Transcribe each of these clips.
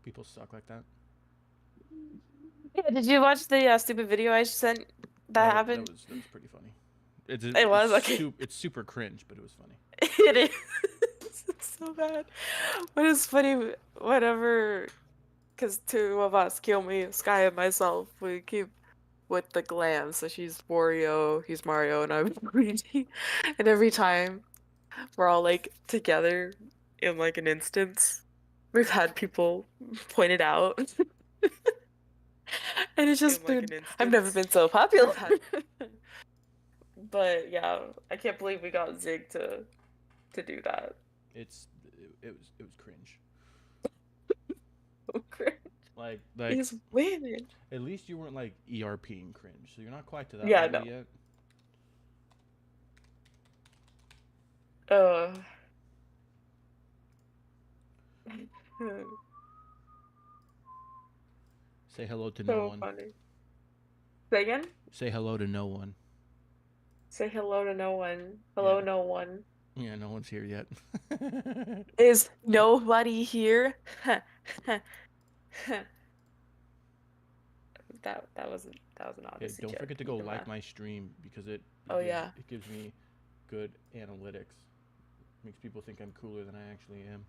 People suck like that. Yeah, did you watch the stupid video I sent that That happened? was pretty funny. It was okay. It's super cringe, but it was funny. It is. It's so bad. But it's funny, whatever, because two of us kill me, Sky and myself. We keep with the glam. So she's Wario, he's Mario, and I'm Luigi. And every time we're all like together in like an instance, we've had people point it out. And it's just been, I've never been so popular. But yeah, I can't believe we got Zig to do that. It's it was cringe. So cringe. Like He's winning. at least you weren't like ERPing cringe, so you're not quite to that Yeah, level no. yet. Uh. Say hello to no So one. funny. Say again? Say hello to no one. Say hello to no one. Yeah. Hello, no one. Yeah, no one's here yet. Is nobody here? That was an Hey, honest don't joke. forget to You go can like laugh. my stream because Oh yeah. it gives me good analytics. Makes people think I'm cooler than I actually am.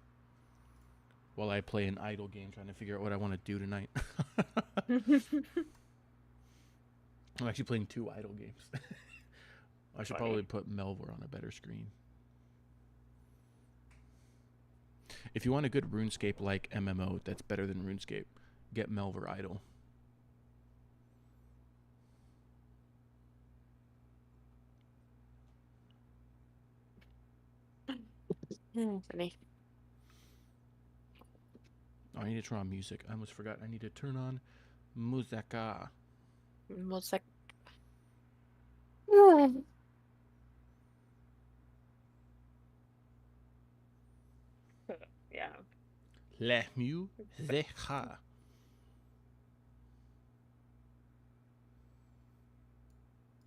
While I play an idle game trying to figure out what I want to do tonight. I'm actually playing 2 idle games. I should probably put Melvor on a better screen. If you want a good RuneScape like MMO that's better than RuneScape, get Melvor idle. Funny. Oh, I need to turn on music. I almost forgot. I need to turn on Musica. Most like. Yeah. La Musica.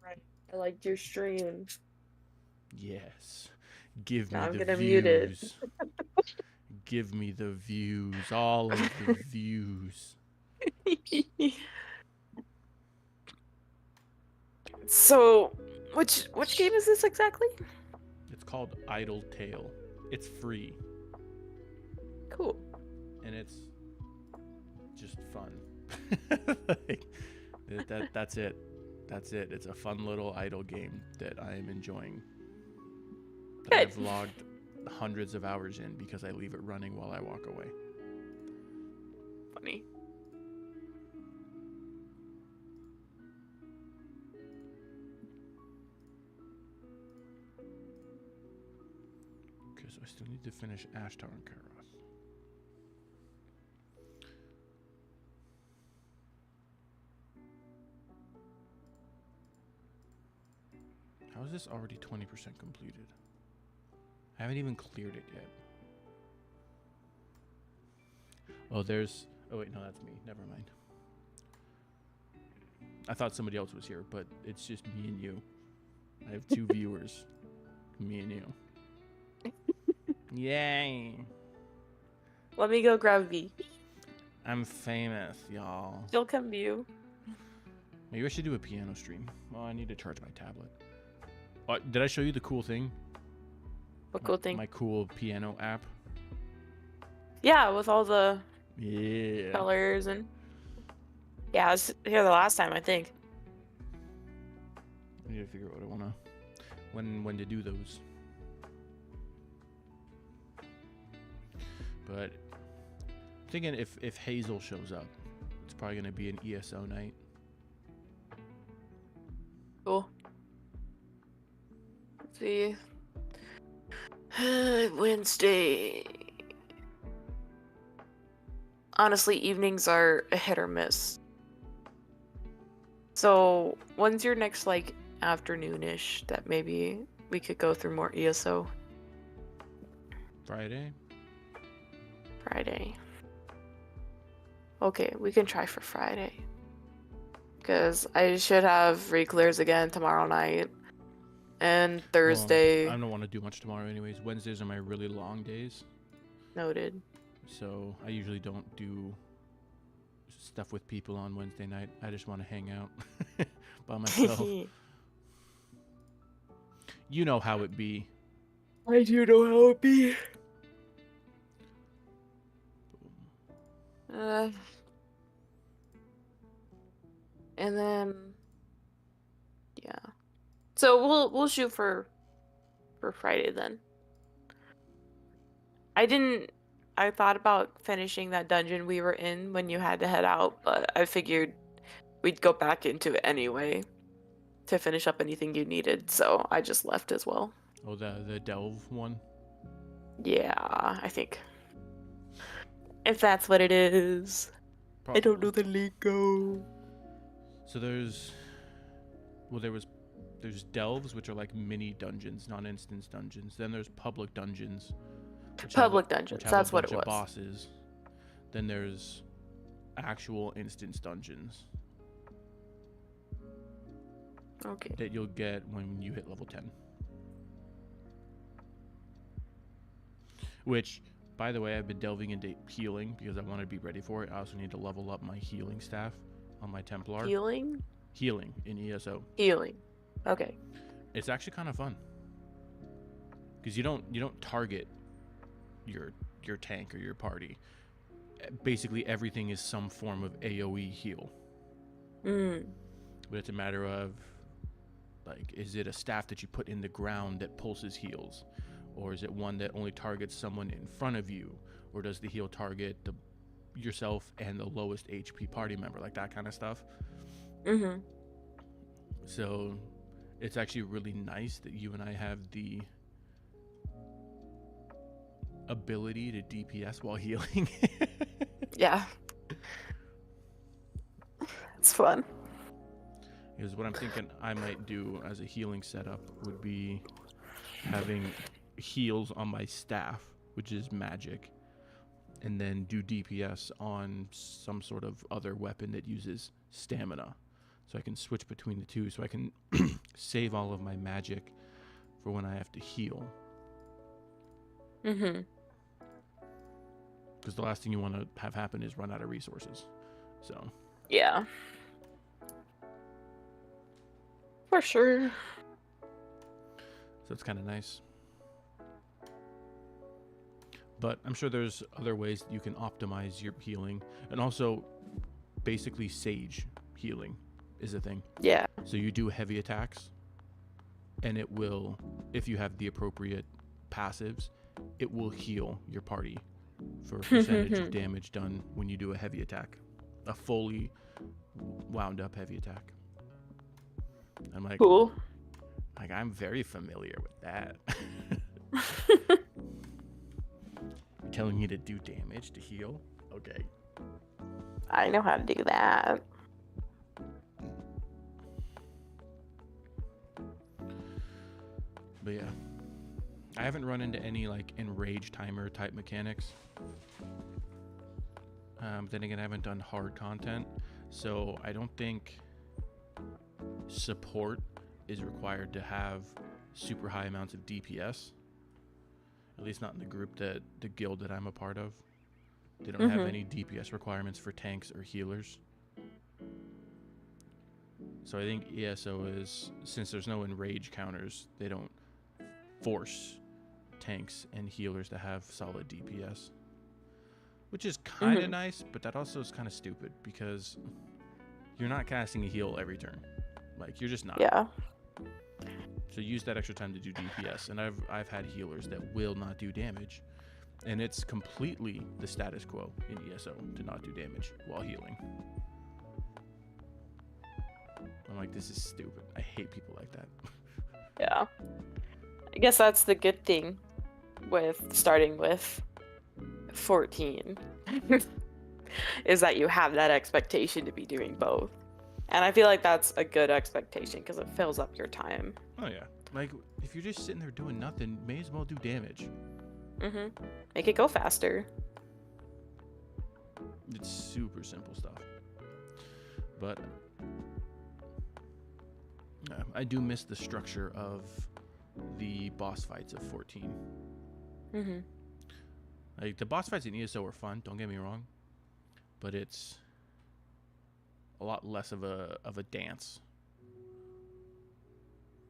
Right. I liked your stream. Yes. Give Now me I'm the gonna mute it. views. Give me the views. All of the views. So, which game is this exactly? It's called Idle Tale. It's free. Cool. And it's just fun. That's it. That's it. It's a fun little idle game that I am enjoying. That I've logged hundreds of hours in because I leave it running while I walk away. Funny. Okay, so I still need to finish Ashtar and Kairos. How is this already 20% completed? I haven't even cleared it yet. Oh, there's... Oh, wait, no, that's me. Never mind. I thought somebody else was here, but it's just me and you. I have 2 viewers. Me and you. Yay! Let me go grab V. I'm famous, y'all. She'll come to you. Maybe I should do a piano stream. Well, I need to charge my tablet. Did I show you the cool thing? What cool thing? My cool piano app. Yeah, with all the Yeah. colors and... Yeah, I was here the last time, I think. I need to figure out what I want to... When to do those. But I'm thinking if Hazel shows up, it's probably going to be an ESO night. Cool. Let's see. Wednesday. Honestly, evenings are a hit or miss. So, when's your next, like, afternoonish that maybe we could go through more ESO? Friday? Friday. Okay, we can try for Friday. Because I should have re-clears again tomorrow night. And Thursday. Well, I don't want to do much tomorrow anyways. Wednesdays are my really long days. Noted. So I usually don't do stuff with people on Wednesday night. I just want to hang out by myself. You know how it be. I do know how it be. And then, yeah. So we'll shoot for Friday then. I thought about finishing that dungeon we were in when you had to head out, but I figured we'd go back into it anyway to finish up anything you needed, so I just left as well. Oh, the delve one? Yeah, I think. If that's what it is. Probably. I don't know the lingo. So there's delves, which are like mini dungeons, non-instance dungeons. Then there's public dungeons. Public dungeons, that's what it was. Bosses. Then there's actual instance dungeons. Okay. That you'll get when you hit level 10. Which, by the way, I've been delving into healing because I want to be ready for it. I also need to level up my healing staff on my Templar. Healing? Healing in ESO. Healing. Okay. It's actually kind of fun. Because you don't target your tank or your party. Basically everything is some form of AoE heal. But it's a matter of, like, is it a staff that you put in the ground that pulses heals? Or is it one that only targets someone in front of you? Or does the heal target yourself and the lowest HP party member? Like that kind of stuff. So it's actually really nice that you and I have the ability to DPS while healing. Yeah. It's fun. Because what I'm thinking I might do as a healing setup would be having heals on my staff, which is magic, and then do DPS on some sort of other weapon that uses stamina. So I can switch between the two, so I can save all of my magic for when I have to heal. Because the last thing you want to have happen is run out of resources. So. Yeah. For sure. So it's kind of nice. But I'm sure there's other ways that you can optimize your healing. And also, basically, sage healing is a thing. Yeah. So you do heavy attacks, and it will, if you have the appropriate passives, it will heal your party for a percentage of damage done when you do a heavy attack. A fully wound up heavy attack. I'm like, cool. Like, I'm very familiar with that. You're telling me to do damage to heal? Okay. I know how to do that. But yeah, I haven't run into any like enrage timer type mechanics. Then again, I haven't done hard content, so I don't think support is required to have super high amounts of DPS. At least not in the guild that I'm a part of. They don't have any DPS requirements for tanks or healers. So I think ESO is, since there's no enrage counters, they don't force tanks and healers to have solid DPS. Which is kind of nice, but that also is kind of stupid because you're not casting a heal every turn. Like, you're just not. Yeah. So use that extra time to do DPS. And I've had healers that will not do damage. And it's completely the status quo in ESO to not do damage while healing. I'm like, this is stupid. I hate people like that. Yeah. I guess that's the good thing with starting with 14 is that you have that expectation to be doing both. And I feel like that's a good expectation because it fills up your time. Oh yeah. Like, if you're just sitting there doing nothing, may as well do damage. Make it go faster. It's super simple stuff. But I do miss the structure of the boss fights of 14. Like the boss fights in ESO are fun, don't get me wrong, but it's a lot less of a dance.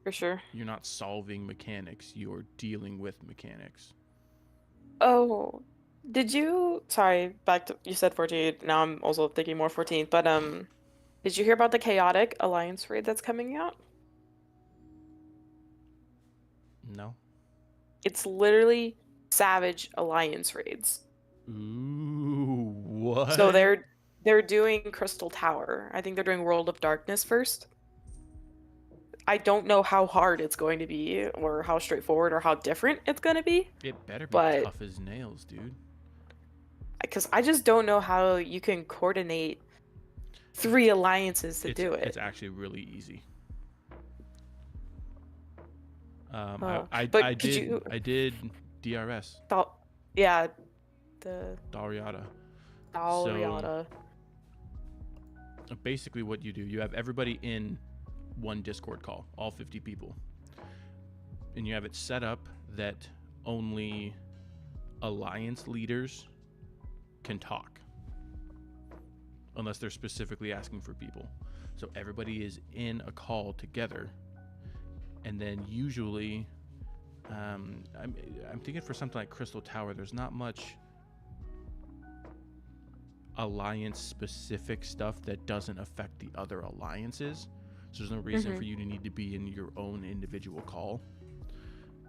For sure. You're not solving mechanics, you're dealing with mechanics. Oh, did you? Sorry, back to you said 14. Now I'm also thinking more 14. But did you hear about the chaotic alliance raid that's coming out? No. It's literally Savage alliance raids. Ooh, So what? they're doing Crystal Tower. I think they're doing World of Darkness first. I don't know how hard it's going to be or how straightforward or how different it's going to be, It better be but tough as nails, dude. because I just don't know how you can coordinate three alliances to do It's it. actually really easy. Oh, I but could did you I did DRS thought, yeah, the Dariada. So Dalriada. basically, what you do, you have everybody in one Discord call, all 50 people, and you have it set up that only alliance leaders can talk, unless they're specifically asking for people. So everybody is in a call together, and then usually, I'm thinking for something like Crystal Tower, there's not much alliance specific stuff that doesn't affect the other alliances, so there's no reason for you to need to be in your own individual call.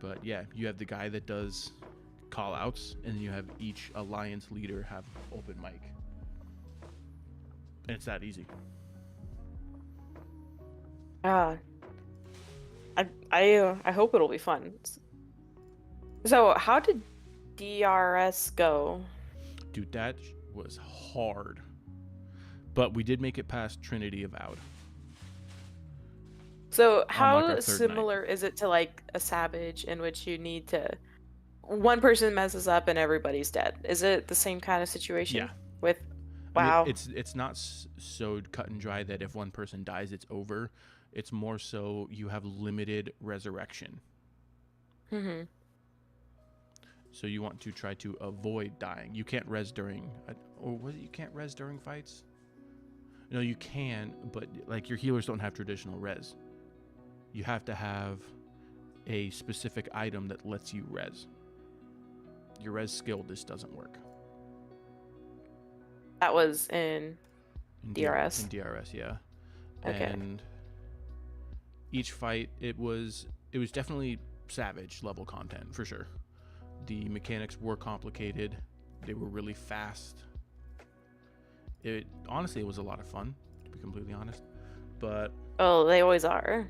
But yeah, you have the guy that does call outs, and then you have each alliance leader have open mic, and it's that easy. Ah, I hope it'll be fun. So how did DRS go? Dude, that was hard, but we did make it past Trinity Avowed So on like our how third night. similar is it to like a Savage in which you need to one person messes up and everybody's dead? Is it the same kind of Yeah, situation with I mean, wow. it's not so cut and dry that if one person dies, it's over. It's more so you have limited resurrection, Mm-hmm. so you want to try to avoid dying. You can't res during, or was it you can't res during fights? No, you can, but like your healers don't have traditional res. You have to have a specific item that lets you res. Your res skill just doesn't work. That was in In DRS. DRS, yeah. Okay. And each fight, it was definitely Savage level content for sure. The mechanics were complicated. They were really fast. It honestly, it was a lot of fun, to be completely honest. But Oh, they always are.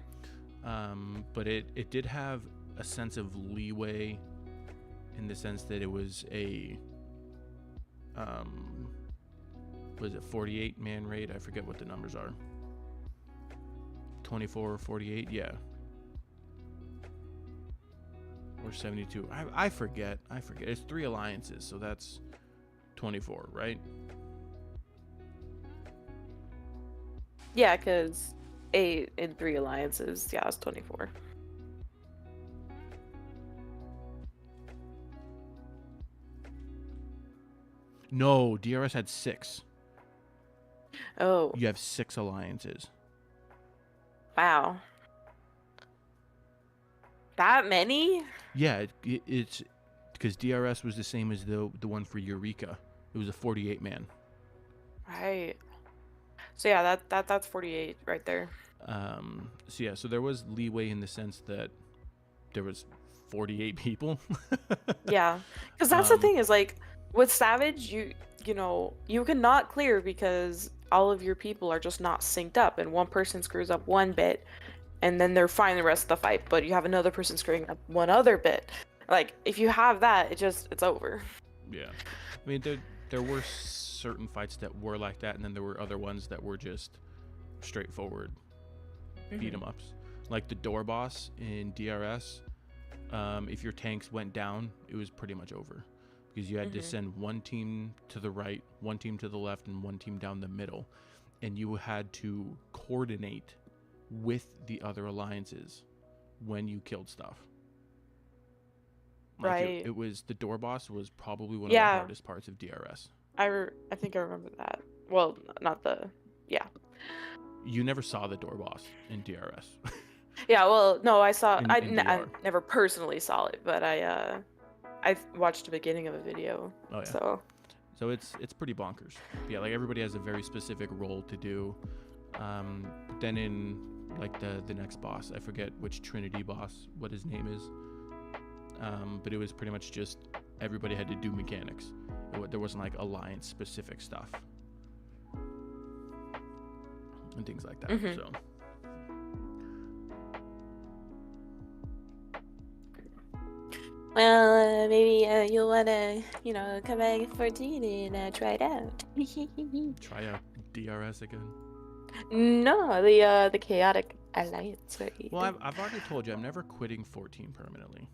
it did have a sense of leeway, in the sense that it was a was it 48 man raid? I forget what the numbers are. 24 or 48, yeah. Or 72. I forget. It's 3 alliances, so that's 24, right? Yeah, because 8 in 3 alliances. Yeah, it's 24. No, DRS had 6. Oh, You have 6 alliances. wow. That many? Yeah, it's because DRS was the same as the one for Eureka. It was a 48 man. Right. So yeah, that's 48 right there. So yeah, so there was leeway in the sense that there was 48 people. Yeah. Because that's the thing is like with Savage, you know, you cannot clear because all of your people are just not synced up and one person screws up one bit and then they're fine the rest of the fight, but you have another person screwing up one other bit. Like if you have that, it's over. Yeah, I mean there were certain fights that were like that, and then there were other ones that were just straightforward beat 'em ups, like the door boss in DRS. If your tanks went down, it was pretty much over, because you had to send one team to the right, one team to the left, and one team down the middle, and you had to coordinate with the other alliances when you killed stuff. Like Right. it was the door boss was probably one of the Yeah. hardest parts of DRS. I think I remember that. Well, not the. Yeah. You never saw the door boss in DRS. Yeah. Well, no, I saw. in I VR. never personally saw it, but I watched the beginning of a video. Oh yeah. So. So it's pretty bonkers. But yeah, like everybody has a very specific role to do. But then in like the next boss, I forget which Trinity boss, what his name is. But it was pretty much just everybody had to do mechanics. There wasn't like alliance specific stuff and things like that. Mhm. So Well, maybe you'll wanna, come back 14 and try it out. try out DRS again. No, the chaotic alliance. Right? Well, I've already told you I'm never quitting 14 permanently.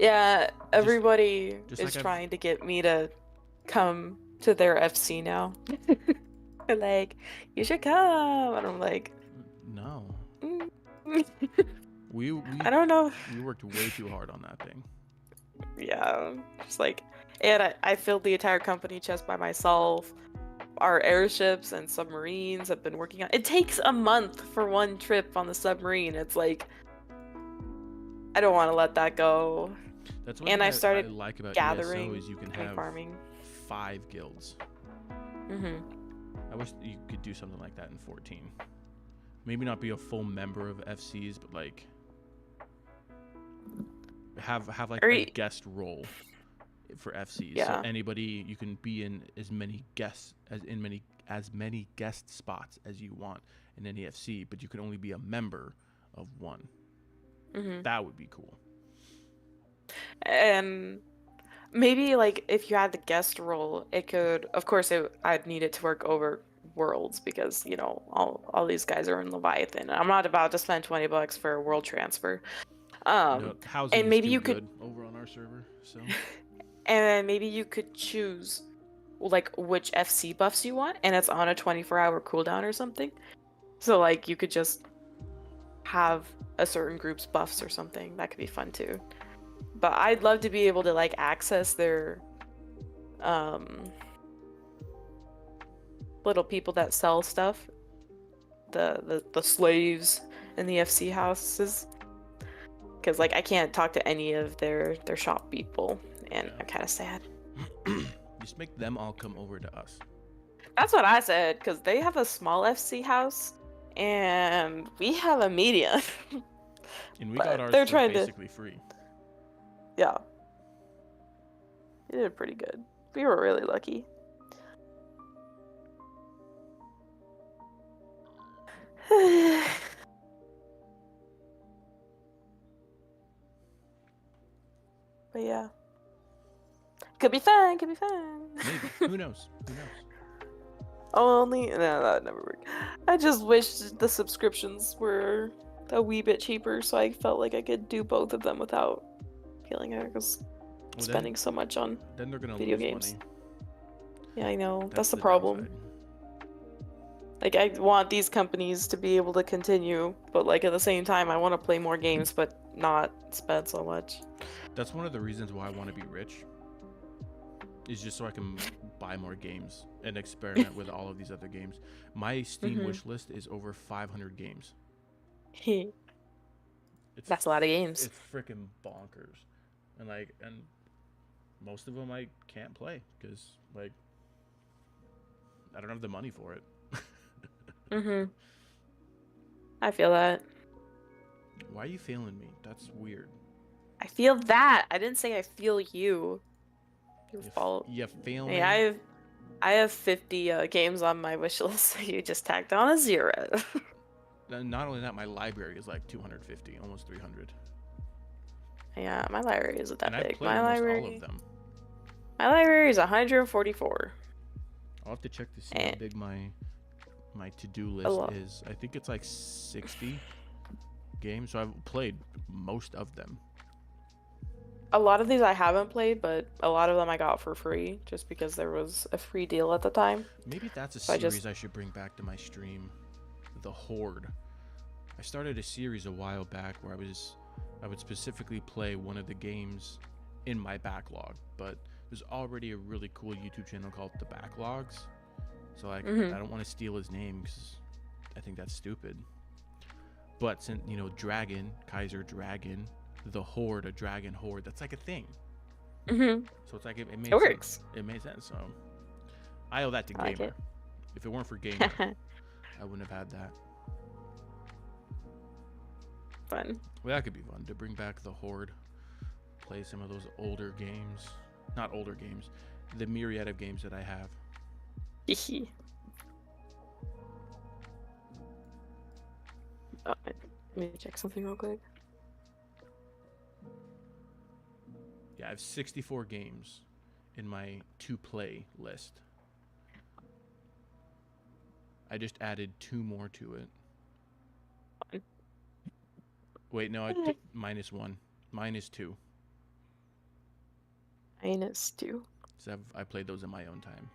Yeah, everybody just is like trying to get me to come to their FC now. They're like, you should come, and I'm like, No. mm. We I don't know. We worked way too hard on that thing. Yeah, just like, and I filled the entire company chest by myself. Our airships and submarines have been working on. It takes a month for one trip on the submarine. It's like, I don't want to let that go. That's one And thing I started I like about gathering ESO is you can and have farming. 5 guilds. I wish you could do something like that in 14. Maybe not be a full member of FCs, but like have like a guest role for FCs. Yeah. So anybody, you can be in as many guest spots as you want in any FC, but you can only be a member of one. That would be cool. And maybe like if you had the guest role, it could. Of course, I'd need it to work over worlds because all these guys are in Leviathan. I'm not about to spend $20 for a world transfer. Housing and maybe is too you good could over on our server, so. And maybe you could choose like which FC buffs you want, and it's on a 24-hour cooldown or something. So like you could just have a certain group's buffs or something. That could be fun too. But I'd love to be able to like access their little people that sell stuff. The slaves in the FC houses. Because like I can't talk to any of their shop people, and I'm kind of sad. Just make them all come over to us. That's what I said, because they have a small FC house, and we have a medium. And we got ours they're for trying basically free. Yeah. They did pretty good. We were really lucky. But yeah. Could be fun, could be fun. Maybe. Who knows? Who knows? No, that never worked. I just wish the subscriptions were a wee bit cheaper, so I felt like I could do both of them without feeling I was spending so much on then they're gonna video lose games. money. Yeah, I know. That's the problem. downside. Like, I want these companies to be able to continue, but like at the same time, I want to play more games, but not spend so much. That's one of the reasons why I want to be rich. Is just so I can buy more games and experiment with all of these other games. My Steam wish list is over 500 games. That's a lot of games. It's freaking bonkers, and most of them I can't play because like I don't have the money for it. I feel that. Why are you failing me? That's weird. I feel that. I didn't say I feel you. Your fault. You fail me. Hey, I have 50 games on my wish list. So you just tacked on a 0. Not only that, my library is like 250, almost 300. Yeah, my library isn't that and big. I played all of them. My library is 144. I'll have to check to see how big my to-do list is. I think it's like 60 games, so I've played most of them. A lot of these I haven't played, but a lot of them I got for free, just because there was a free deal at the time. Maybe that's a series I should bring back to my stream. The Horde. I started a series a while back where I was I would specifically play one of the games in my backlog, but there's already a really cool YouTube channel called The Backlogs. So like, I don't want to steal his name because I think that's stupid. But since Dragon, Kaiser Dragon, the Horde, a Dragon Horde, that's like a thing. So it's like it made works. sense. It made sense. So I owe that to I like Gamer. it. If it weren't for Gamer, I wouldn't have had that. Fun. Well, that could be fun to bring back the Horde, play some of those older games. Not older games, the myriad of games that I have. Oh, let me check something real quick. Yeah, I have 64 games in my to play list. I just added 2 more to it. Fun. Wait, no, -1. Mine is 2. -2. So I played those in my own time.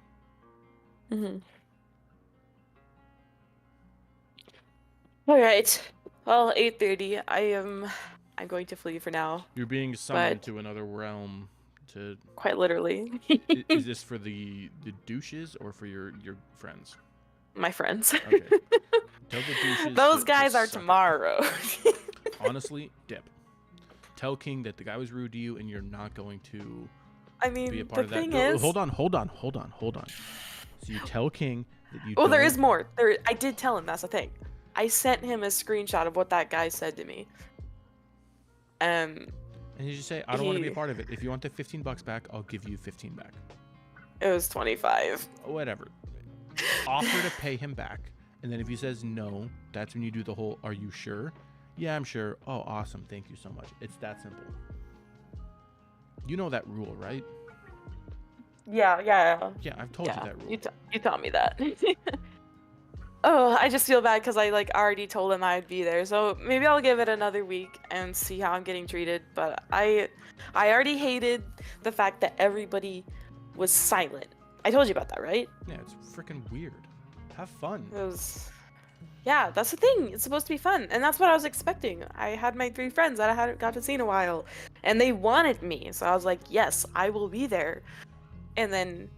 All right. Well, 8:30. I'm going to flee for now. You're being summoned to another realm. To quite literally. Is this for the douches or for your friends? My friends. Okay. Tell the douches. Those guys are tomorrow. Honestly, dip. Tell King that the guy was rude to you and you're not going to be a part of that. Thing is, hold on. So you tell King that you. Well, there is more. I did tell him. That's the thing. I sent him a screenshot of what that guy said to me. And you just say, I don't want to be a part of it. If you want the $15 back, I'll give you 15 back. It was 25. Whatever. Offer to pay him back. And then if he says no, that's when you do the whole, are you sure? Yeah, I'm sure. Oh, awesome. Thank you so much. It's that simple. You know that rule, right? Yeah. Yeah, I've told you that rule. You taught me that. Oh, I just feel bad because I already told him I'd be there. So maybe I'll give it another week and see how I'm getting treated. But I already hated the fact that everybody was silent. I told you about that, right? Yeah, it's freaking weird. Have fun. Yeah, that's the thing. It's supposed to be fun. And that's what I was expecting. I had my 3 friends that I hadn't got to see in a while. And they wanted me. So I was like, yes, I will be there. And then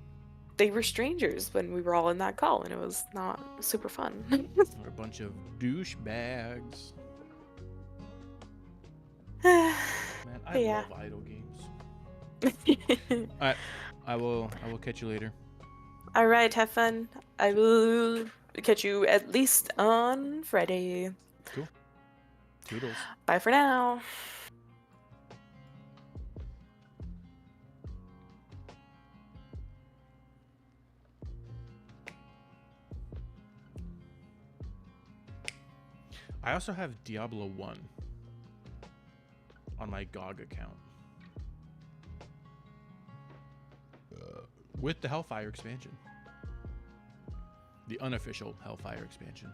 they were strangers when we were all in that call. And it was not super fun. We're a bunch of douchebags. Man, I love idle games. Alright, I will catch you later. Alright, have fun. I will catch you at least on Friday. Cool. Toodles. Bye for now. I also have Diablo 1 on my GOG account. With the Hellfire expansion. The unofficial Hellfire expansion.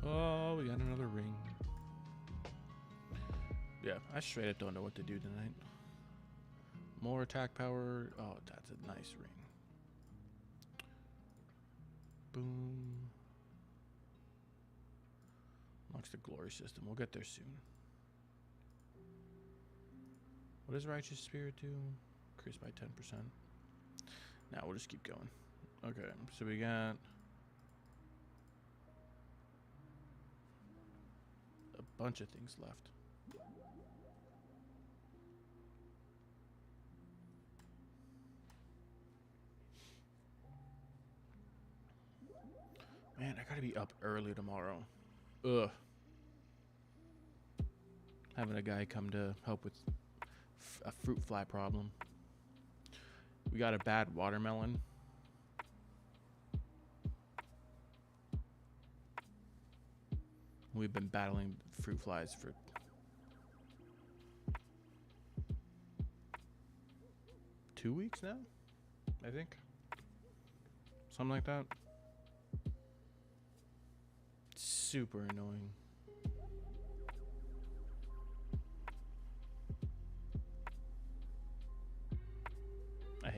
Oh, we got another ring. Yeah, I straight up don't know what to do tonight. More attack power. Oh, that's a nice ring. Boom. Unlocks the glory system. We'll get there soon. What does Righteous Spirit do? Increase by 10%. Now we'll just keep going. Okay, so we got a bunch of things left. Man, I gotta be up early tomorrow. Ugh. Having a guy come to help with a fruit fly problem. We got a bad watermelon. We've been battling fruit flies for 2 weeks now, I think. Something like that. Super annoying.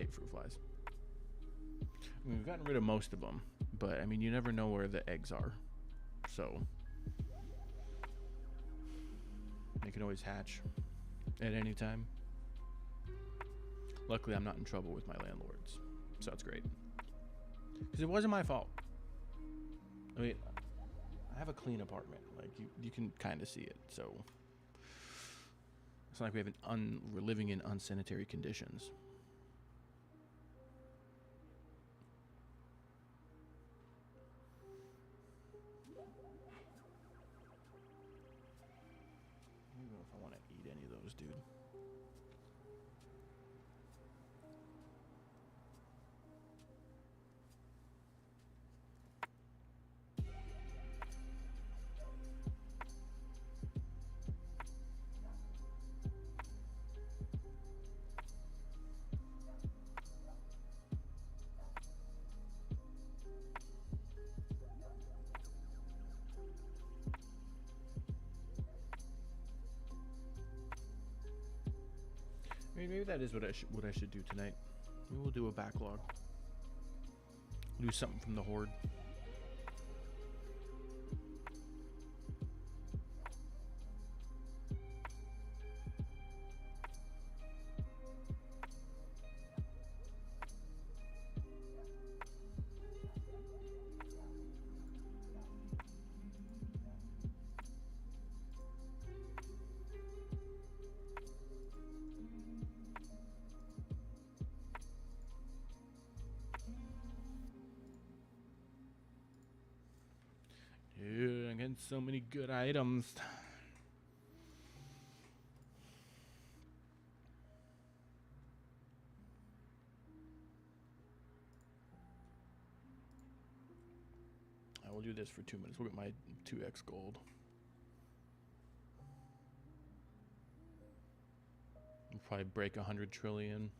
hate fruit flies. I mean, we've gotten rid of most of them, but I mean, you never know where the eggs are, so they can always hatch at any time. Luckily, I'm not in trouble with my landlords, so that's great. Because it wasn't my fault. I mean, I have a clean apartment. Like, you can kind of see it, so it's not like we're living in unsanitary conditions. I don't know if I want to eat any of those, dude. I mean, maybe that is what I should do tonight. Maybe we'll do a backlog. Do something from the horde. Dude, I'm getting so many good items. I will do this for 2 minutes. We'll get my 2x gold. We'll probably break 100 trillion.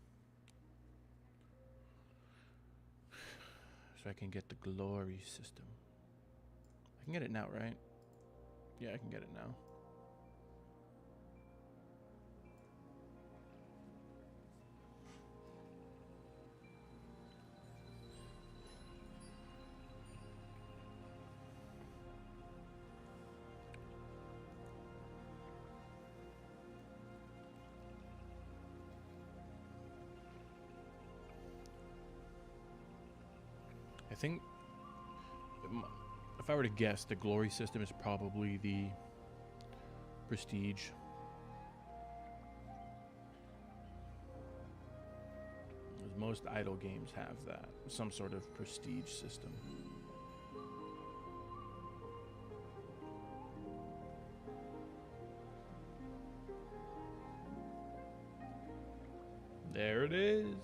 So I can get the glory system. I can get it now, right? Yeah, I can get it now. I think if I were to guess, the glory system is probably the prestige. Because most idle games have that, some sort of prestige system. There it is.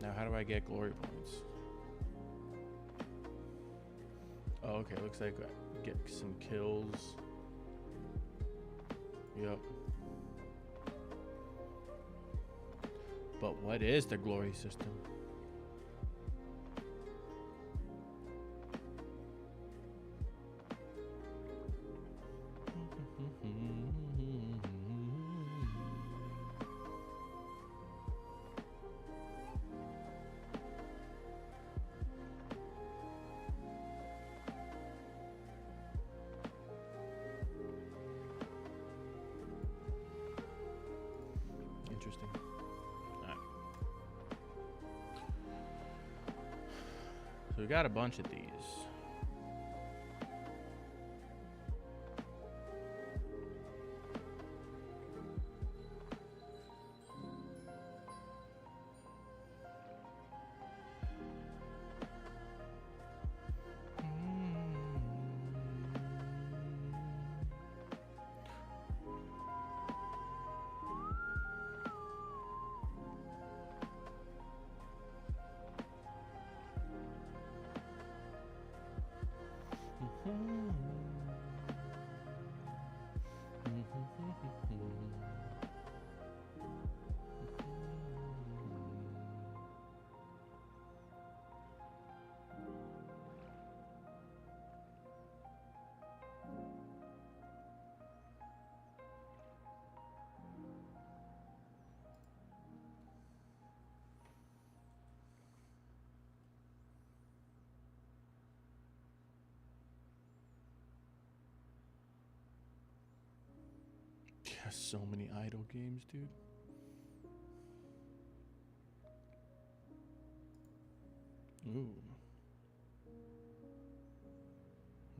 Now, how do I get glory points? Oh, okay. Looks like I get some kills. Yep. But what is the glory system? Interesting. All right. So we got a bunch of these. So many idle games, dude. Ooh.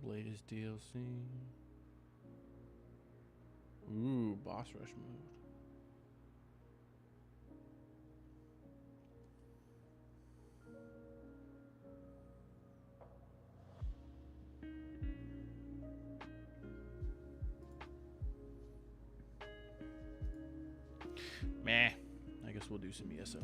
Latest DLC. Ooh, boss rush mode. Meh. I guess we'll do some ESO.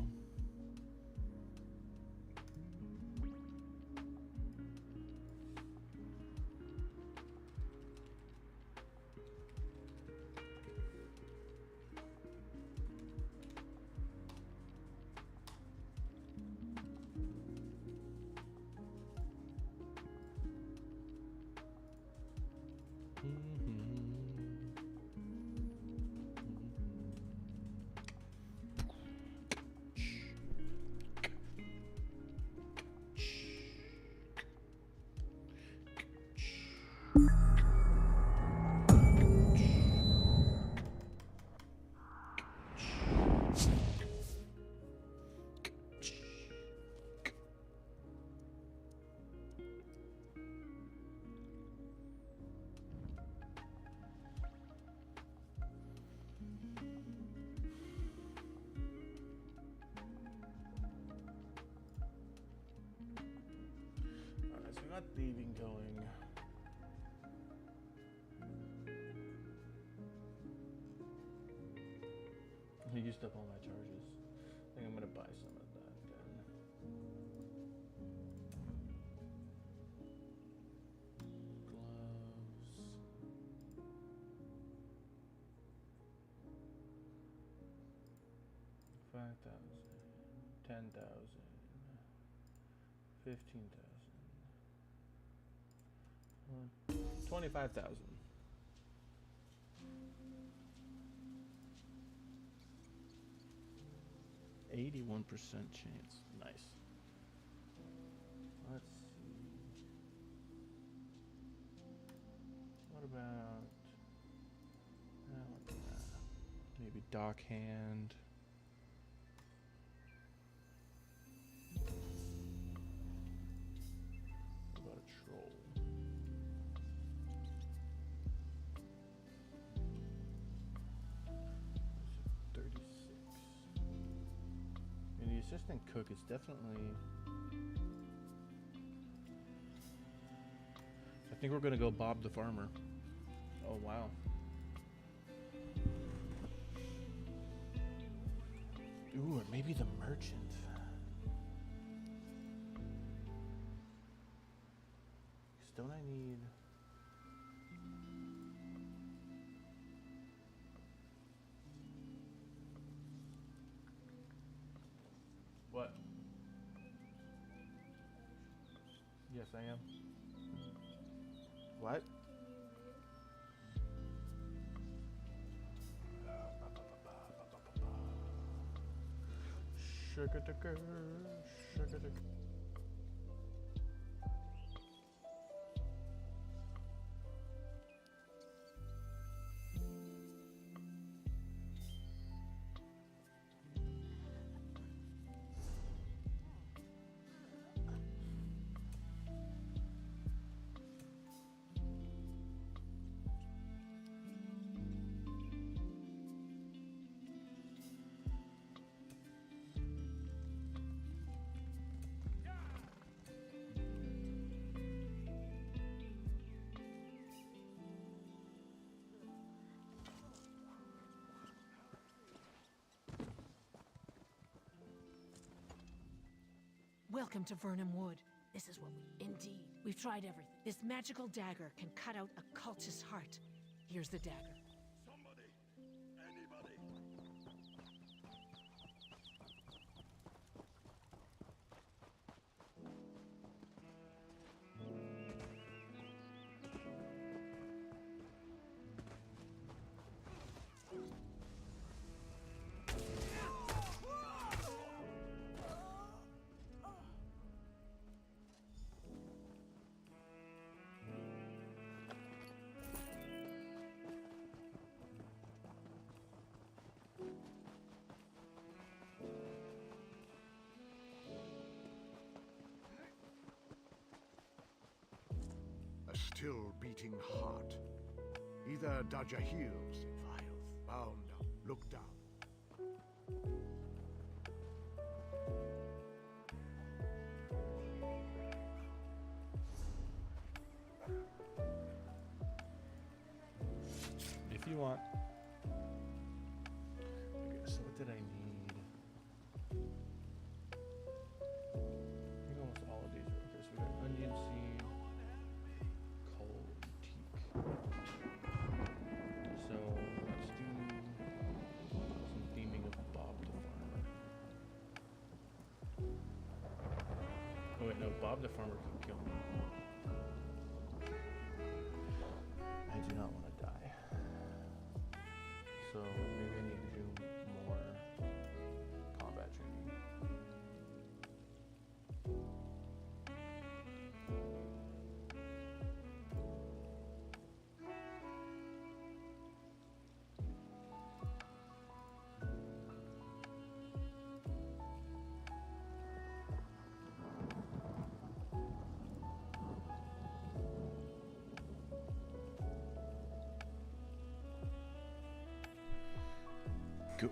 Alright, so we got thieving going. I used up all my charges. I think I'm gonna buy some of that then. Gloves. 5,000, 10,000, 15,000, 25,000. 81% chance. Nice. Let's see. What about maybe dock hand? What about a troll? The assistant cook is definitely... I think we're gonna go Bob the Farmer. Oh wow. Ooh, or maybe the merchant. Don't I need... What? Yes, I am. What? Sugar-ducker, sugar-ducker. Welcome to Vernham Wood. This is what Indeed. We've tried everything. This magical dagger can cut out a cultist's heart. Here's the dagger. Somebody! Anybody! beating heart. Either dodge your heels, vials, bound up, look down. If you want. Okay, so what did I need? I think almost all of these were okay. So we got onion seed, coal, teak. So let's do some theming of Bob the Farmer. Oh wait, no, Bob the Farmer can kill me. I do not want to die. So maybe I need to do more combat training. Go.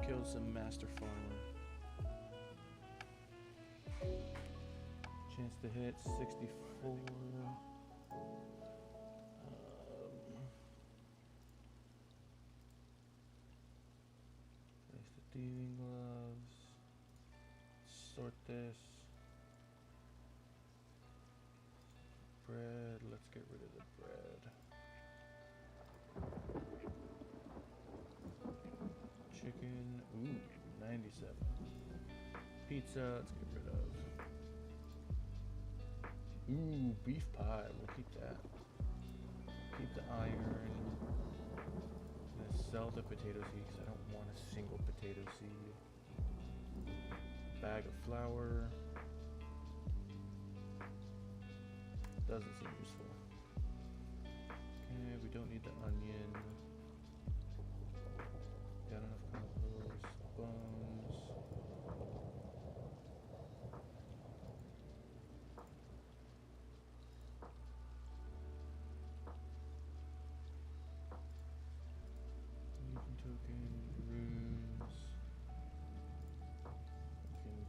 Kill some master farmer. Chance to hit 64. Place the thieving gloves. Sort this. Bread. Let's get rid of the bread. Chicken, ooh, 97. Pizza, let's get rid of. Ooh, beef pie, we'll keep that. Keep the iron. I'm gonna sell the potato seed because I don't want a single potato seed. Bag of flour. Doesn't seem useful. Okay, we don't need the onion. Got enough compost, bones. Legion token, runes. We can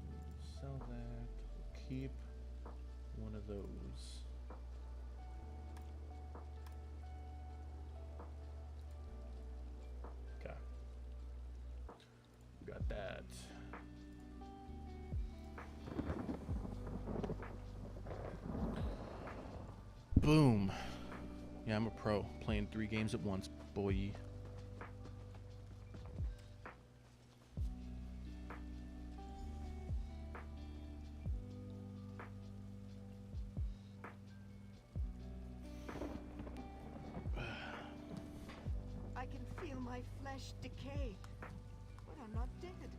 sell that. Keep one of those. Okay. Got that. Boom. Yeah, I'm a pro. Playing 3 games at once, boy. I can feel my flesh decay, but I'm not dead.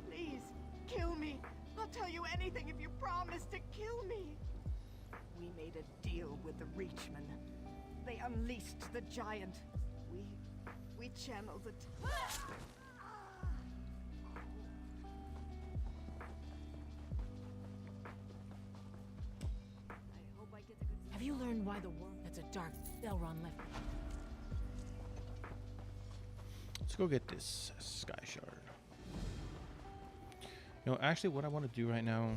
Please, kill me. I'll tell you anything if you promise to kill me. We made a deal with the Reachmen. They unleashed the giant. We channeled it. I hope I get a good. Have you learned why the worm that's a dark Elrond left? Let's go get this sky shard. You know, actually what I want to do right now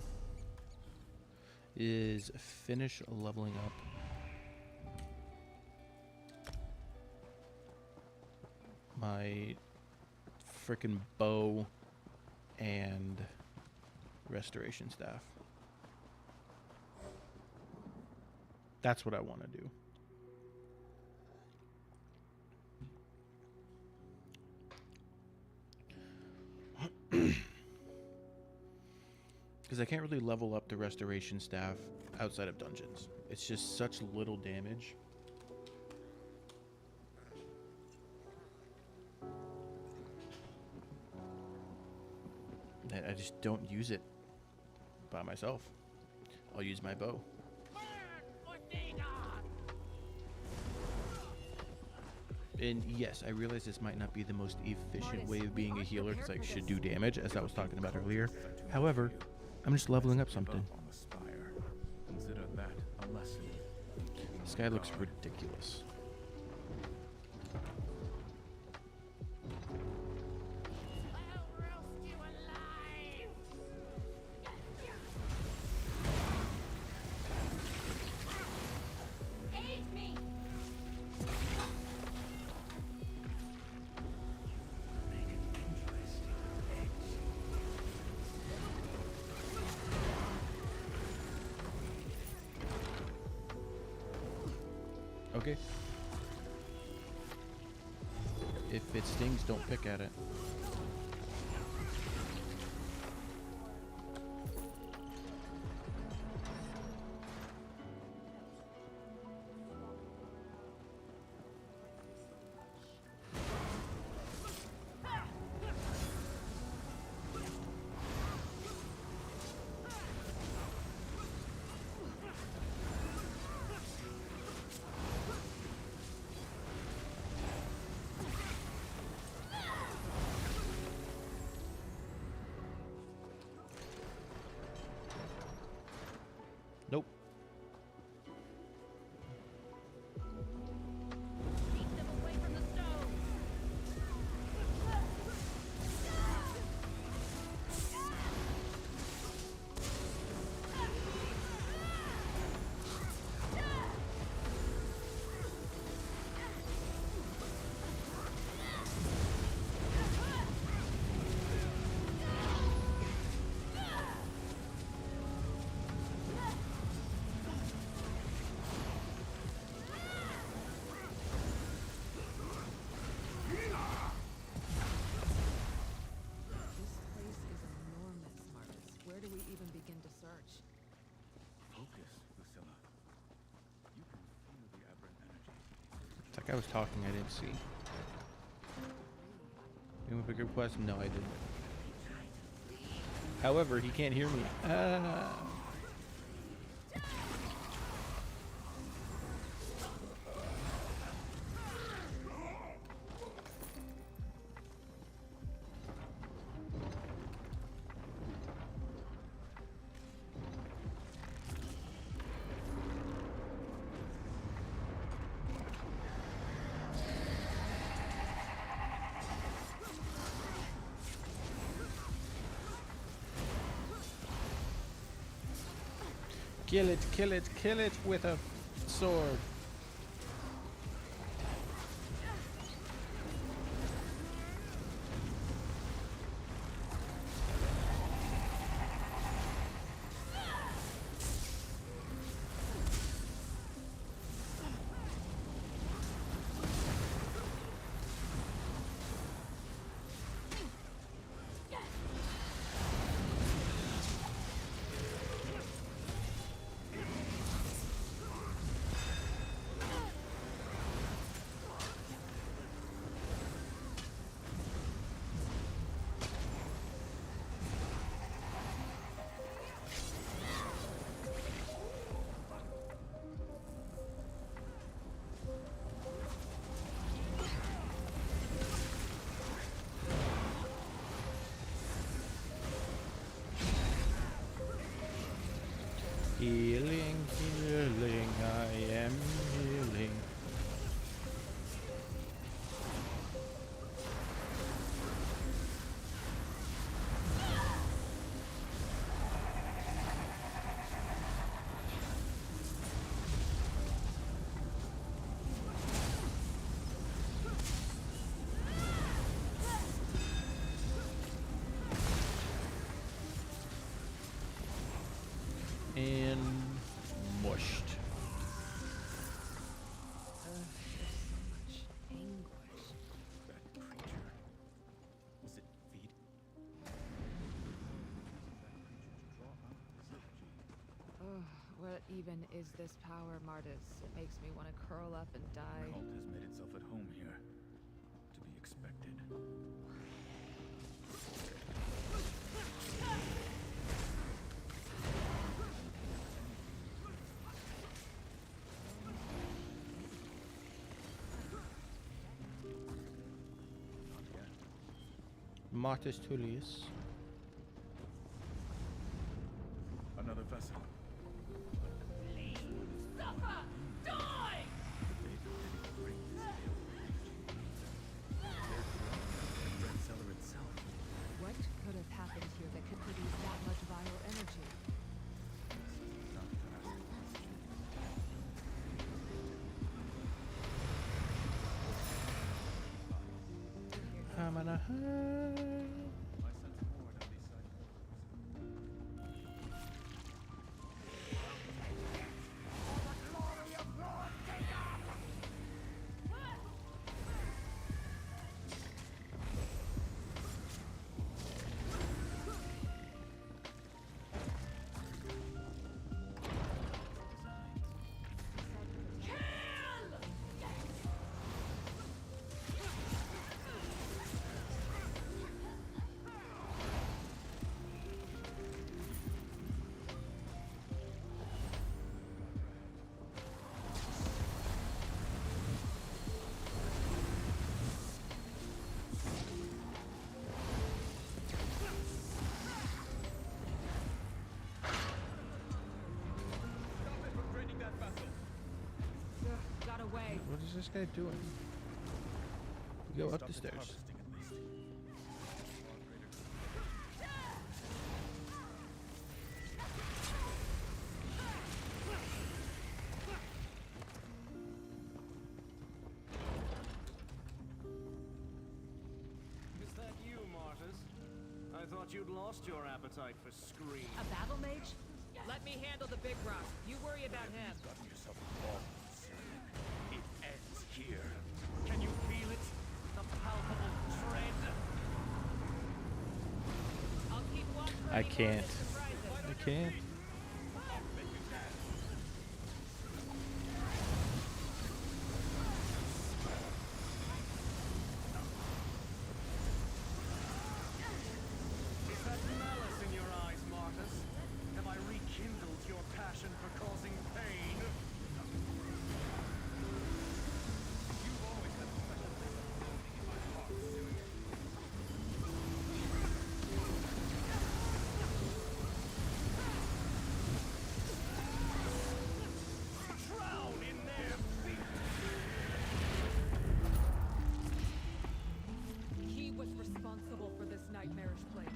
is finish leveling up my frickin' bow and restoration staff. That's what I want to do. Because I can't really level up the restoration staff outside of dungeons. It's just such little damage. That I just don't use it by myself. I'll use my bow. And yes, I realize this might not be the most efficient way of being a healer because I should do damage, as I was talking about earlier. However, I'm just leveling up something. On the spire. Consider This guy looks ridiculous. Okay. If it stings, don't pick at it. Nope. Keep them away from the stove. This place is enormous, Marcus. Where do we even begin to search? Focus, Lucilla. You can feel the aberrant energy. It's like I was talking, I didn't see. You have a big request? No, I didn't. However, he can't hear me. Kill it, kill it, kill it with a sword. Healing, healing, I am healing. And mushed. There's so much anguish. That creature. Was it feed? That creature's draw out this energy. Ugh, what even is this power, Martis? It makes me want to curl up and die. Cult has made itself at home here. To be expected. Martis Tullius. Another vessel. Suffer! Die! I'm on a high. I sense more down these side corridors. Stop it from draining that vessel. Got away. What is this guy doing? We go up Stop the its stairs. harvesting at least. Far greater good. Is that you, Martus? I thought you'd lost your appetite for scream. A battle mage? Let me handle the big rock. You worry about him. You've gotten yourself involved with Sin. It ends here. Can you feel it? The palpable dread. I'll keep watch for I any more can't. that surprise us. I can't. Is that malice in your eyes, Martus? Have I rekindled your passion for causing pain? You've always had a special place of belonging in my heart, Sin. Drown in their feet! He was responsible for this nightmarish place.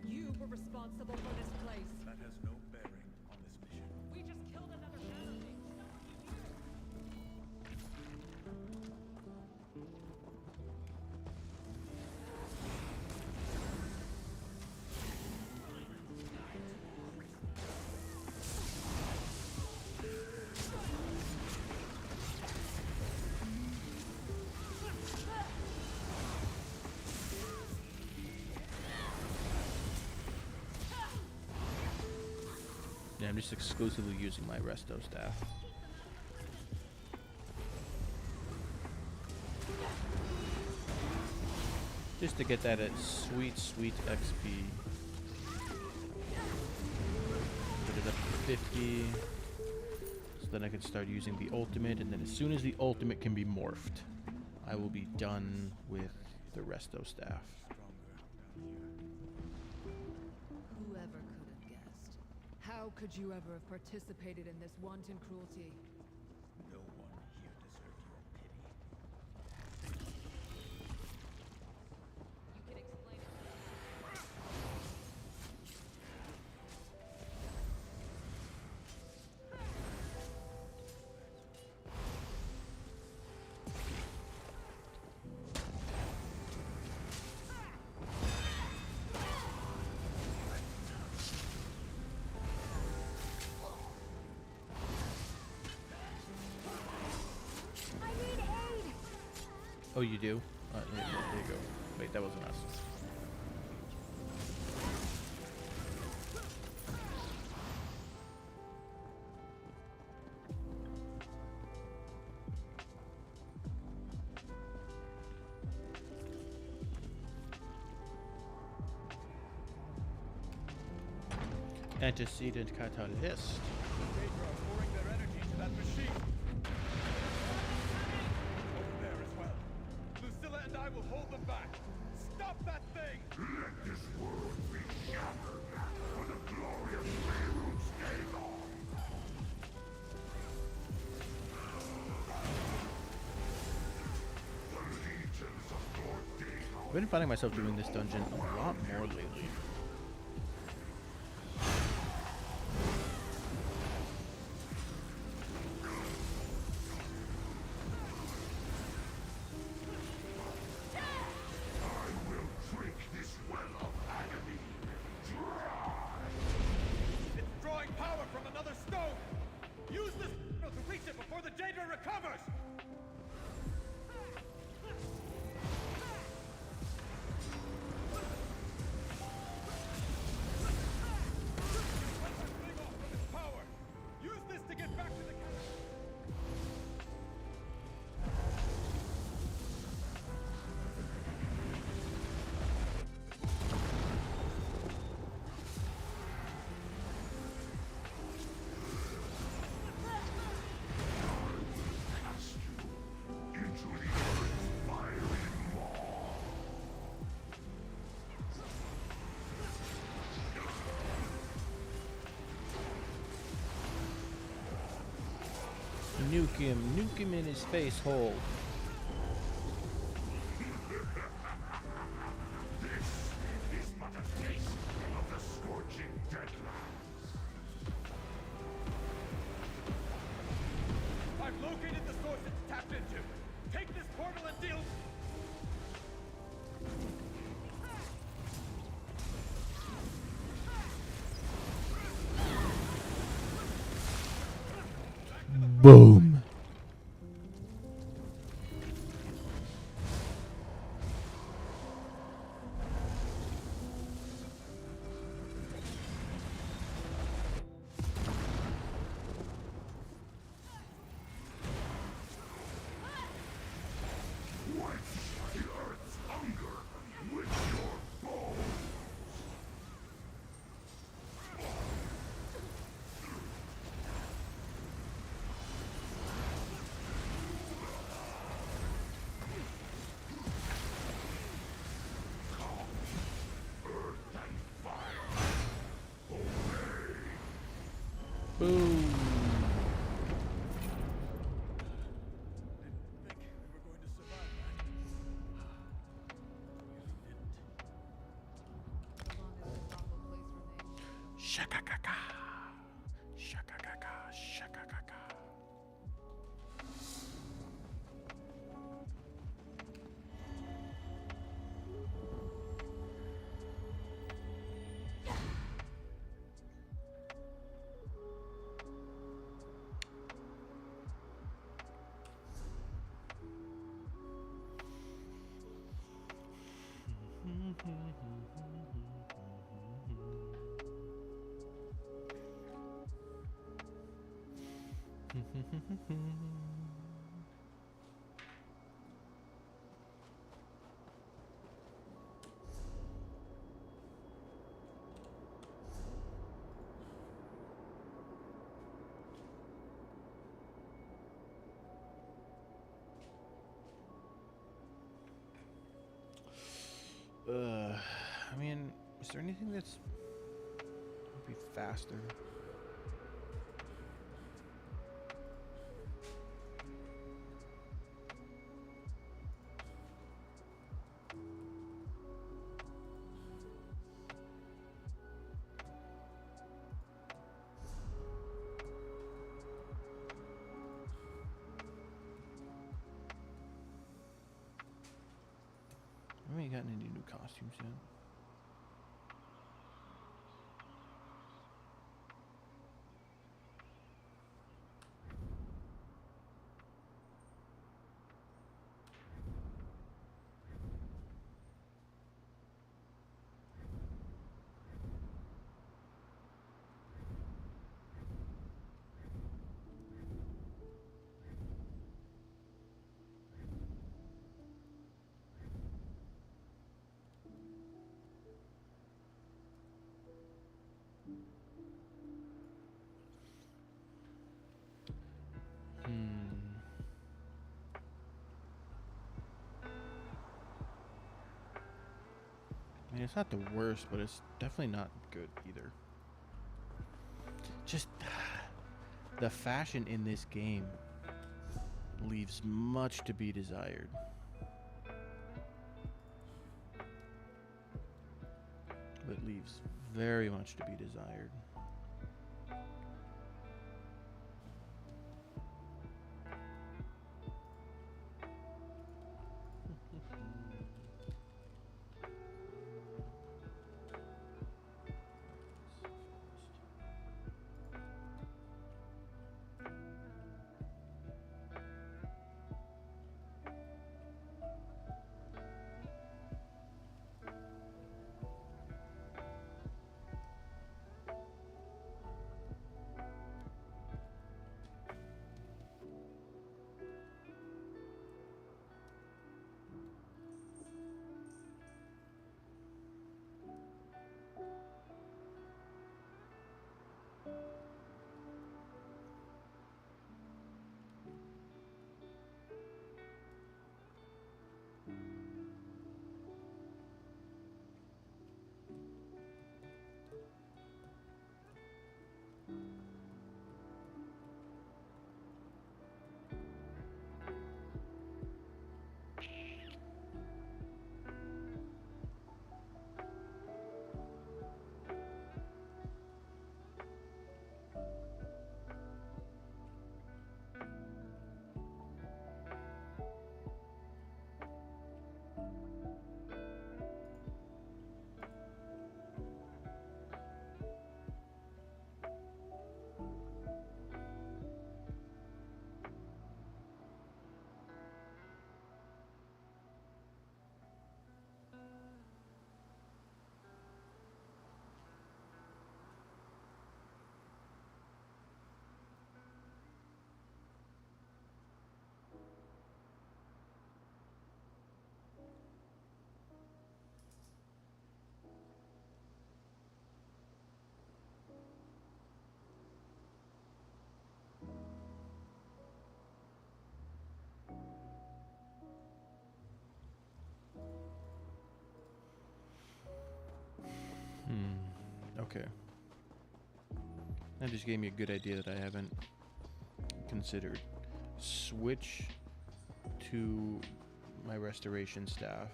You were responsible for this place. That has no bearing on this mission. We just killed another battle mage. Yeah, I'm just exclusively using my resto staff. Just to get that at sweet, sweet XP. Put it up to 50. So then I can start using the ultimate, and then as soon as the ultimate can be morphed, I will be done with the resto staff. Whoever could have guessed. How could you ever have participated in this wanton cruelty? No one here deserved your pity. You can explain it. Oh, you do? There you go. Wait, that wasn't us. Antecedent catalyst. Daedra are pouring their energy to that machine. Over there as well. Lucilla and I will hold them back. Stop that thing! Let this world be shattered, for the glorious railroad's day long. The legions of Tordino. I've been finding myself doing this dungeon a lot more lately. I'm Nuke him in his face hole. Is but a taste of the scorching deadlands. I've located the source it's tapped into. Take this portal and deal. Boom. Boom. Think we were going to survive that. We didn't. So long as this awful place remains. Shakakaka. Shakakaka. Shakakaka. I mean, is there anything that's would be faster? I haven't gotten any new costumes yet. I mean, it's not the worst, but it's definitely not good either. Just the fashion in this game leaves much to be desired. It leaves very much to be desired. Okay. That just gave me a good idea that I haven't considered. Switch to my restoration staff.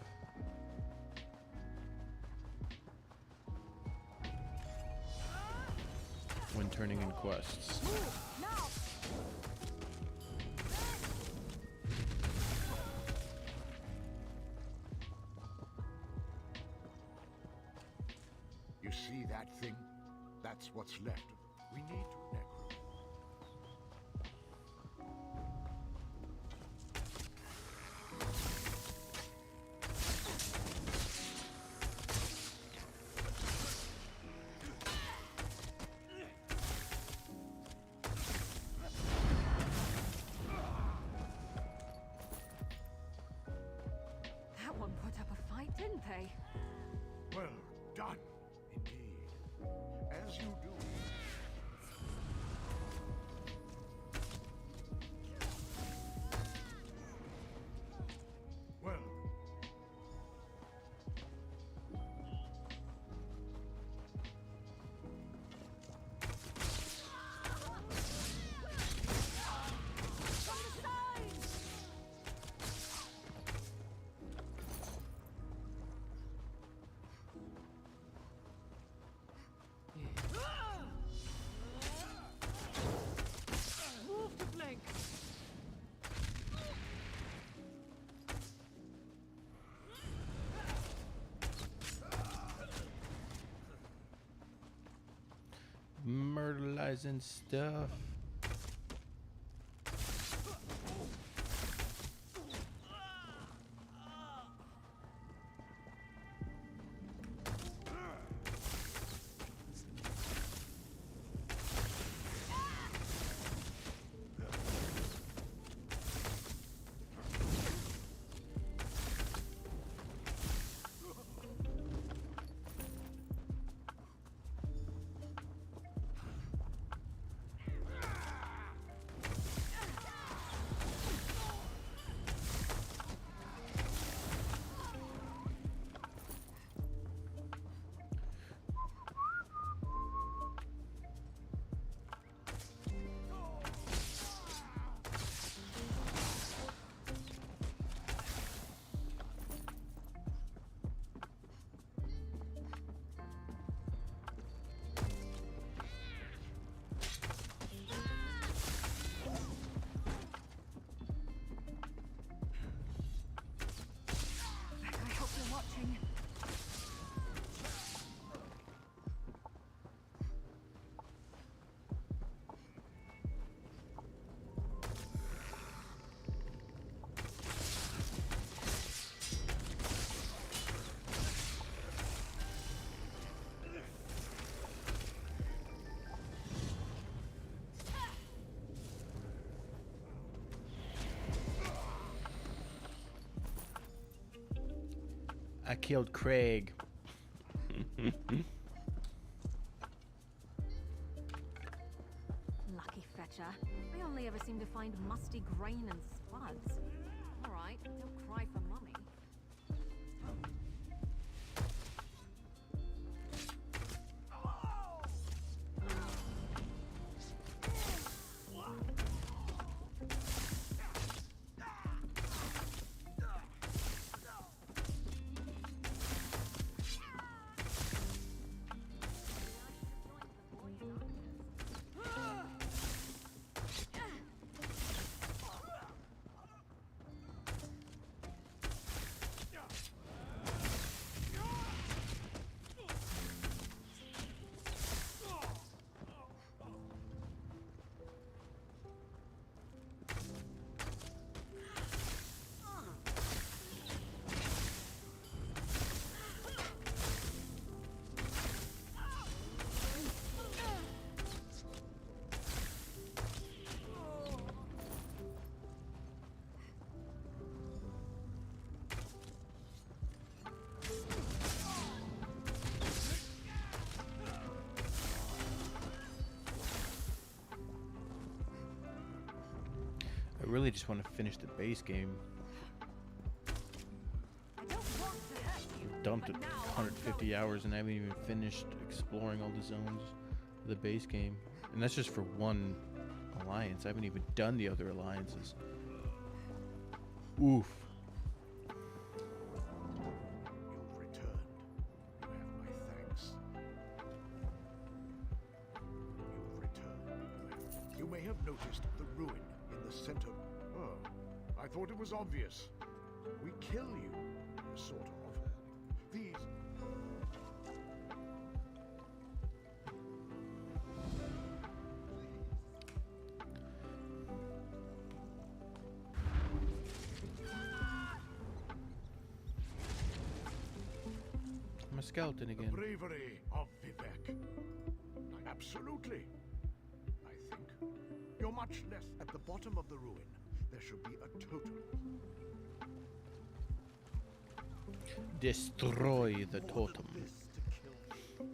When turning in quests. You see that thing? That's what's left of them. We need to necro. That one put up a fight, didn't they? Well done, indeed. As you do. Well. Move to flank. Myrtleizing stuff. I hope you're watching. I killed Craig. Lucky fetcher. I only ever seem to find musty grain and spuds. All right, don't cry for mummy. I really just want to finish the base game. I don't want to hurt you. dumped 150 hours and I haven't even finished exploring all the zones of the base game. And that's just for one alliance. I haven't even done the other alliances. Oof. You've returned. You have my thanks. You've returned. You may have noticed the ruin in the center. Oh, I thought it was obvious. We kill you, sort of. These. I'm a skeleton The again. bravery of Vivek. Absolutely. I think you're much less at the bottom of the ruin. There should be a totem. Destroy the More than totem. this to kill me.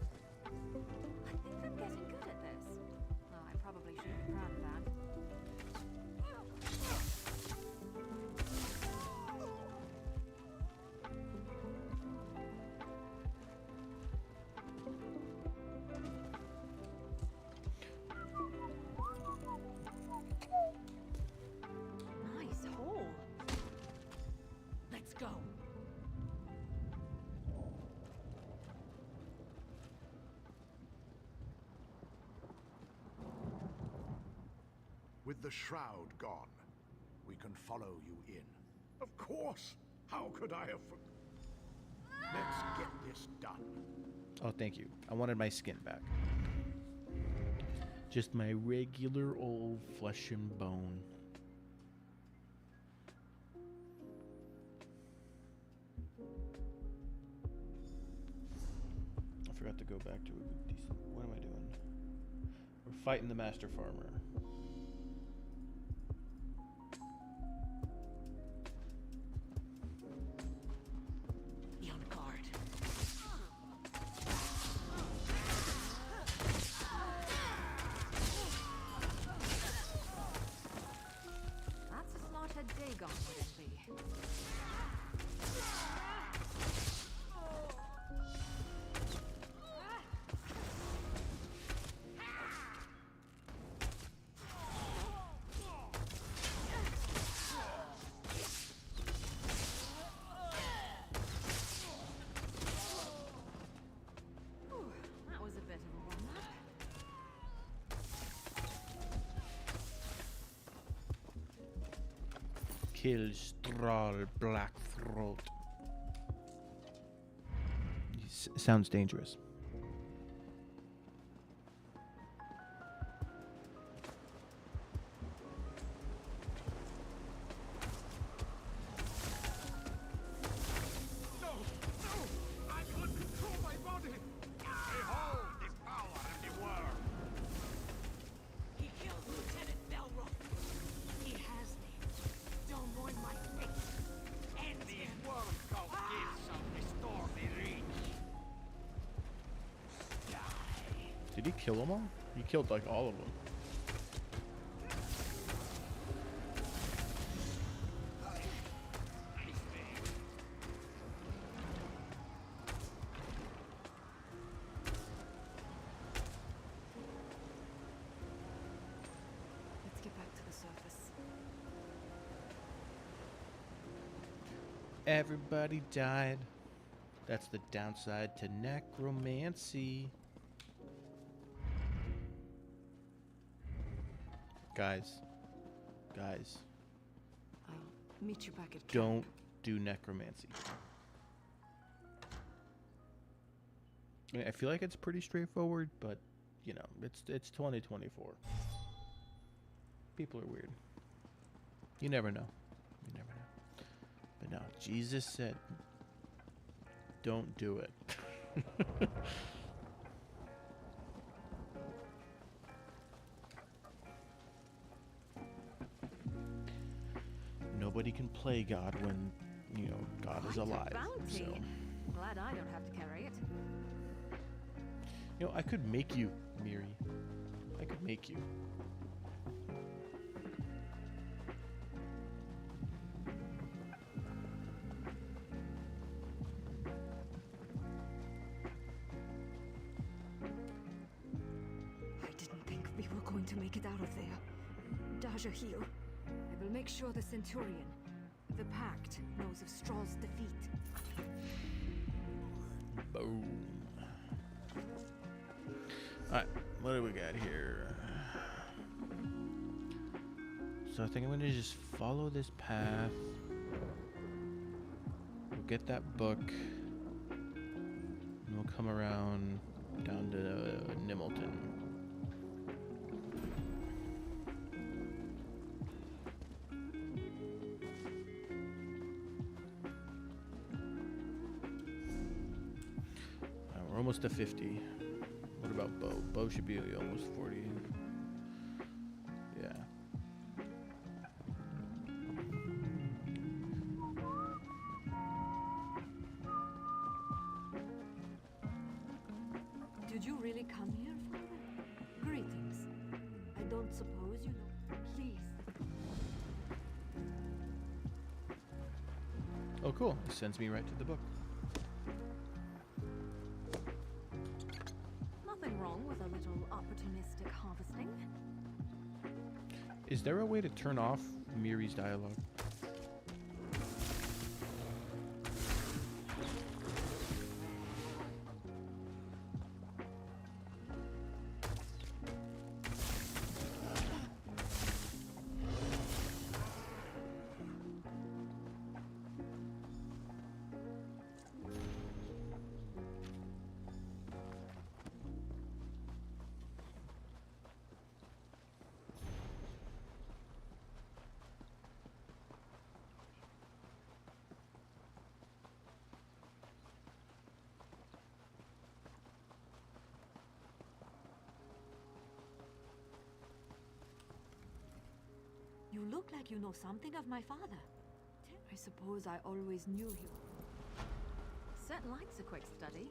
I think I'm getting good at this. Oh, I probably shouldn't be proud of that. Nice hole. Let's go. With the shroud gone, we can follow you in. Of course! How could I have Let's get this done. Oh, thank you. I wanted my skin back. Just my regular old flesh and bone. I forgot to go back to a decent. What am I doing? We're fighting the master farmer. Be on guard. That's a smarthead Dagon, would it be? Whew, that was a bit of a warm-up. Kill Strahl Blackthroat. Sounds dangerous. No! No! I can't control my body! Behold the power and the world! He killed Lieutenant Melvor. He has me. Don't mourn my fate. End him. World called gifts shall restore the reach. Did he kill them all? He killed like all of them. Let's get back to the surface. Everybody died. That's the downside to necromancy. Guys, I'll meet you back at camp. don't do necromancy. I mean, I feel like it's pretty straightforward, but you know, it's 2024. People are weird. You never know. You never know. But no, Jesus said, don't do it. Nobody can play God when, you know, God is Quite a alive. bounty. So Glad I don't have to carry it. You know, I could make you, Miri. I could make you. I didn't think we were going to make it out of there. Daja heal. I will make sure the Centurion, the Pact, knows of Strahl's defeat. Boom. Alright, what do we got here? So I think I'm gonna just follow this path. We'll get that book. And we'll come around down to Nimmelton. We're almost to 50. What about Bo? Bo should be almost 40. Yeah. Did you really come here, Father? Greetings. I don't suppose you know. Please. Oh, cool. It sends me right to the book. Nothing wrong with a little opportunistic harvesting. Is there a way to turn off Miri's dialogue? You look like you know something of my father. I suppose I always knew him. Set likes a quick study.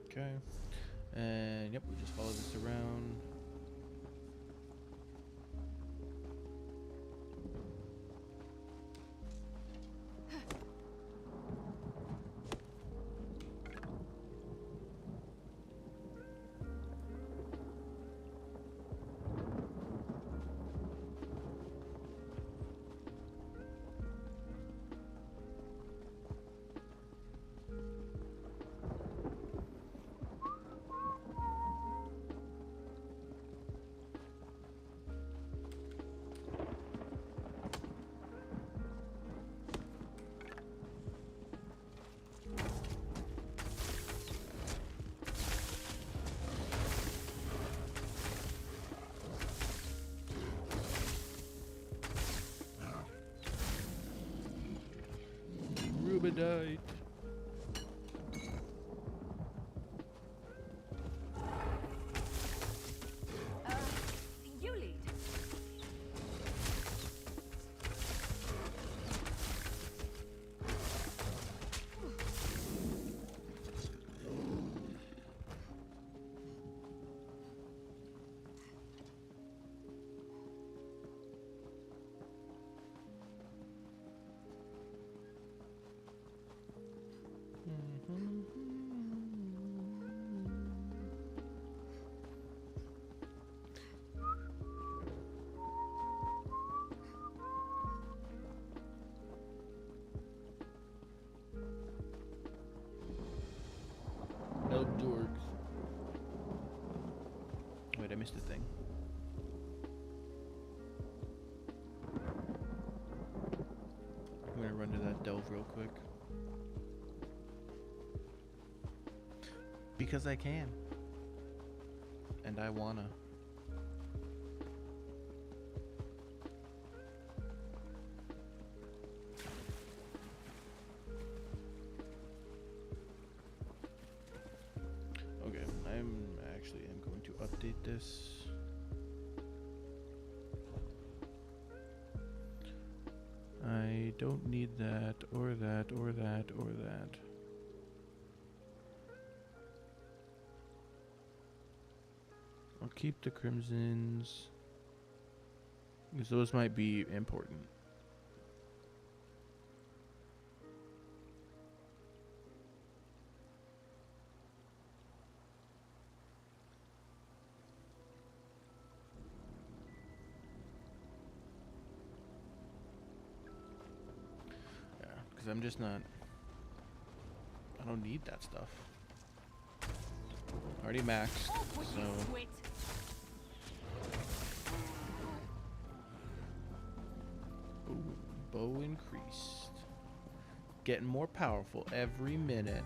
Okay. And yep, we just follow this around. Rubidite. You lead. No dorks. Wait, I missed a thing. I'm gonna run to that delve real quick. Because I can. And I wanna. Okay, I'm going to update this. I don't need that, or that, or that, or that. I'll keep the crimsons. Because those might be important. Yeah, because I'm just not... I don't need that stuff. Already maxed, so... Ooh, bow increased. Getting more powerful every minute.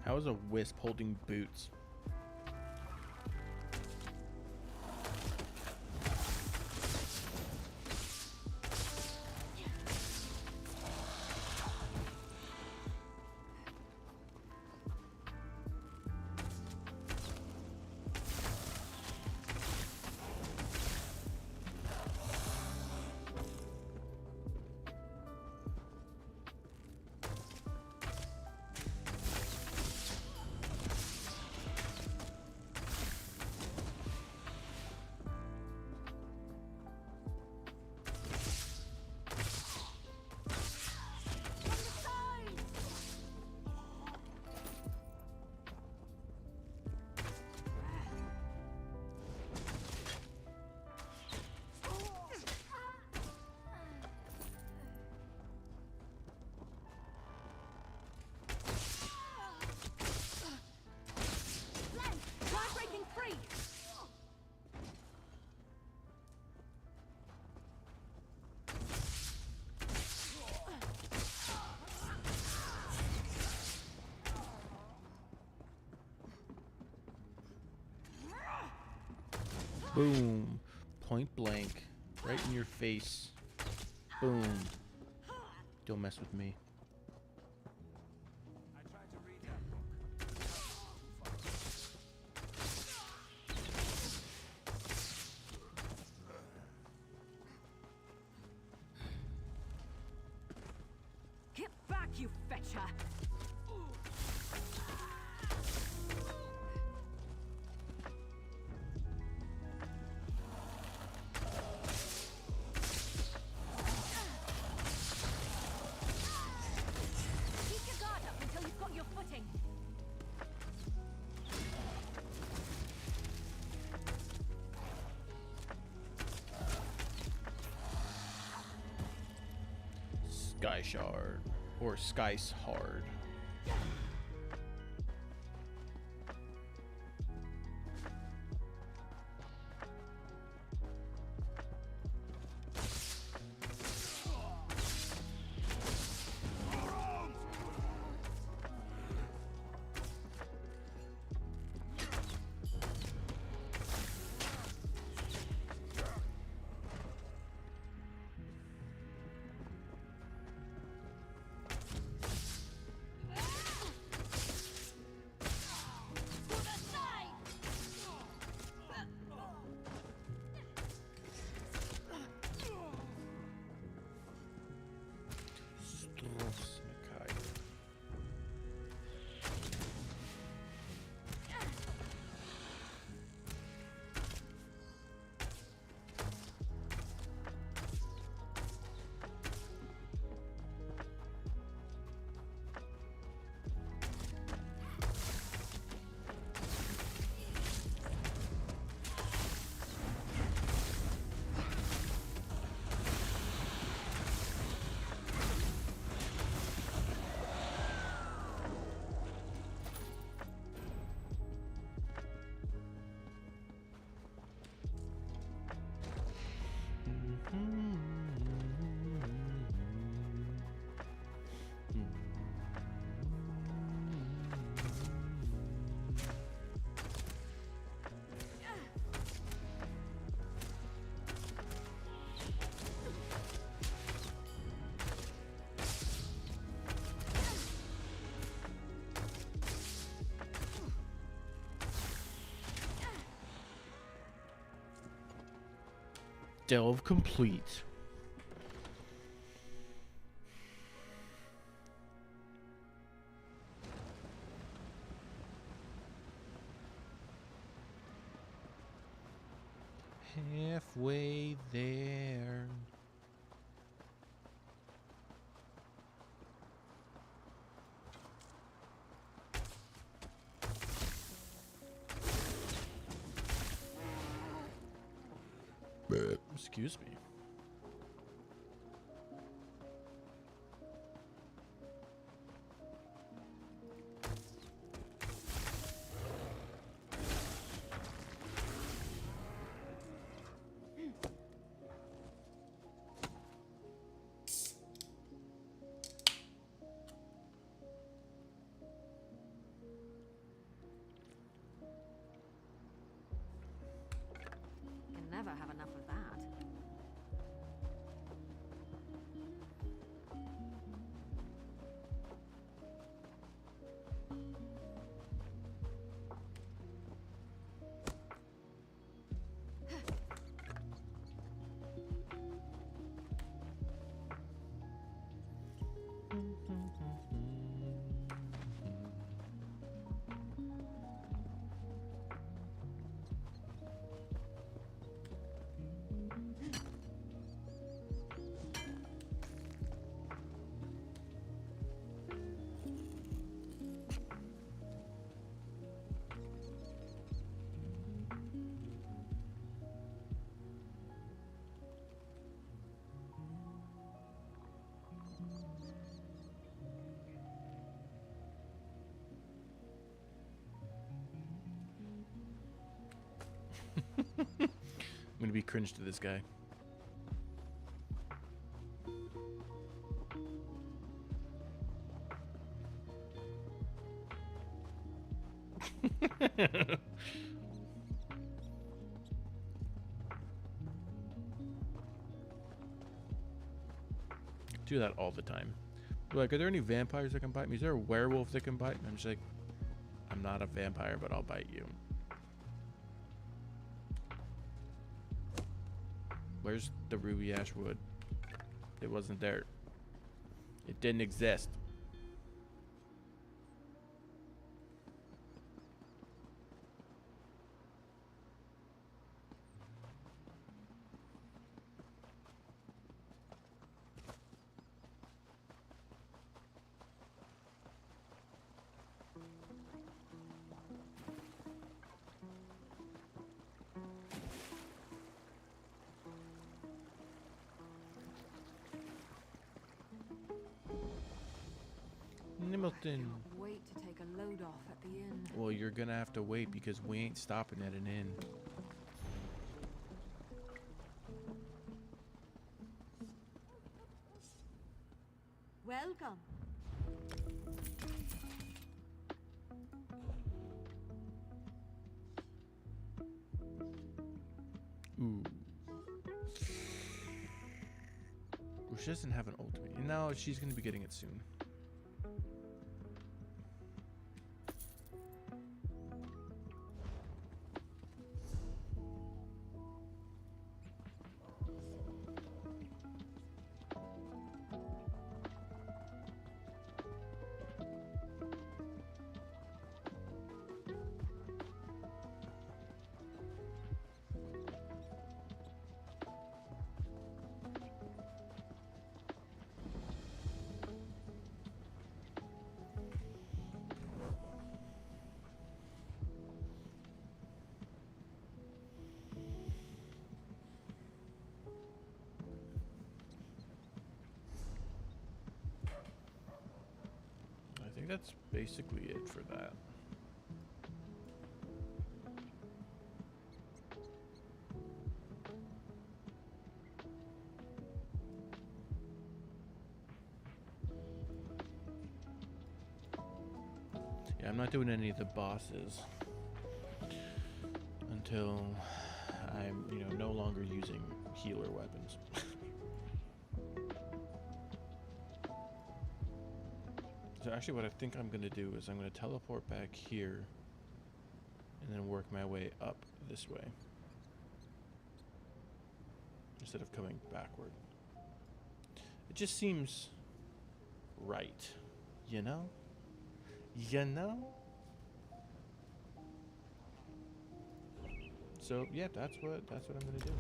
How is a wisp holding boots? Boom. Point blank. Right in your face. Boom. Don't mess with me. I tried to read that book. Get back, you fetcher! Keep your guard up until you've got your footing. Sky Shard. Or Sky's Hard. Delve complete. Halfway there. Excuse me. Can never have enough of that. I'm gonna be cringe to this guy. Do that all the time. Like, are there any vampires that can bite me? Is there a werewolf that can bite me? I'm just like, I'm not a vampire, but I'll bite you. Where's the ruby ash wood? It wasn't there. It didn't exist. Hamilton. Cannot wait to take a load off at the inn. Well, you're gonna have to wait because we ain't stopping at an inn. Welcome. Ooh. Well, she doesn't have an ultimate. No, she's gonna be getting it soon. I think that's basically it for that. Yeah, I'm not doing any of the bosses until I'm, no longer using healer weapons. So actually what I think I'm going to do is I'm going to teleport back here and then work my way up this way. instead of coming backward. It just seems right, you know? You know? So yeah, that's what I'm gonna do.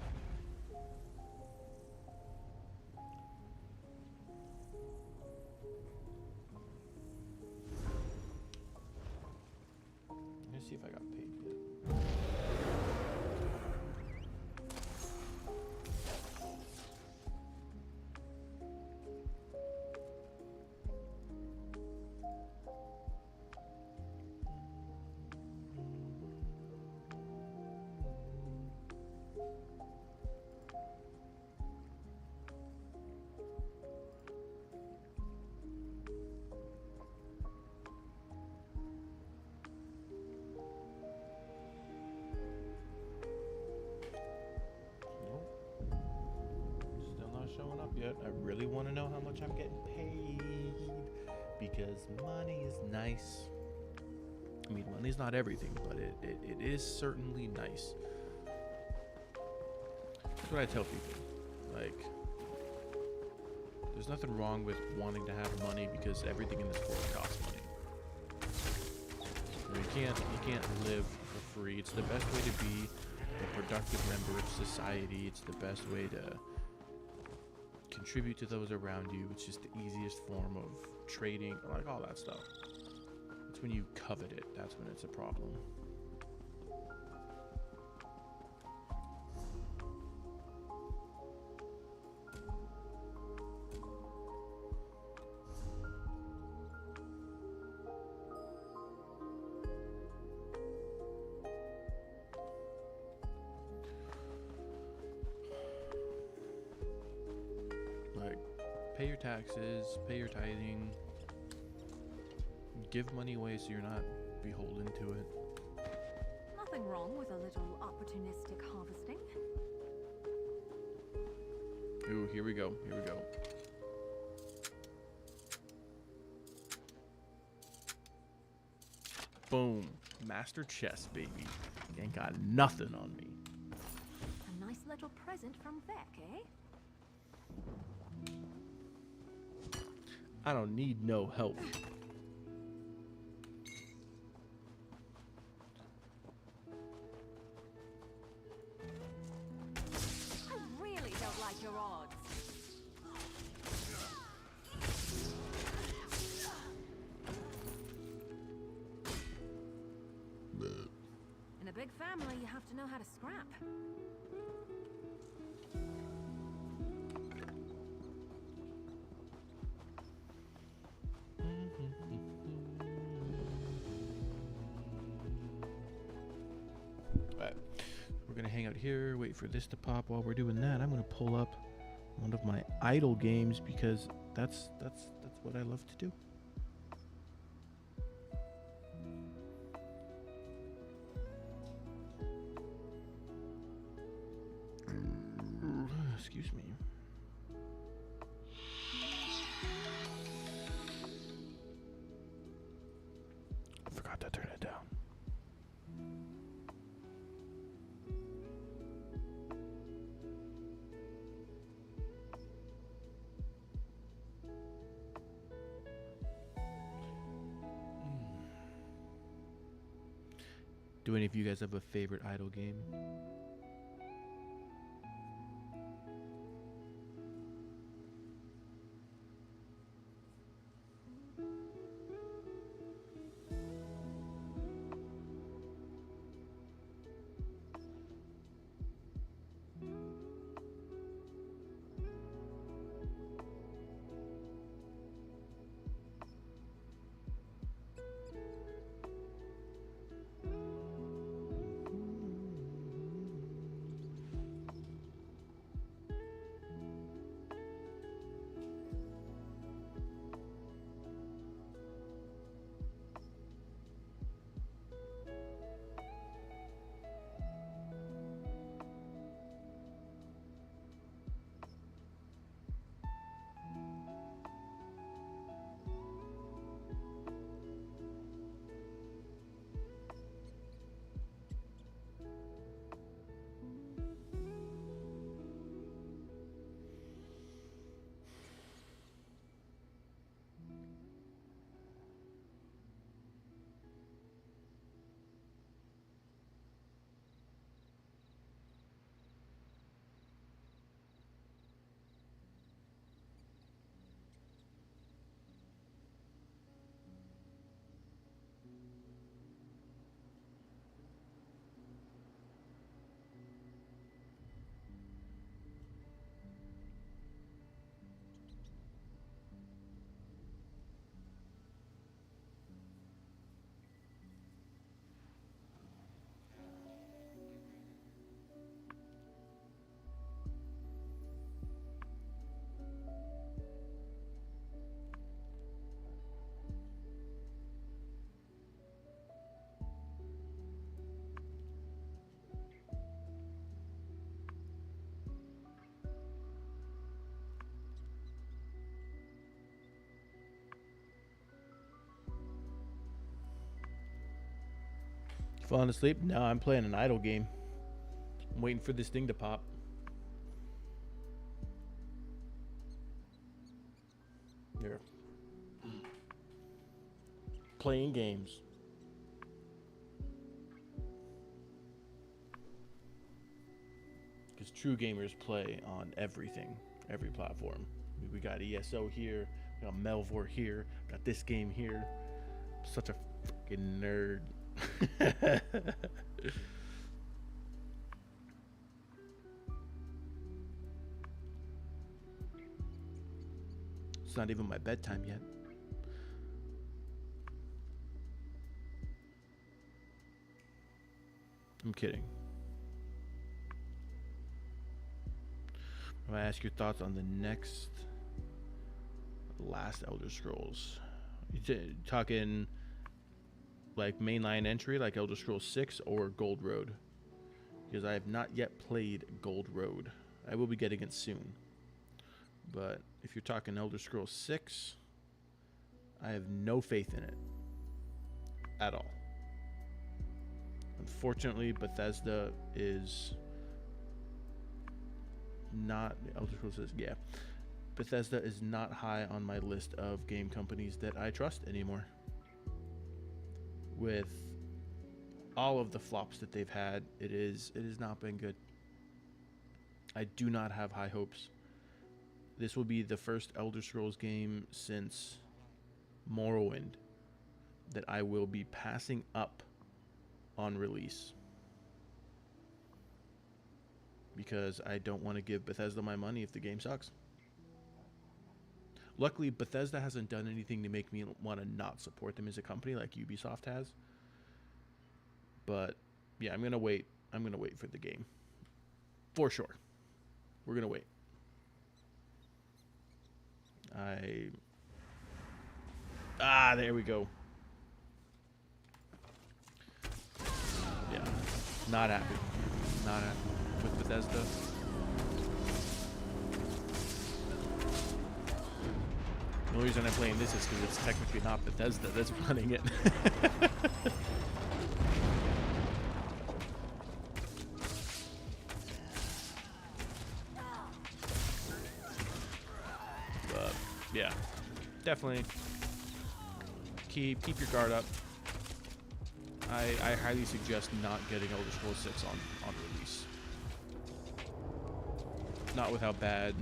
Let's see if I got paid yet. Still not showing up yet. I really want to know how much I'm getting paid because money is nice. I mean, money's not everything, but it is certainly nice. That's what I tell people. Like, there's nothing wrong with wanting to have money because everything in this world costs money. You can't live for free. It's the best way to be a productive member of society. It's the best way to contribute to those around you. It's just the easiest form of trading, like all that stuff. It's when you covet it, that's when it's a problem. Like, pay your taxes, pay your tithing, give money away so you're not beholden to it. Nothing wrong with a little opportunistic harvesting. Ooh, here we go, here we go. Boom. Master chest, baby. You ain't got nothing on me. A nice little present from Beck, eh? I don't need no help. I really don't like your odds. In a big family, you have to know how to scrap. Alright, we're gonna hang out here, wait for this to pop. While we're doing that, I'm gonna pull up one of my idle games because that's what I love to do. Excuse me. Forgot to turn it down. Do any of you guys have a favorite idle game? Falling asleep? No, I'm playing an idle game. I'm waiting for this thing to pop. Here. Playing games. Because true gamers play on everything, every platform. We got ESO here, we got Melvor here, got this game here. I'm such a fucking nerd. It's not even my bedtime yet. I'm kidding. I'm gonna ask your thoughts on the last Elder Scrolls. You talking like mainline entry, like Elder Scrolls 6 or Gold Road? Because I have not yet played Gold Road. I will be getting it soon. But if you're talking Elder Scrolls 6, I have no faith in it at all. Unfortunately, Bethesda is not Elder Scrolls says, yeah. Bethesda is not high on my list of game companies that I trust anymore. With all of the flops that they've had, it has not been good. I do not have high hopes. This will be the first Elder Scrolls game since Morrowind that I will be passing up on release. Because I don't want to give Bethesda my money if the game sucks. Luckily, Bethesda hasn't done anything to make me want to not support them as a company like Ubisoft has. But yeah, I'm gonna wait. I'm gonna wait for the game. For sure. We're gonna wait. There we go. Yeah. Not happy. Not happy with Bethesda. The only reason I'm playing this is because it's technically not Bethesda that's running it. But yeah, definitely keep your guard up. I highly suggest not getting Elder Scrolls 6 on release. Not with how bad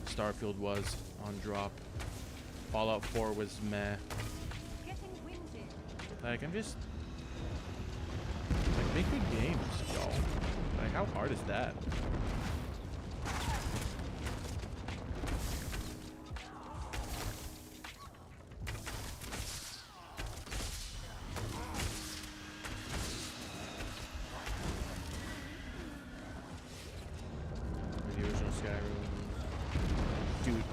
Starfield was on drop. Fallout 4 was meh. Like, I'm just like, make good games, y'all. Like, how hard is that? The original Skyrim, dude.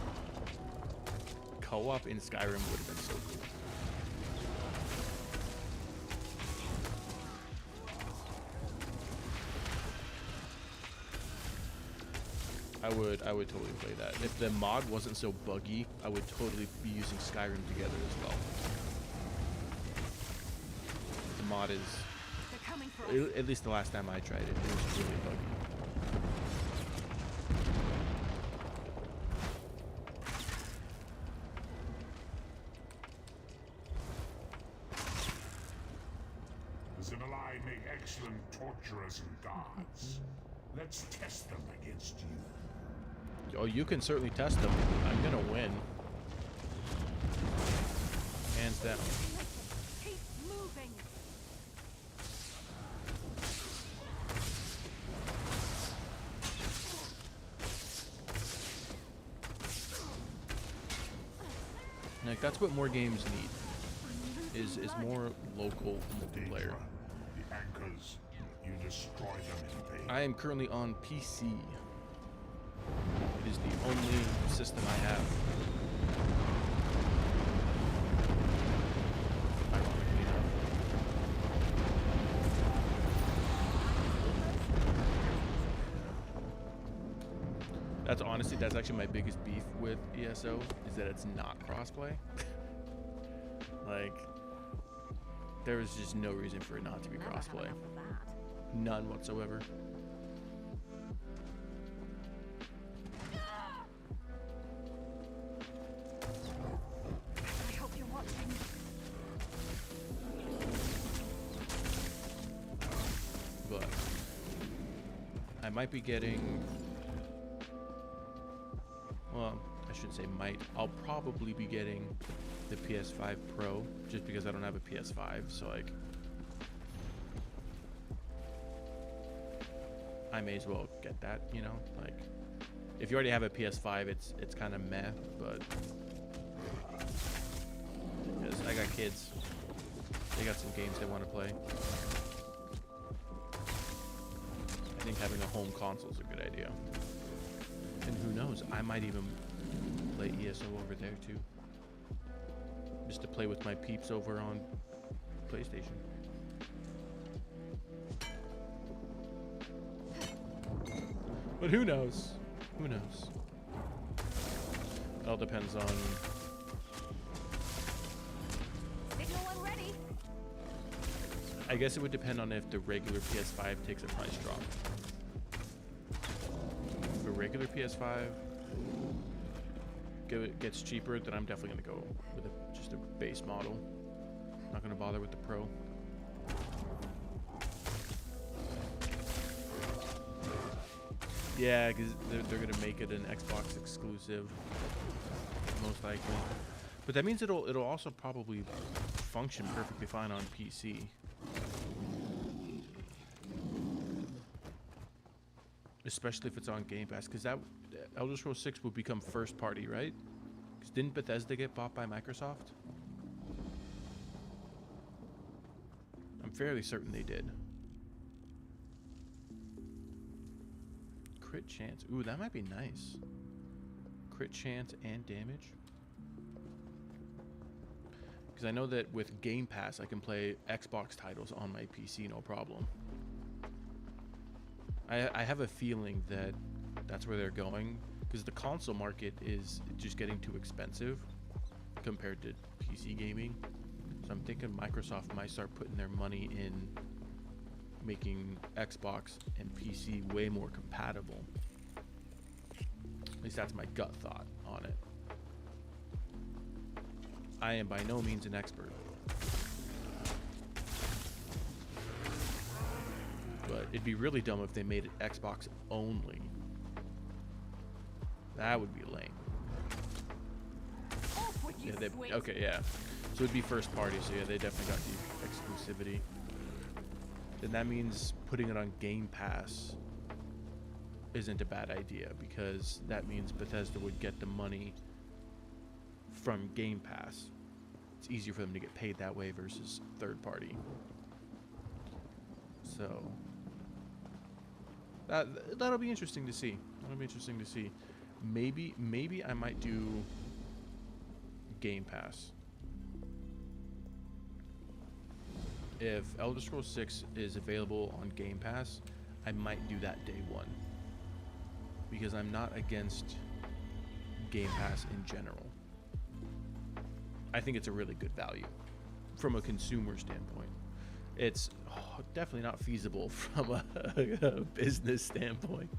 Co-op in Skyrim would have been so cool. I would totally play that. If the mod wasn't so buggy, I would totally be using Skyrim together as well. The mod is, at least the last time I tried it, it was really buggy. Zimmelai make excellent torturers and guards. Let's test them against you. Oh, you can certainly test them. I'm gonna win. Hands down. Keep moving. Like, that's what more games need. Is more local multiplayer. The anchors, you destroy them in vain. I am currently on PC. It is the only system I have. Ironically enough. That's actually my biggest beef with ESO, is that it's not crossplay. Like, There is just no reason for it not to be Never have crossplay. enough of that. None whatsoever. I hope you're watching. But I might be getting, well, I shouldn't say might. I'll probably be getting the PS5 Pro just because I don't have a PS5. So like, I may as well get that, you know, like if you already have a PS5, it's kind of meh, but because I got kids, they got some games they want to play. I think having a home console is a good idea. And who knows, I might even play ESO over there too. Just to play with my peeps over on PlayStation. But who knows? Who knows? It all depends on... Signal when ready. I guess it would depend on if the regular PS5 takes a price drop. If a regular PS5 gets cheaper, then I'm definitely going to go with just a base model. Not going to bother with the Pro. Yeah, because they're going to make it an Xbox exclusive, most likely. But that means it'll also probably function perfectly fine on PC. Especially if it's on Game Pass, because that Elder Scrolls 6 would become first party, right? Because didn't Bethesda get bought by Microsoft? I'm fairly certain they did. Crit chance. Ooh, that might be nice. Crit chance and damage. Because I know that with Game Pass, I can play Xbox titles on my PC, no problem. I have a feeling that that's where they're going, because the console market is just getting too expensive compared to PC gaming. So I'm thinking Microsoft might start putting their money in making Xbox and PC way more compatible. At least that's my gut thought on it. I am by no means an expert, but it'd be really dumb if they made it Xbox only. That would be lame. Yeah, okay, yeah. So it'd be first party, so yeah, they definitely got the exclusivity. Then that means putting it on Game Pass isn't a bad idea, because that means Bethesda would get the money from Game Pass. It's easier for them to get paid that way versus third party. So that'll be interesting to see. That'll be interesting to see. Maybe I might do Game Pass. If Elder Scrolls 6 is available on Game Pass, I might do that day one, because I'm not against Game Pass in general. I think it's a really good value from a consumer standpoint. It's definitely not feasible from a business standpoint.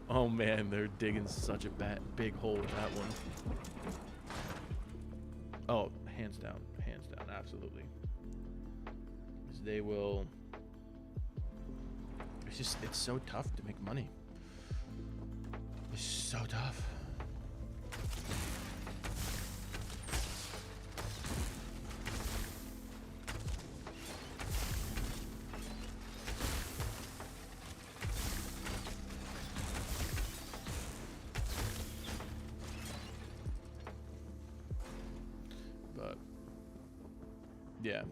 Oh man, they're digging such a big hole in that one. Oh, hands down, absolutely. Because they will. It's so tough to make money. It's so tough. But yeah,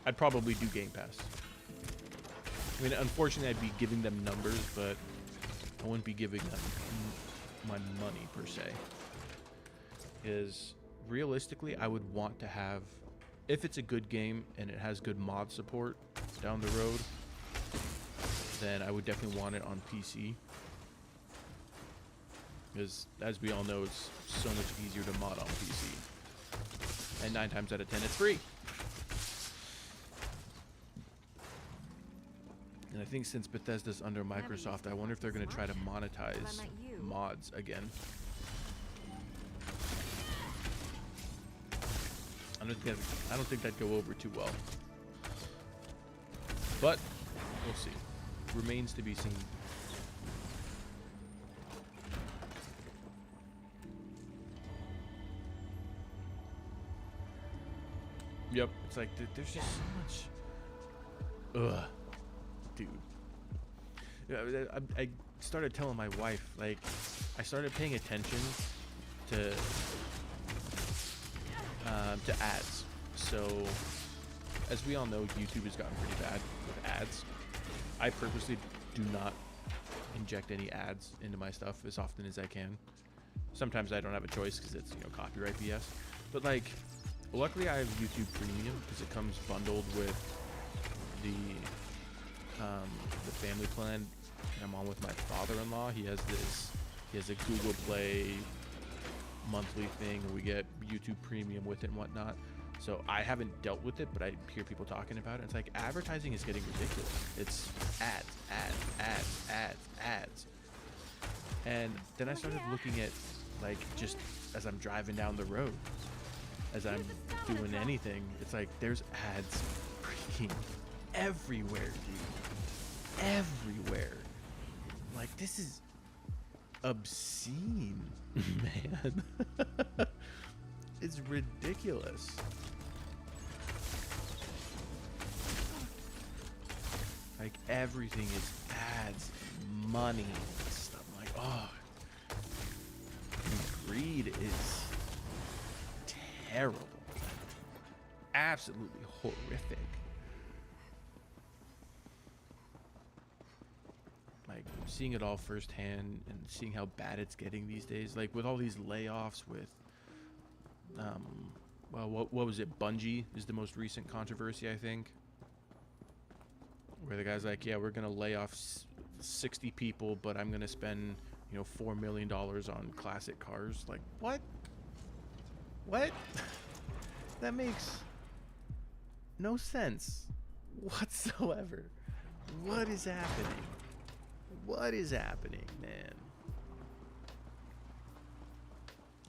I'd probably do Game Pass. I mean, unfortunately, I'd be giving them numbers, but I wouldn't be giving them my money, per se. Because realistically, I would want to have, if it's a good game and it has good mod support down the road, then I would definitely want it on PC. Because, as we all know, it's so much easier to mod on PC. And 9 times out of 10, it's free. And I think since Bethesda's under Microsoft, I wonder if they're going to try to monetize mods again. I don't think that'd go over too well. But we'll see. Remains to be seen. Yep, it's like there's just so much. Ugh, dude. Yeah, I started telling my wife, like, I started paying attention to ads. So, as we all know, YouTube has gotten pretty bad with ads. I purposely do not inject any ads into my stuff as often as I can. Sometimes I don't have a choice because it's, you know, copyright BS. But like, luckily I have YouTube Premium because it comes bundled with the family plan that I'm on with my father-in-law. He has a Google Play monthly thing, and we get YouTube Premium with it and whatnot. So I haven't dealt with it, but I hear people talking about it. It's like advertising is getting ridiculous. It's ads. And then I started looking at, like, just as I'm driving down the road, as I'm doing anything, it's like there's ads freaking everywhere, dude. Everywhere. Like, this is obscene, man. It's ridiculous. Like, everything is ads, money, and stuff. I'm like, oh, and greed is terrible, absolutely horrific. Like, seeing it all firsthand and seeing how bad it's getting these days, like with all these layoffs with well, what was it, Bungie is the most recent controversy, I think, where the guy's like, yeah, we're gonna lay off 60 people, but I'm gonna spend, you know, $4 million on classic cars. Like, what that makes no sense whatsoever. What is happening? What is happening, man?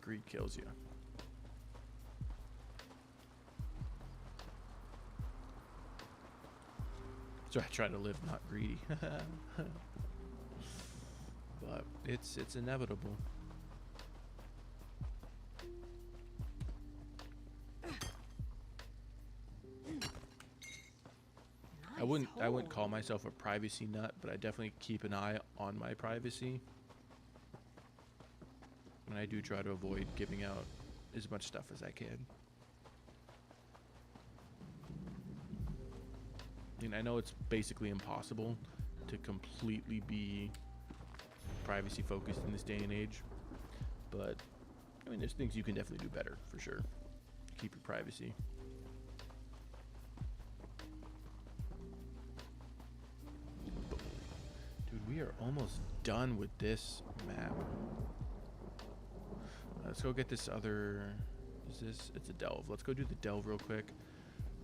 Greed kills you. So I try to live not greedy. But it's inevitable. I wouldn't call myself a privacy nut, but I definitely keep an eye on my privacy. And I do try to avoid giving out as much stuff as I can. And I know it's basically impossible to completely be privacy focused in this day and age, but I mean, there's things you can definitely do better, for sure. Keep your privacy. Dude, we are almost done with this map. Let's go get this other, it's a delve. Let's go do the delve real quick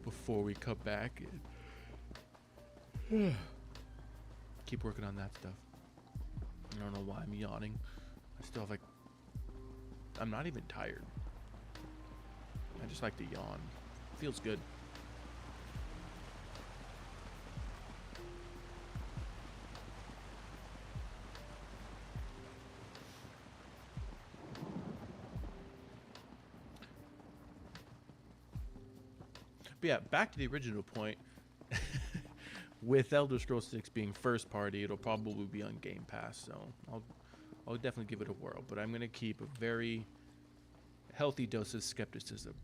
before we come back. Keep working on that stuff. I don't know why I'm yawning. I still have, like, I'm not even tired. I just like to yawn. Feels good. But yeah, back to the original point. With Elder Scrolls 6 being first party, it'll probably be on Game Pass, so I'll definitely give it a whirl. But I'm gonna keep a very healthy dose of skepticism.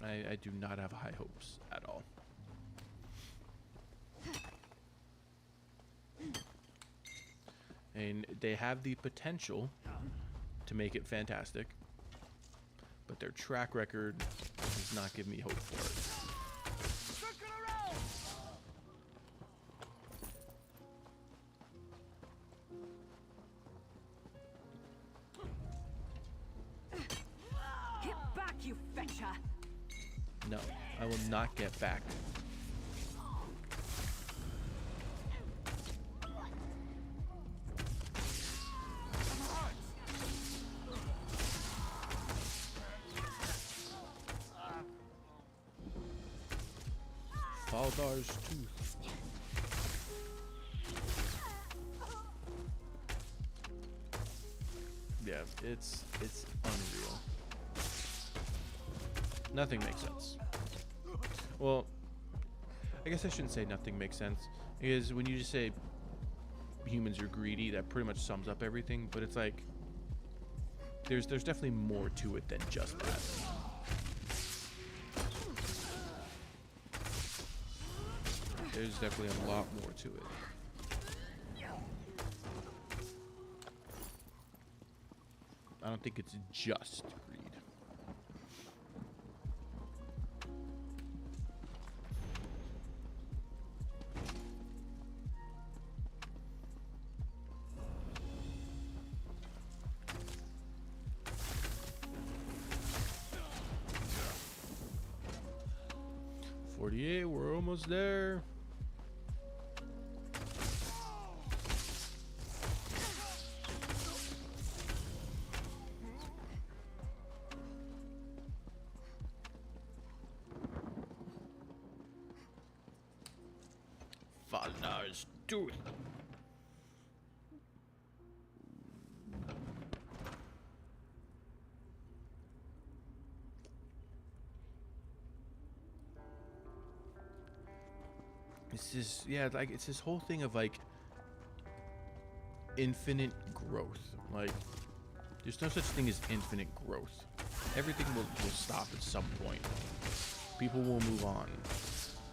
I do not have high hopes at all. And they have the potential to make it fantastic, but their track record does not give me hope for it. No, I will not get back. Faldar's tooth. Yeah, it's unreal. Nothing makes sense. Well, I guess I shouldn't say nothing makes sense, because when you just say humans are greedy, that pretty much sums up everything. But it's like there's definitely more to it than just that. There's definitely a lot more to it. I don't think it's just greed. We're almost there. Faldar's tooth. It's this, yeah, like it's this whole thing of like infinite growth. Like there's no such thing as infinite growth. Everything will stop at some point. People will move on.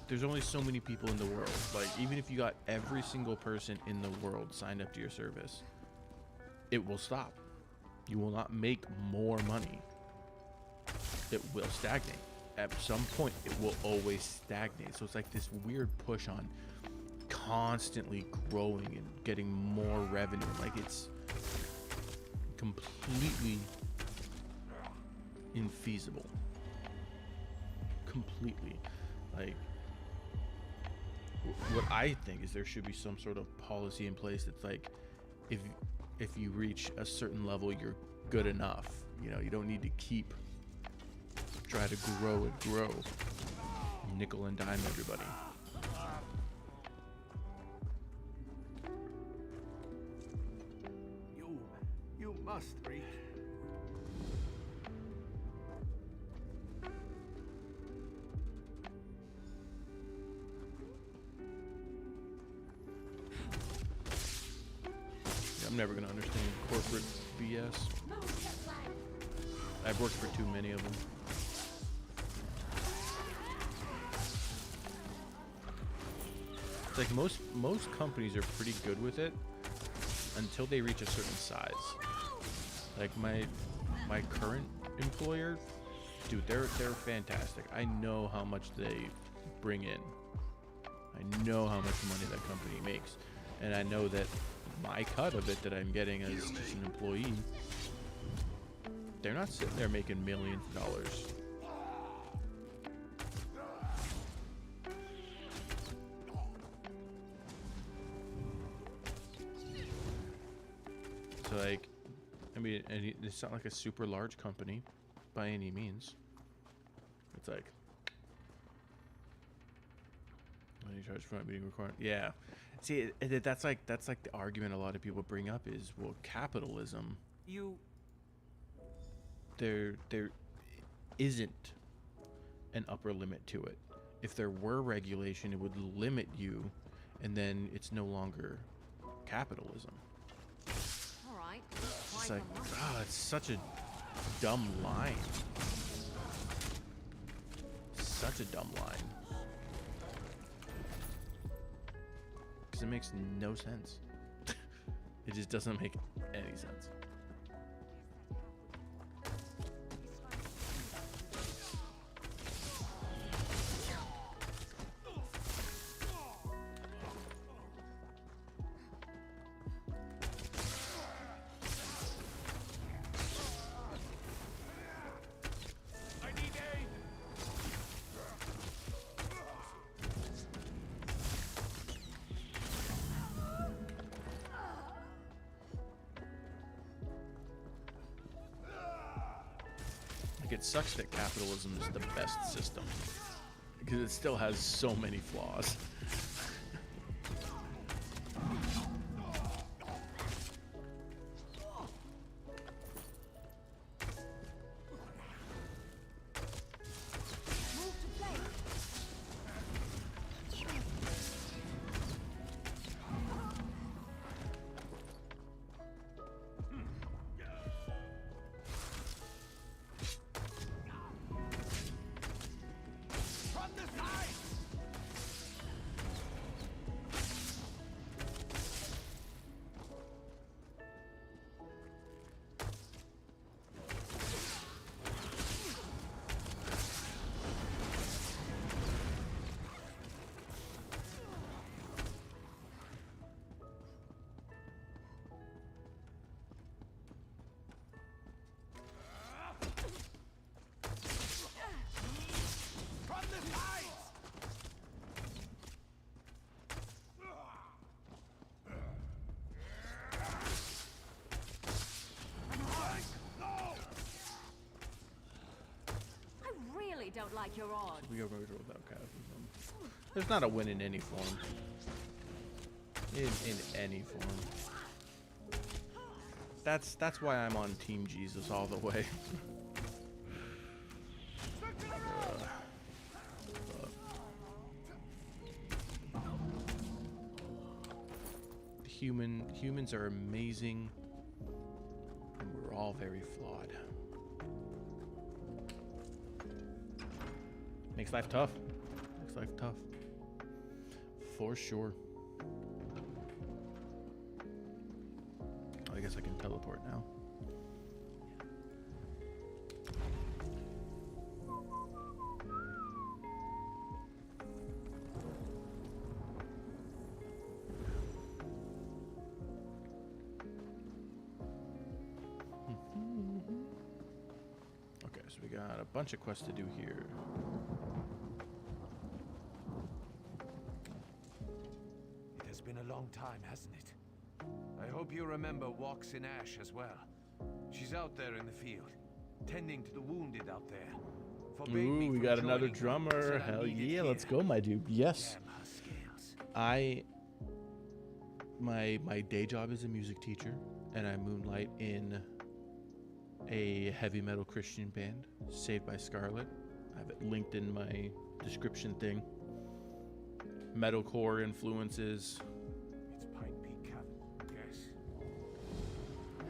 There's only so many people in the world. Like even if you got every single person in the world signed up to your service, it will stop. You will not make more money. It will stagnate. At some point it will always stagnate. So it's like this weird push on constantly growing and getting more revenue. Like it's completely infeasible. Completely. Like what I think is there should be some sort of policy in place that's like if you reach a certain level you're good enough. You know, you don't need to keep try to grow and grow. Nickel and dime everybody. You must reach. I'm never gonna understand corporate BS. I've worked for too many of them. It's like most companies are pretty good with it until they reach a certain size. Like my current employer, dude, they're fantastic. I know how much they bring in. I know how much money that company makes, and I know that my cut of it that I'm getting as just an employee, they're not sitting there making millions of dollars. So like, I mean, and it's not like a super large company by any means. It's like, when you charge for not being recorded, yeah. See, that's like the argument a lot of people bring up is, well, capitalism. There isn't an upper limit to it. If there were regulation, it would limit you, and then it's no longer capitalism. All right. It's like, it's such a dumb line. Such a dumb line. Because it makes no sense. It just doesn't make any sense. it sucks that capitalism is the best system because it still has so many flaws. Don't like your odds. We go without capitalism. There's not a win in any form. In any form. That's why I'm on Team Jesus all the way. Humans are amazing, and we're all very flawed. Makes life tough. Makes life tough. For sure. I guess I can teleport now. Okay, so we got a bunch of quests to do here. It's been a long time, hasn't it? I hope you remember Walks in Ash as well. She's out there in the field, tending to the wounded out there. Forbade me Ooh, we from got another joining her, drummer. said I Hell needed yeah, here. let's go, my dude. Yes. Damn her scales. My day job is a music teacher, and I moonlight in a heavy metal Christian band, Saved by Scarlet. I have it linked in my description thing. Metalcore influences. It's Pine Peak Cabin. Yes.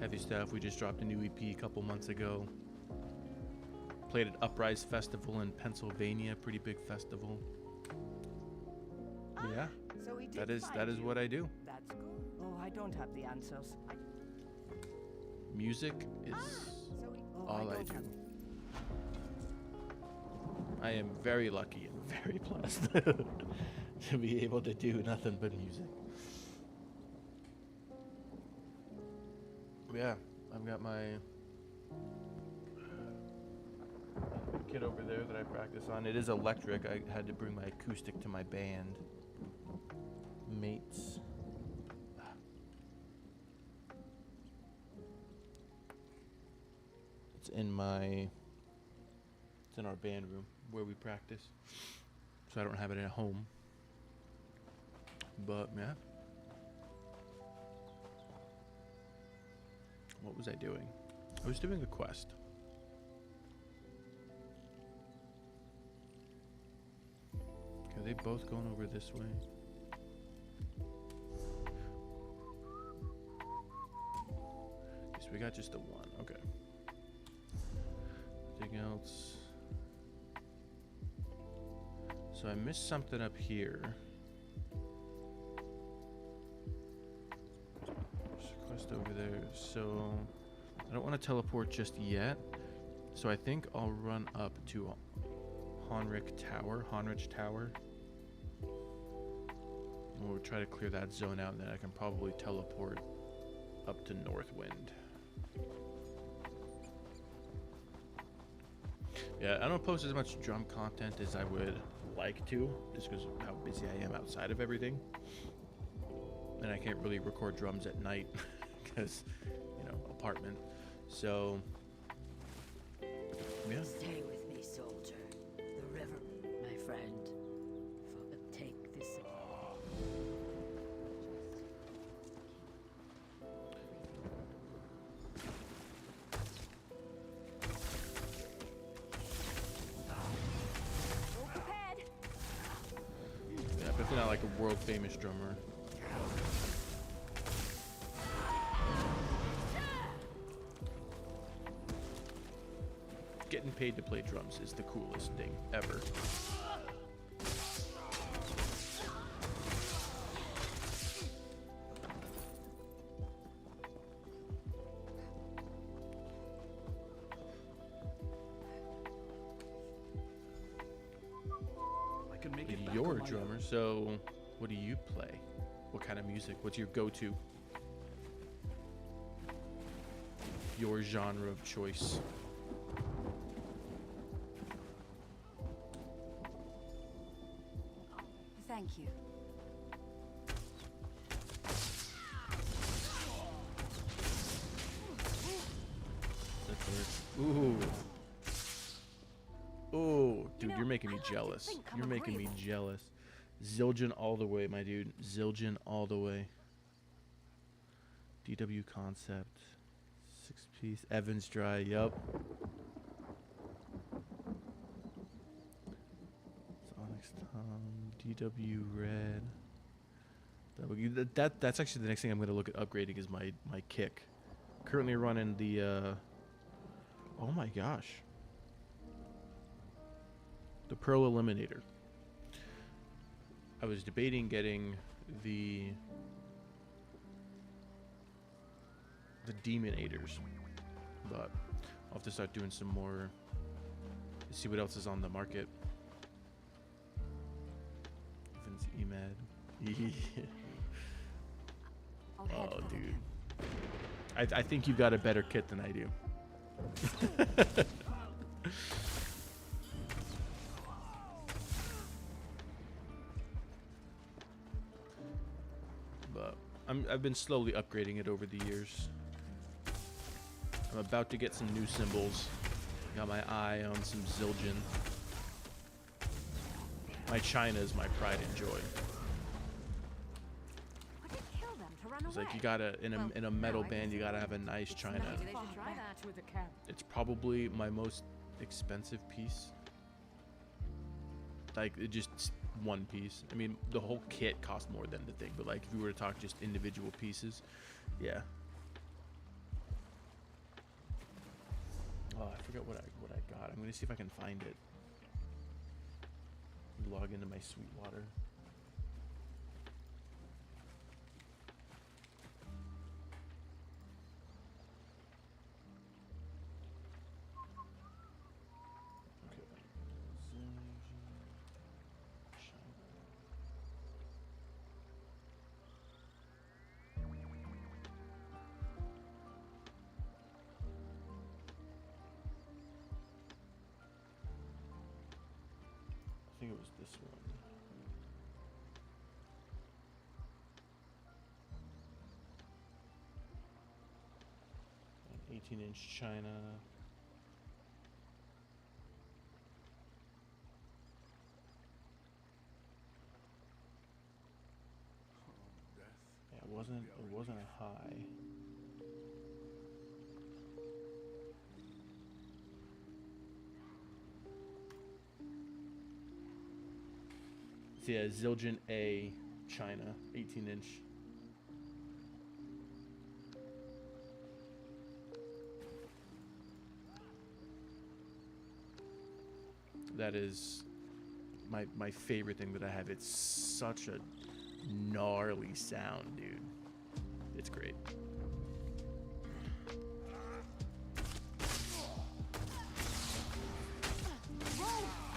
Heavy stuff. We just dropped a new EP a couple months ago. Played at Uprise Festival in Pennsylvania, pretty big festival. But yeah, So we did that is find you. what I do. That's good. Oh, I don't have the answers. Music is all I do. I am very lucky and very blessed to be able to do nothing but music. Yeah, I've got my kit over there that I practice on. It is electric. I had to bring my acoustic to my band. Mates. It's in our band room where we practice. So I don't have it at home. But yeah. What was I doing? I was doing a quest. Okay, are they both going over this way? Okay, so we got just the one. Okay. Anything else? So I missed something up here. There's a quest over there. So I don't want to teleport just yet. So I think I'll run up to Honrich Tower. And we'll try to clear that zone out, and then I can probably teleport up to Northwind. Yeah, I don't post as much drum content as I would like to, just because of how busy I am outside of everything. And I can't really record drums at night, because, you know, apartment. So, Yeah. Stay with me, soldier. The river, my friend. Take this. Yeah, but they're not like a world famous drummer. Getting paid to play drums is the coolest thing ever. I can make it back You're on a my drummer, own. so what do you play? What kind of music? What's your go-to? Your genre of choice? Thank you. Ooh. Ooh, dude, know, you're making me I like to jealous. think I'm You're making me agreeable. jealous. Zildjian all the way, my dude. Zildjian all the way. DW concept. 6-piece. Evans Dry, yup. Onyx Tom. DW Red. That's actually the next thing I'm going to look at upgrading is my kick. Currently running the oh my gosh. The Pearl Eliminator. I was debating getting the Demonators, but I'll have to start doing some more, see what else is on the market. Vince Emad. I'll head Oh, for the dude. camp. I think you've got a better kit than I do. But I've been slowly upgrading it over the years. I'm about to get some new symbols. Got my eye on some Zildjian. My China is my pride and joy. Would it kill them to run It's away? like you gotta in Well, a metal no, I band, you guess gotta have a nice China. Maybe they should try that. To the camp. It's probably my most expensive piece. Like it just one piece. I mean, the whole kit cost more than the thing, but like if you were to talk just individual pieces, yeah. Oh, I forgot what I got. I'm gonna see if I can find it. Log into my Sweetwater. Okay. I think it was this one. An 18-inch China. Yeah, it wasn't a high. So yeah, Zildjian A China, 18-inch. That is my favorite thing that I have. It's such a gnarly sound, dude. It's great.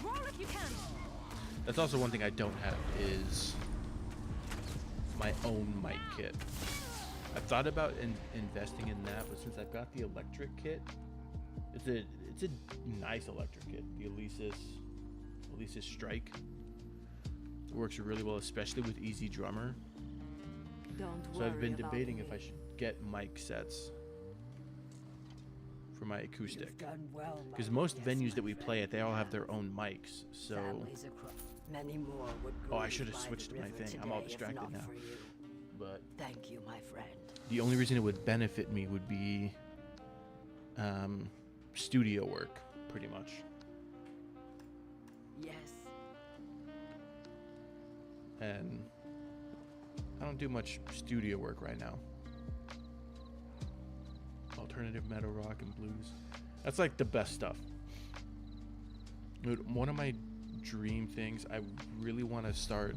Roll if you can. That's also one thing I don't have is my own mic kit. I've thought about investing in that, but since I've got the electric kit, it's a nice electric kit. The Alesis Strike. It works really well, especially with Easy Drummer. Don't So I've been worry about debating me. if I should get mic sets for my acoustic. Done well, my Because most yes, venues my that we play at, they all have their own mics. So, families across. Many more would oh, I grieve should have by the switched my river thing. I'm all today if distracted not now. for you. But Thank you, my friend. the only reason it would benefit me would be studio work, pretty much. Yes. And I don't do much studio work right now. Alternative metal, rock, and blues. That's like the best stuff. Dude, one of my dream things, I really want to start,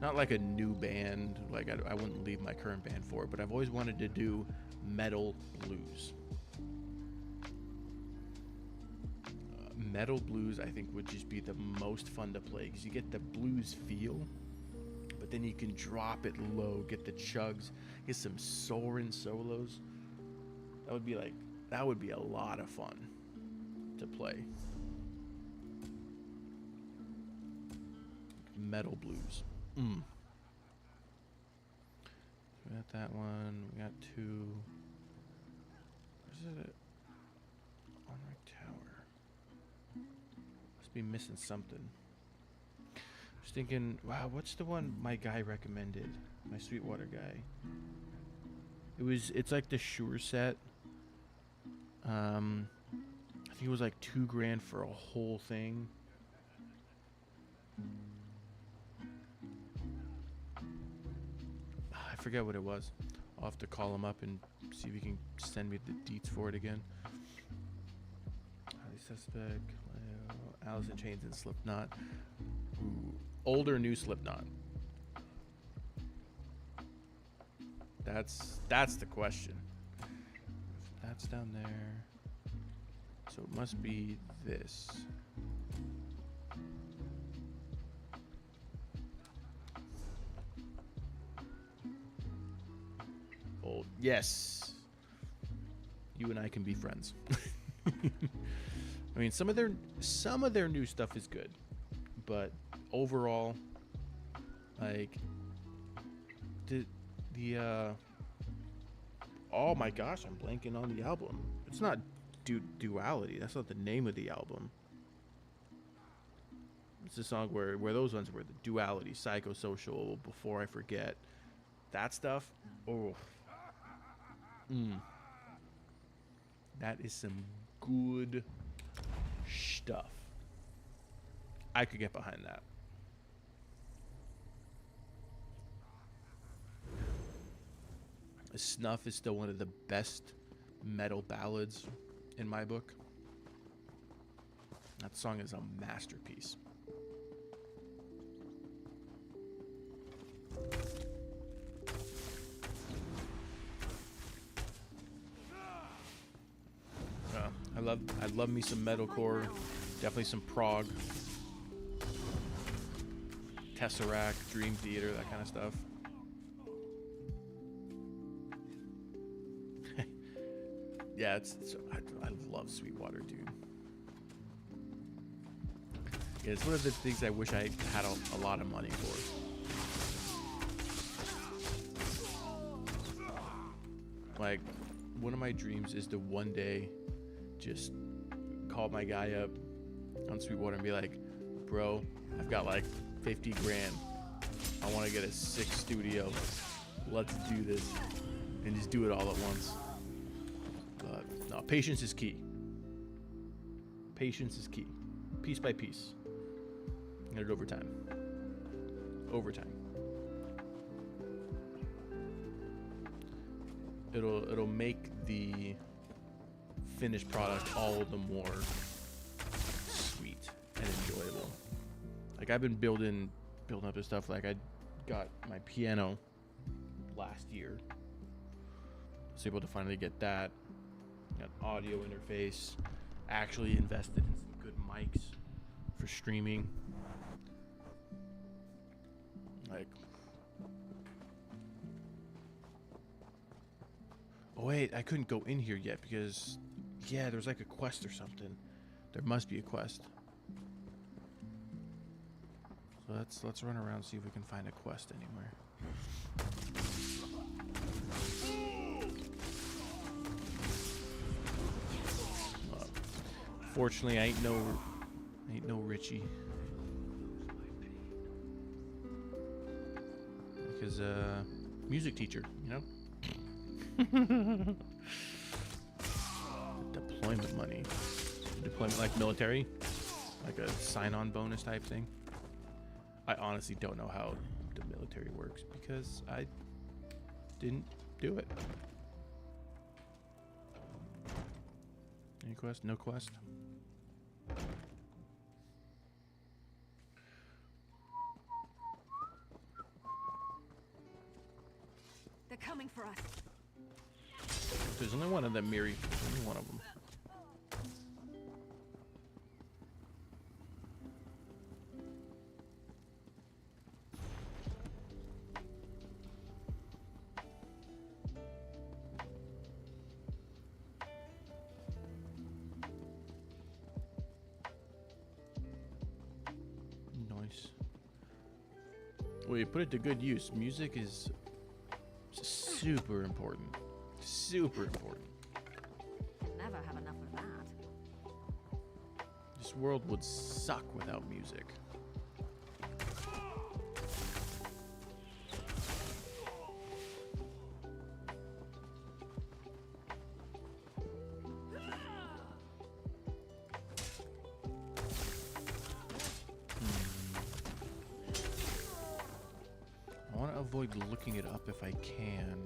not like a new band, like I wouldn't leave my current band for it, but I've always wanted to do metal blues. Metal blues, I think, would just be the most fun to play because you get the blues feel, but then you can drop it low, get the chugs, get some soaring solos. That would be a lot of fun to play. Metal blues. We got that one. We got two. Where's it? Onric Tower. Must be missing something. Just thinking, wow, what's the one my guy recommended? My Sweetwater guy. It's like the Shure set. I think it was like $2,000 for a whole thing. I forget what it was. I'll have to call him up and see if he can send me the deets for it again. Highly Suspect, Alice in Chains, and Slipknot. Ooh, old or new Slipknot? That's the question. That's down there. So it must be this. Old. Yes. You and I can be friends. I mean, some of their new stuff is good, but overall, like the oh my gosh, I'm blanking on the album. It's not Duality. That's not the name of the album. It's a song where those ones were the Duality, Psychosocial, Before I Forget, that stuff. Oh. That is some good stuff. I could get behind that. Snuff is still one of the best metal ballads in my book. That song is a masterpiece. I love me some metalcore, definitely some prog, Tesseract, Dream Theater, that kind of stuff. Yeah, I love Sweetwater, dude. Yeah, it's one of the things I wish I had a lot of money for. Like, one of my dreams is to one day just call my guy up on Sweetwater and be like, bro, I've got like 50 grand. I want to get a sick studio. Let's do this. And just do it all at once. But no, patience is key. Patience is key. Piece by piece. And over time. Over time. It'll make the finished product all the more sweet and enjoyable. Like, I've been building up this stuff. Like, I got my piano last year. I was able to finally get that. Got audio interface. Actually invested in some good mics for streaming. Like, oh wait, I couldn't go in here yet because, yeah, there's like a quest or something. There must be a quest. So let's run around and see if we can find a quest anywhere. Fortunately, I ain't no Richie. Because music teacher, you know. Deployment money. Deployment like military, like a sign-on bonus type thing. I honestly don't know how the military works because I didn't do it. Any quest? No quest. They're coming for us. There's only one of them, Miri. There's only one of them. Nice. Well, you put it to good use. Music is super important. Super important. Never have enough of that. This world would suck without music. I want to avoid looking it up if I can.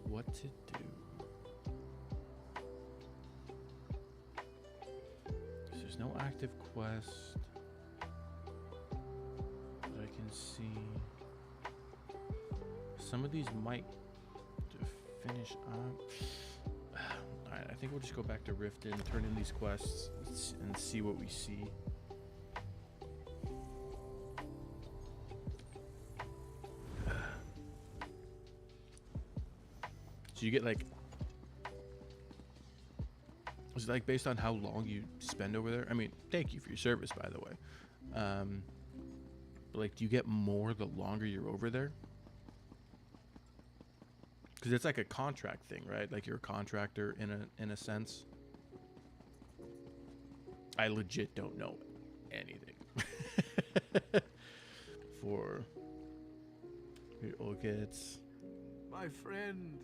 What to do? There's no active quest that I can see. Some of these might finish up. Alright, I think we'll just go back to Rift and turn in these quests and see what we see. So you get like, is it like based on how long you spend over there? I mean, thank you for your service, by the way. But like, do you get more the longer you're over there? Because it's like a contract thing, right? Like you're a contractor in a sense. I legit don't know anything. For okay, it's My friend,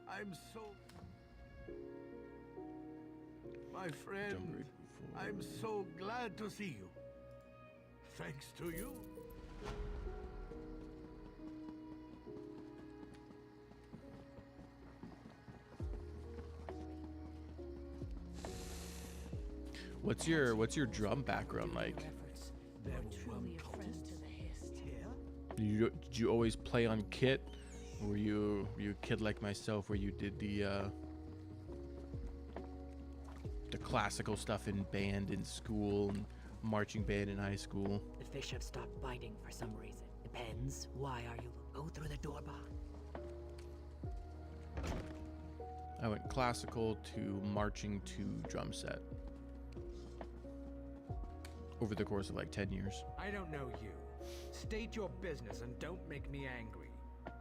I'm so... My friend, I'm so glad to see you. Thanks to you. What's your drum background like? Did you always play on kit? Or were you a kid like myself where you did the classical stuff in band in school and marching band in high school? The fish have stopped biting for some reason. Depends. Why are you? Go through the door box. I went classical to marching to drum set over the course of like 10 years. I don't know you. State your business and don't make me angry.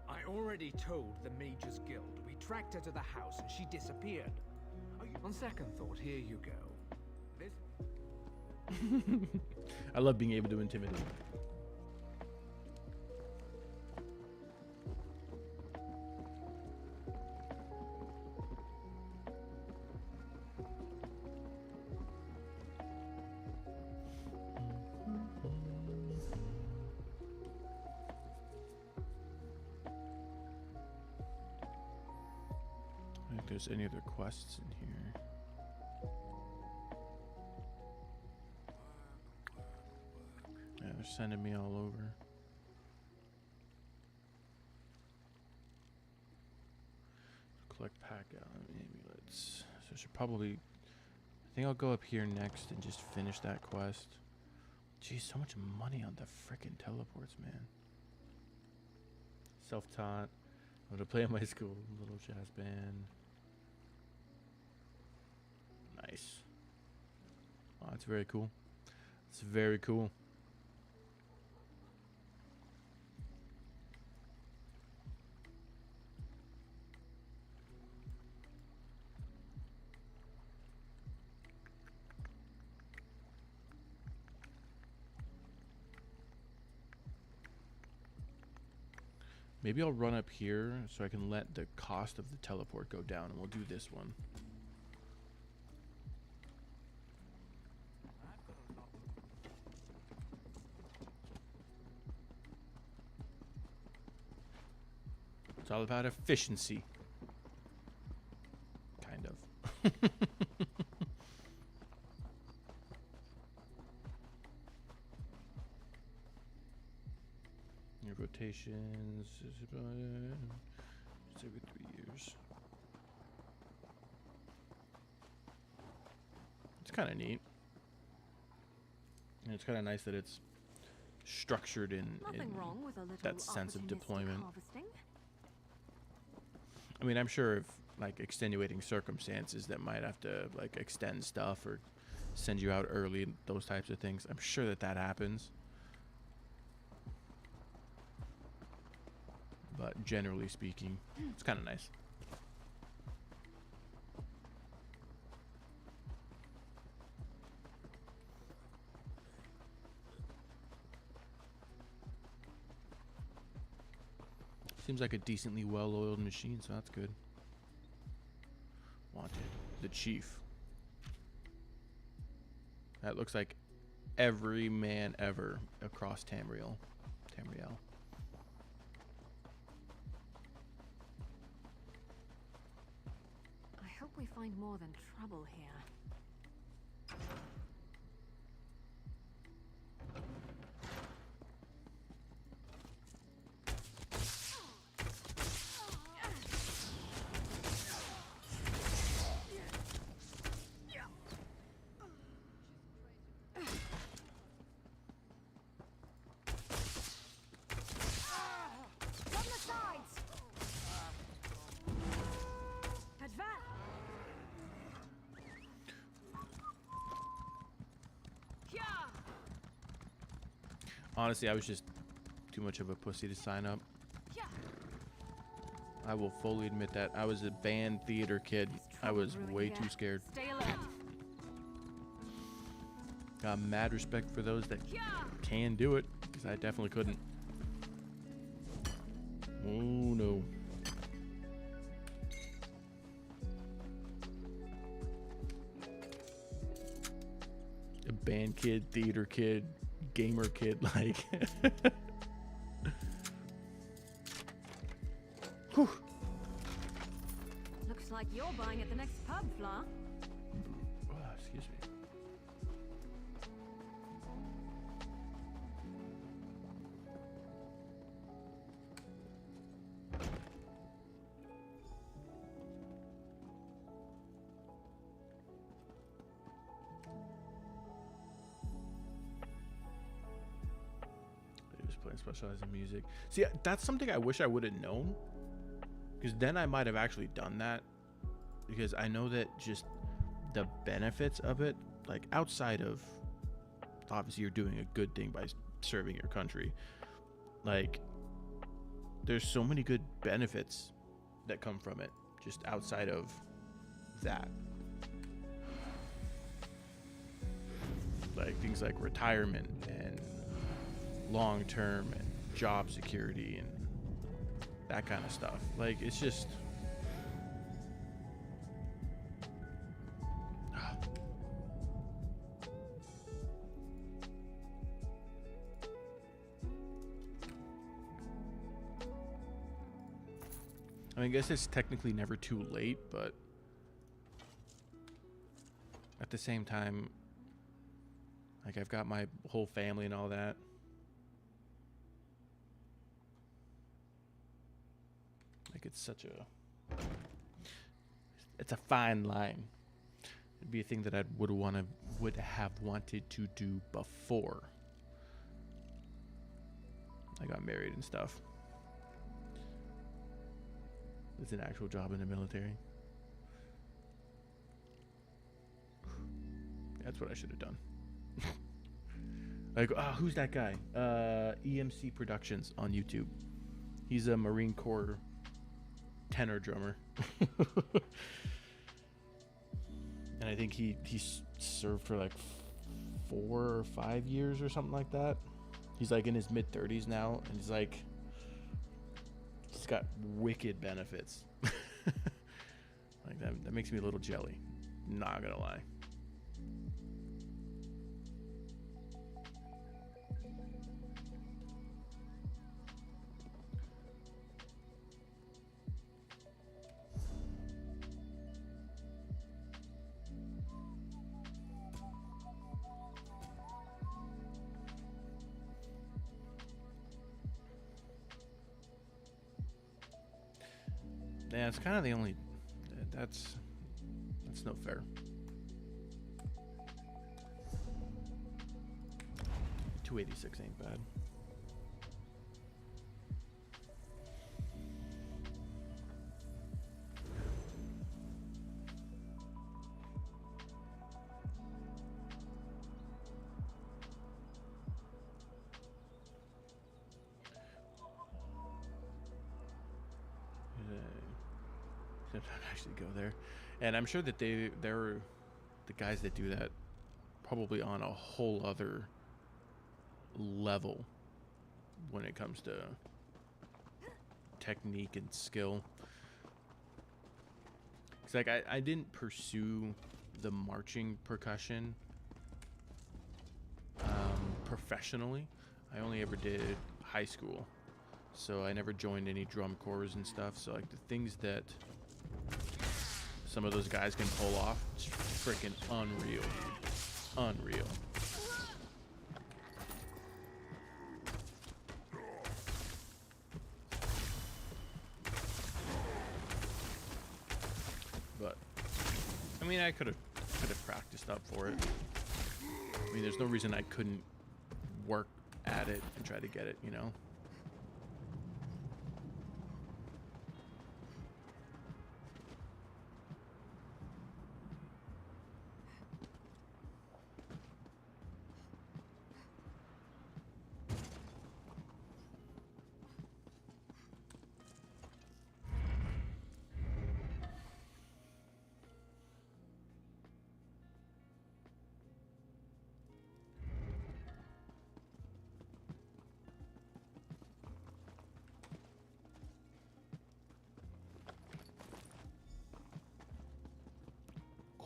I already told the Mages Guild. We tracked her to the house and she disappeared. On second thought, here you go. This... I love being able to intimidate. I think there's any other quests in here. Yeah, they're sending me all over. Collect pack amulets. So I should probably... I think I'll go up here next and just finish that quest. Geez, so much money on the frickin' teleports, man. Self-taught. I'm gonna play in my school. Little jazz band. Nice. Oh, that's very cool. It's very cool. Maybe I'll run up here so I can let the cost of the teleport go down, and we'll do this one. It's all about efficiency. Kind of. Your rotations is about it's every 3 years. It's kind of neat. And it's kind of nice that it's structured in wrong with a little that sense of opportunistic deployment. harvesting. I mean, I'm sure if like extenuating circumstances that might have to like extend stuff or send you out early, those types of things. I'm sure that happens. But generally speaking, it's kind of nice. Seems like a decently well-oiled machine, so that's good. Wanted. The Chief. That looks like every man ever across Tamriel. I hope we find more than trouble here. Honestly, I was just too much of a pussy to sign up. I will fully admit that. I was a band theater kid. I was way too scared. Stay alert. Got mad respect for those that can do it, because I definitely couldn't. Oh no. A band kid, theater kid, gamer kid, like. Whew. Looks like you're buying at the next pub, Fla. Oh, excuse me. He was playing specialized in music. See, that's something I wish I would have known. Because then I might have actually done that. Because I know that just the benefits of it, like outside of obviously you're doing a good thing by serving your country, like there's so many good benefits that come from it just outside of that. Like things like retirement and long-term and job security and that kind of stuff. Like it's just I mean, I guess it's technically never too late, but at the same time, like I've got my whole family and all that. Like it's a fine line. It'd be a thing that I would have wanted to do before I got married and stuff. It's an actual job in the military. That's what I should have done. Like, who's that guy? EMC Productions on YouTube. He's a Marine Corps tenor drummer. And I think he served for like 4 or 5 years or something like that. He's like in his mid-30s now, and he's like, he's got wicked benefits. Like that makes me a little jelly. Not gonna lie. Yeah, it's kind of the only. That's no fair. 286 ain't bad. Actually go there, and I'm sure that they're the guys that do that probably on a whole other level when it comes to technique and skill. It's like I didn't pursue the marching percussion professionally. I only ever did high school, so I never joined any drum corps and stuff. So like the things that some of those guys can pull off, it's freaking unreal, dude. Unreal. But I mean, I could have practiced up for it. I mean, there's no reason I couldn't work at it and try to get it, you know?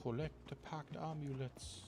Collect the packed amulets.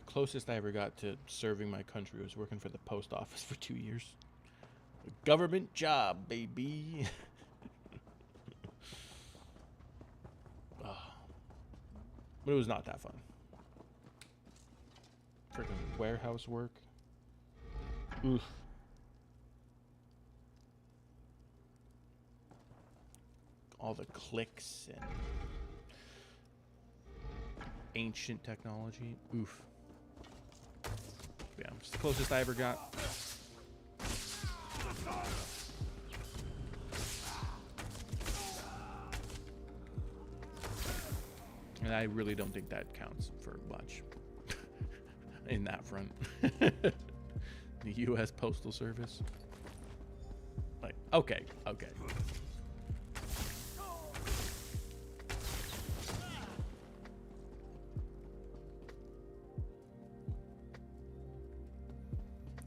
Closest I ever got to serving my country was working for the post office for 2 years. A government job, baby. Oh. But it was not that fun. Freaking warehouse work. Oof. All the clicks and ancient technology. Oof. Yeah, it's the closest I ever got. And I really don't think that counts for much in that front. The U.S. Postal Service. Like, okay.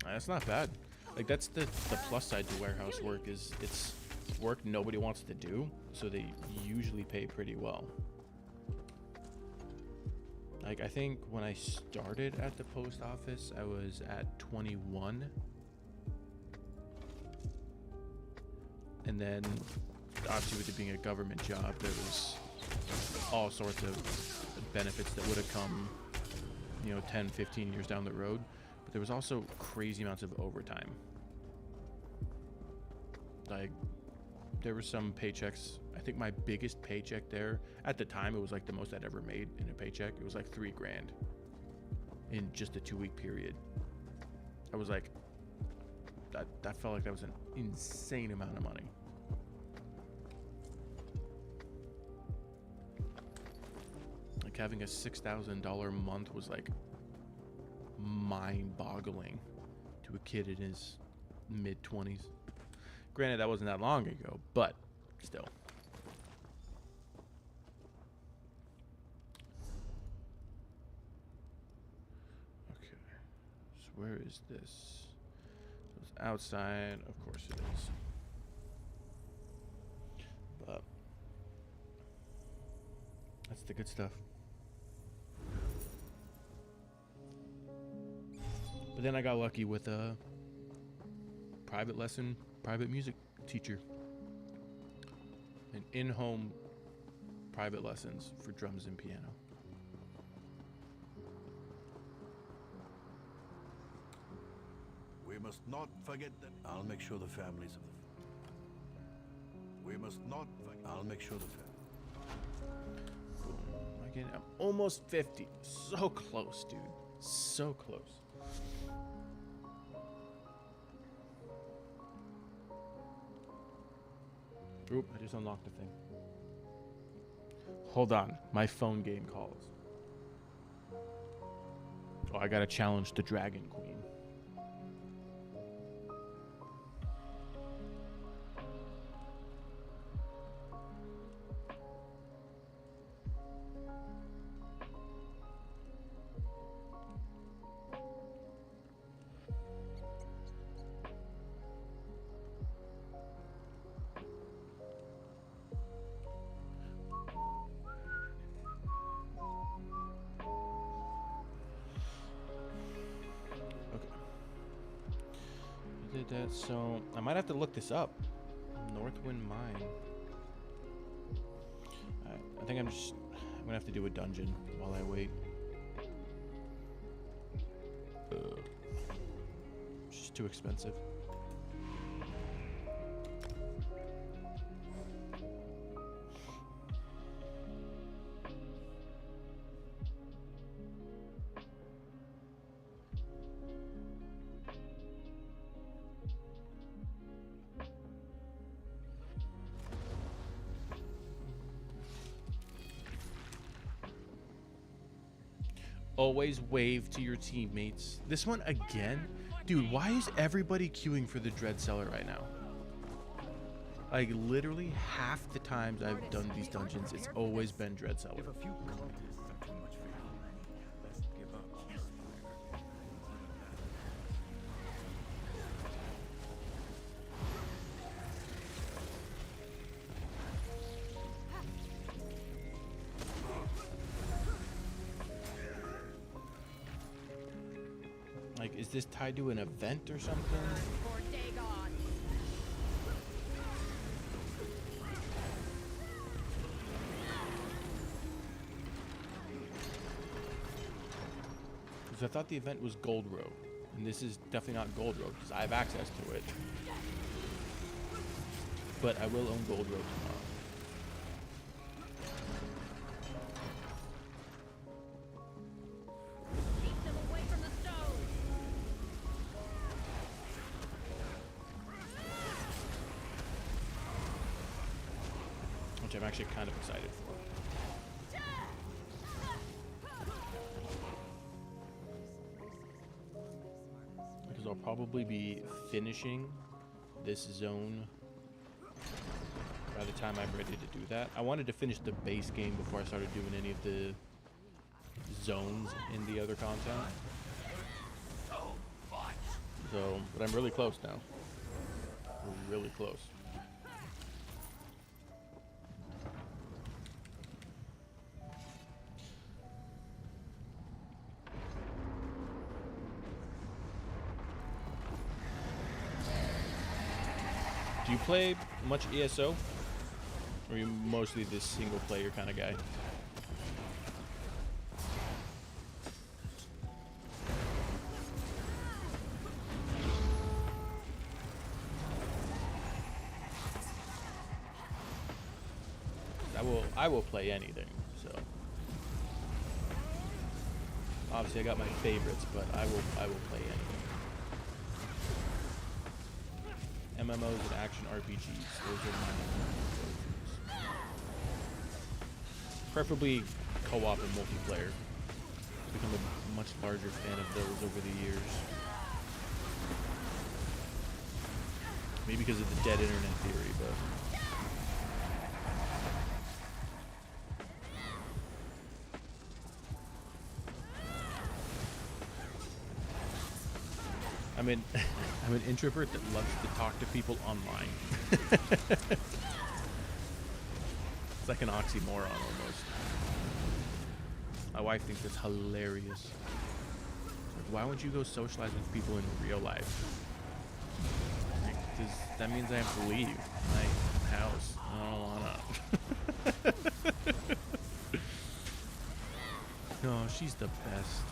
That's not bad. Like, that's the plus side to warehouse work, is it's work nobody wants to do, so they usually pay pretty well. Like, I think when I started at the post office, I was at 21. And then obviously with it being a government job, there was all sorts of benefits that would have come, you know, 10, 15 years down the road. But there was also crazy amounts of overtime. Like, there were some paychecks. I think my biggest paycheck there, at the time, it was like the most I'd ever made in a paycheck. It was like $3 grand in just a 2-week period. I was like, that felt like that was an insane amount of money. Like having a $6,000 month was like mind-boggling to a kid in his mid-20s. Granted, that wasn't that long ago, but still. Okay, so where is this? So it's outside, of course it is. But that's the good stuff. But then I got lucky with a private music teacher. And in-home private lessons for drums and piano. We must not forget that. I'll make sure the families of the. We must not. I'll make sure the Again, I'm almost 50. So close, dude. So close. Oop, I just unlocked the thing. Hold on, my phone game calls. Oh, I gotta challenge the Dragon Queen. That, so I might have to look this up. Northwind Mine. I think I'm gonna have to do a dungeon while I wait. It's just too expensive. Always wave to your teammates. This one again? Dude, why is everybody queuing for the Dread Cellar right now? Like, literally half the times I've done these dungeons, it's always been Dread Cellar. If a few contests are too much for you, let's give up. Like, is this tied to an event or something? Because I thought the event was Gold Road, and this is definitely not Gold Road because I have access to it. But I will own Gold Road tomorrow. Which I'm actually kind of excited for. Because I'll probably be finishing this zone by the time I'm ready to do that. I wanted to finish the base game before I started doing any of the zones in the other content. So, but I'm really close now. We're really close. Do you play much ESO? Or are you mostly this single player kind of guy? I will play anything, so obviously I got my favorites, but I will play anything. MMOs and action RPGs, those are my favorites. Preferably co-op and multiplayer. I've become a much larger fan of those over the years. Maybe because of the dead internet theory, but I'm an introvert that loves to talk to people online. It's like an oxymoron almost. My wife thinks it's hilarious. It's like, why won't you go socialize with people in real life? Because that means I have to leave my house. I don't wanna. No, she's the best.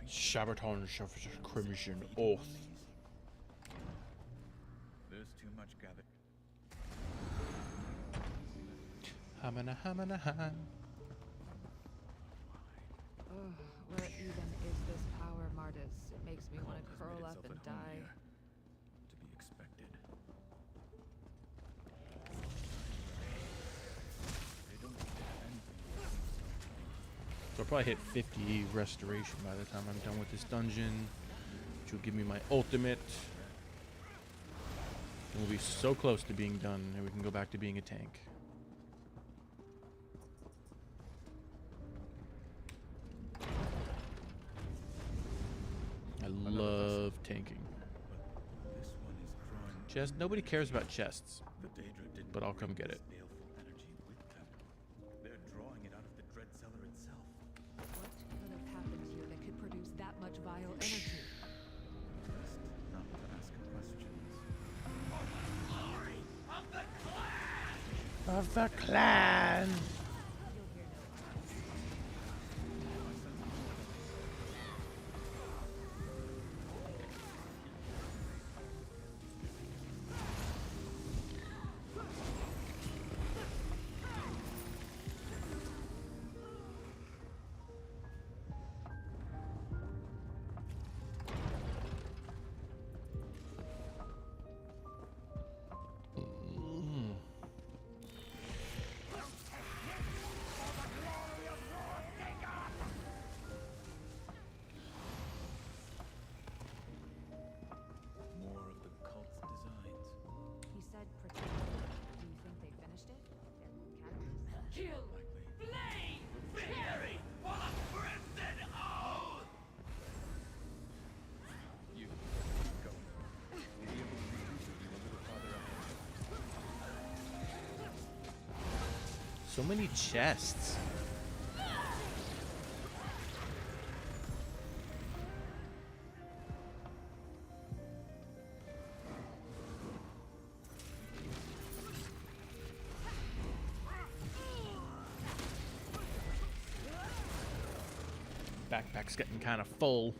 Sabotage of the Crimson Oath. There's too much gathered. Hamana hamana ha. What even is this power, Martis? It makes me want to curl up and die. To be expected. They don't have anything. So I'll probably hit 50 restoration by the time I'm done with this dungeon, which will give me my ultimate. And we'll be so close to being done, and we can go back to being a tank. I love tanking. This one is drawing Chest. Nobody cares about chests, the Daedra didn't but I'll come get it. baleful energy with them. They're drawing it out of the dread cellar itself. What could have happened here that could produce that much vile energy? Best not to ask questions. Of the clan. More of the cult's designs. He said protect. Do you think they finished it? Their catalyst? Kill! Flame! Fury! For the Crimson Oath! You go. We'll be able to reduce you a little farther up. So many chests. Backpack's getting kind of full.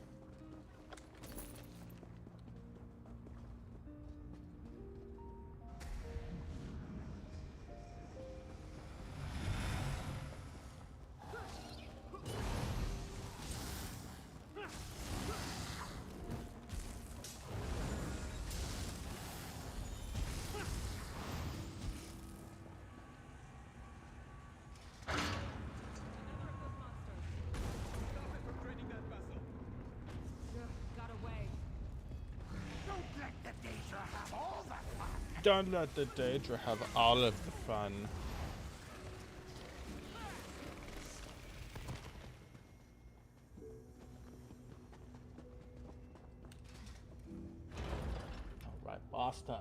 Got away. Don't let the Daedra have all of the fun. last time.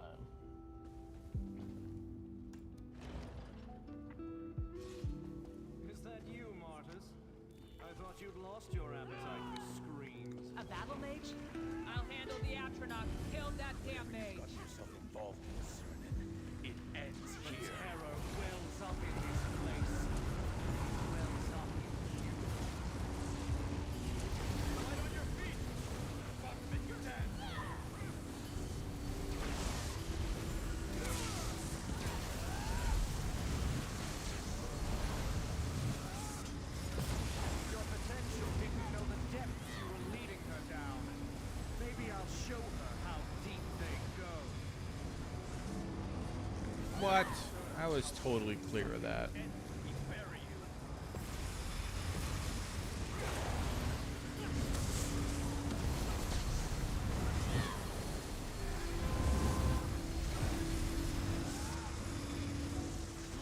Is that you, Martyrs? I thought you'd lost your appetite for screams. A battle mage? I'll handle the Atronach. Kill that damn mage. Got yourself involved in this sermon. It ends The here. terror wells up in this place. Wells up in you. Right on your feet! Fuck, you're dead! Your potential didn't know the depths you were leading her down. Maybe I'll show her how deep they go. What? I was totally clear of that. We bury you.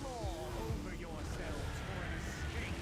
Claw over yourselves for an escape.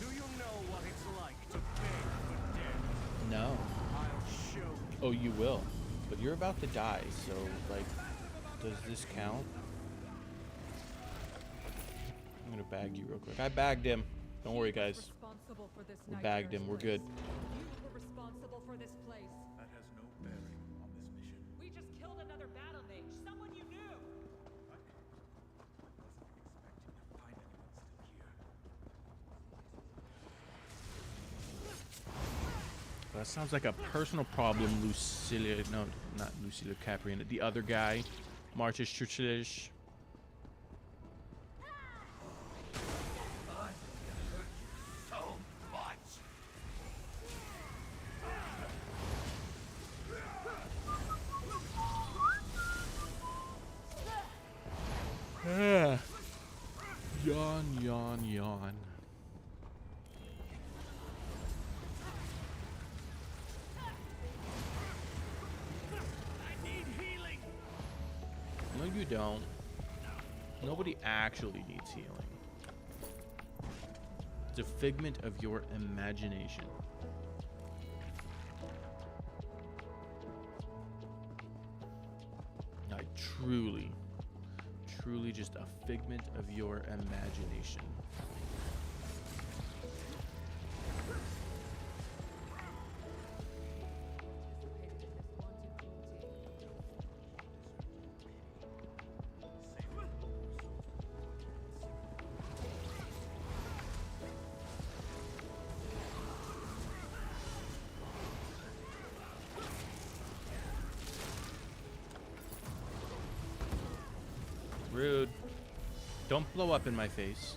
Do you know what it's like to beg for death? No. I'll show you. Oh, you will. But you're about to die, so, like, does this count? I'm gonna bag you real quick. I bagged him. Don't worry, guys. Responsible for this We bagged him. We're good. You were responsible for this place. That has no bearing on this mission. We just killed another battle mage. Someone you knew. I wasn't expecting to find anyone still here. That sounds like a personal problem, Lucilia. No, not Lucilia Caprian. The other guy, Marcus Churchill. So much! Yawn, yawn, yawn. I need healing. No, you don't. Nobody actually needs healing. It's a figment of your imagination. I truly just a figment of your imagination. Rude. Don't blow up in my face.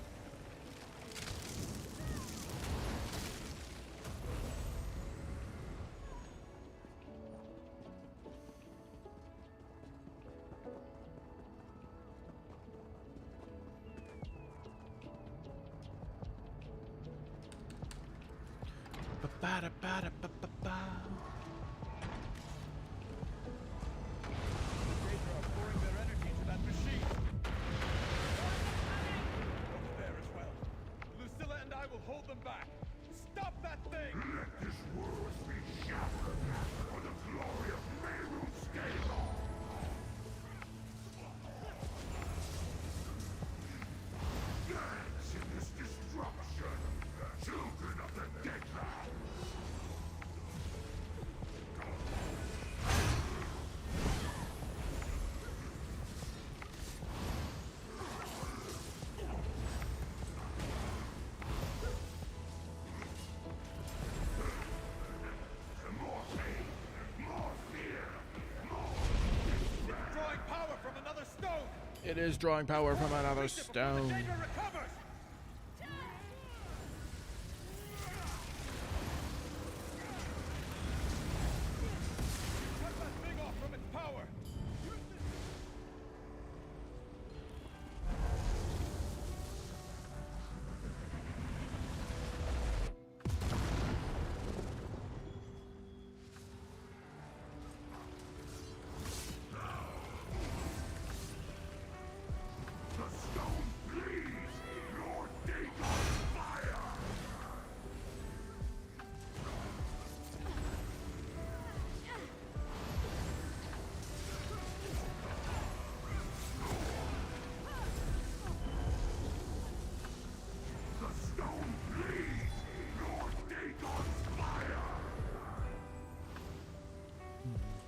Ba-ba-da-ba-da-ba-ba-ba. Daedra are pouring their energy into that machine. Over there as well. Lucilla and I will hold them back. Stop that thing! Let this world be shattered, for the glory of Melvor's scale. Dance in this destruction, children of the deadland. More pain, more fear, Drawing power from another stone! It is drawing power from another Reach it before the stone. Daedra recovers! Cut that thing off from its power!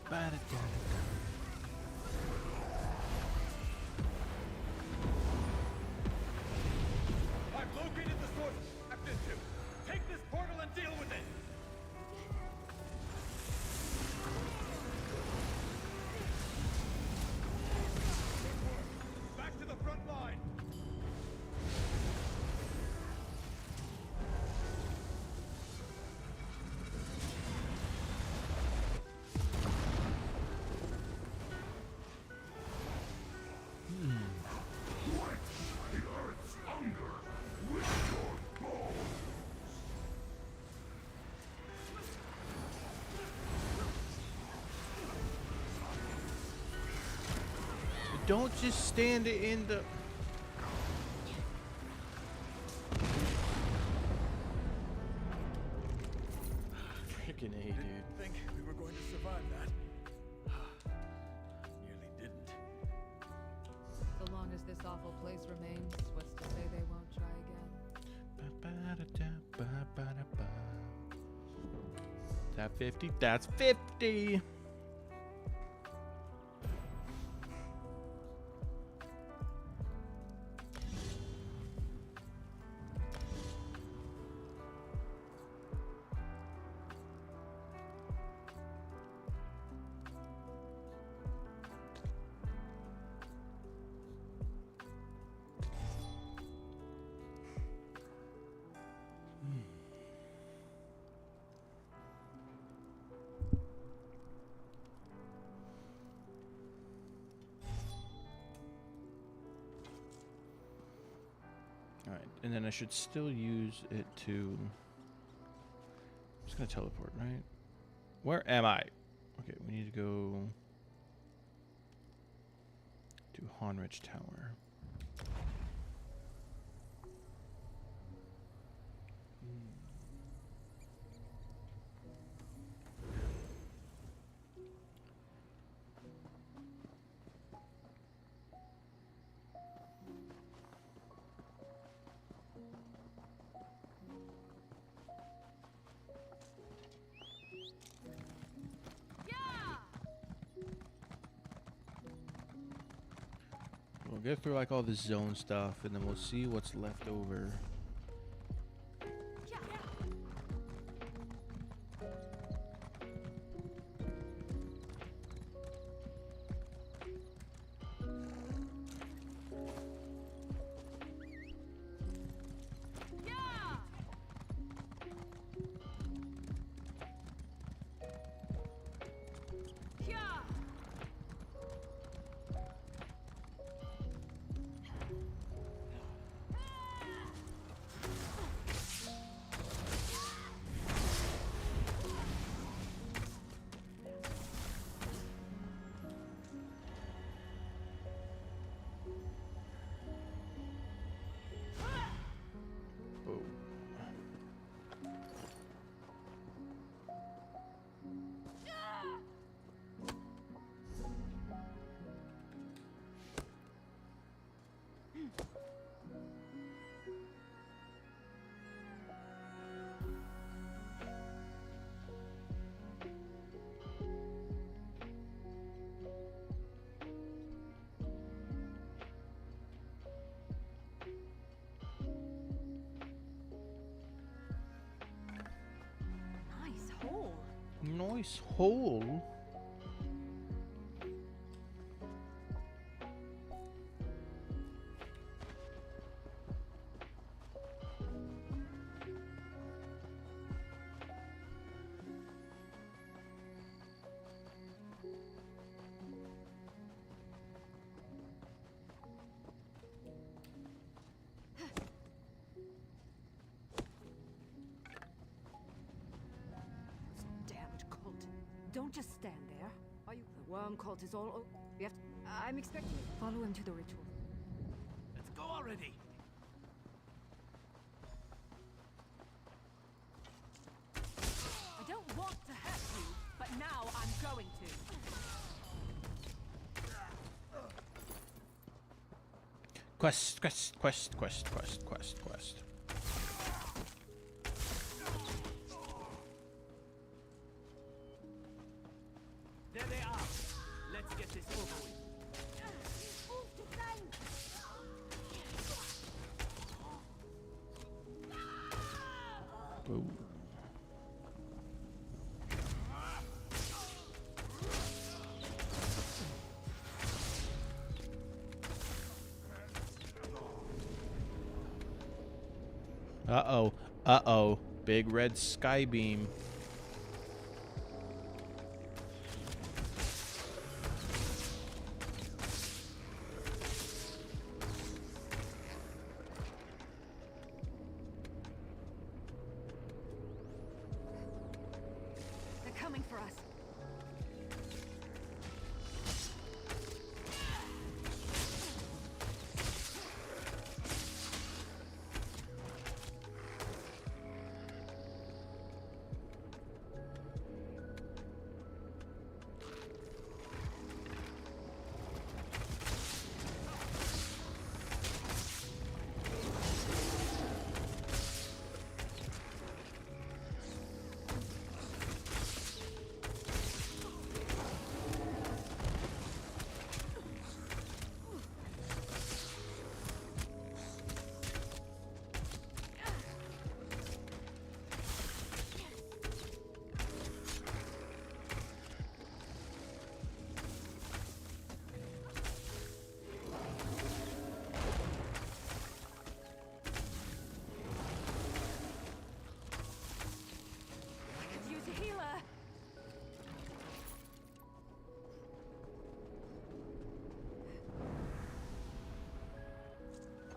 I've located the source I tapped into. Take this portal and deal with it. Back to the front line. Don't just stand in the... Freaking A, dude. Didn't think we were going to survive that. Nearly didn't. So long as this awful place remains, what's to say they won't try again? Is that 50? That's 50! Alright, and then I should still use it to... I'm just gonna teleport, right? Where am I? Okay, we need to go to Honrich Tower. We'll get through like all the zone stuff and then we'll see what's left over. Nice hole. Don't just stand there. Are you? The worm cult is all. We have. I'm expecting. Follow him to the ritual. Let's go already. I don't want to hurt you, but now I'm going to. Quest, quest, quest, quest, quest, quest, quest. There they are. Let's get this over with. Whoa. Uh-oh. Uh-oh. Big red sky beam. They're coming for us.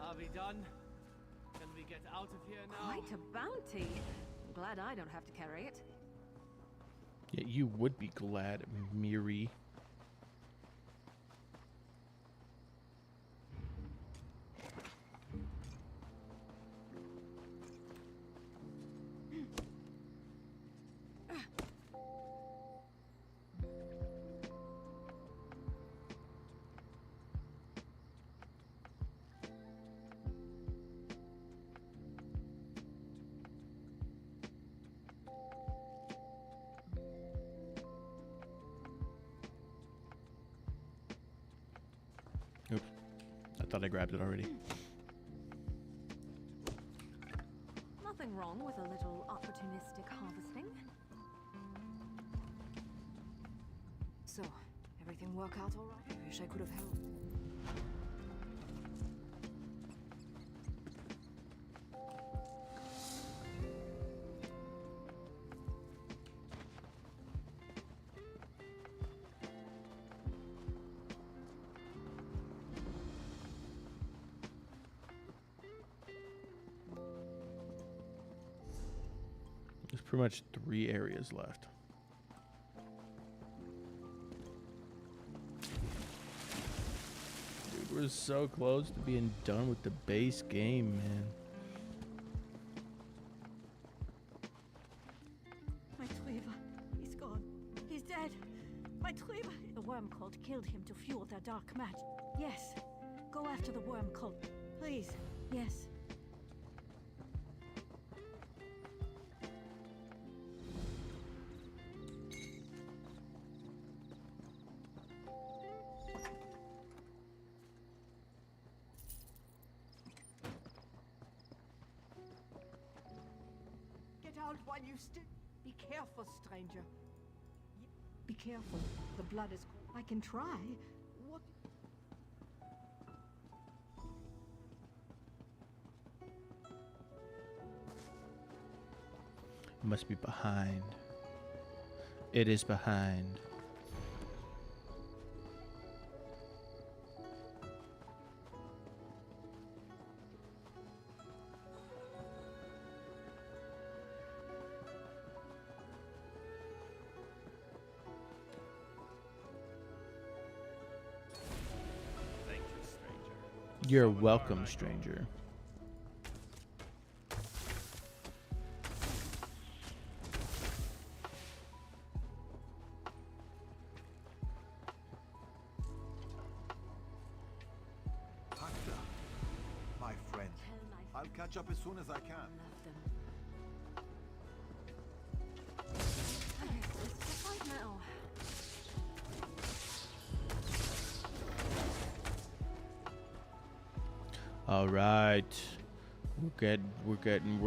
Are we done? Can we get out of here now? Quite a bounty. I'm glad I don't have to carry it. Yeah, you would be glad, Miri. Oops. I thought I grabbed it already. Nothing wrong with a little opportunistic harvesting. So, everything work out all right? I wish I could have helped. There's pretty much 3 areas left. Dude, we're so close to being done with the base game, man. My Trevor, he's gone. He's dead. My Trevor. The worm cult killed him to fuel their dark magic. Yes. Go after the worm cult. Please. Yes. Get out while you still. Be careful, stranger. Be careful. The blood is cold. I can try. What? It must be behind. It is behind. Thank you, stranger. You're welcome, stranger. My friend, I'll catch up as soon as I can. All right. We're getting.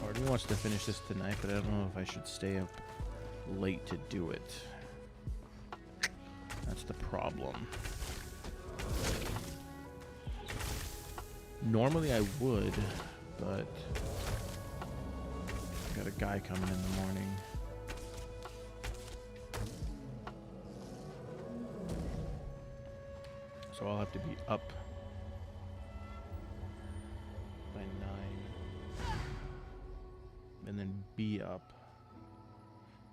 Artie wants to finish this tonight, but I don't know if I should stay up late to do it. That's the problem. Normally I would, but I got a guy coming in the morning. So I'll have to be up by 9 and then be up.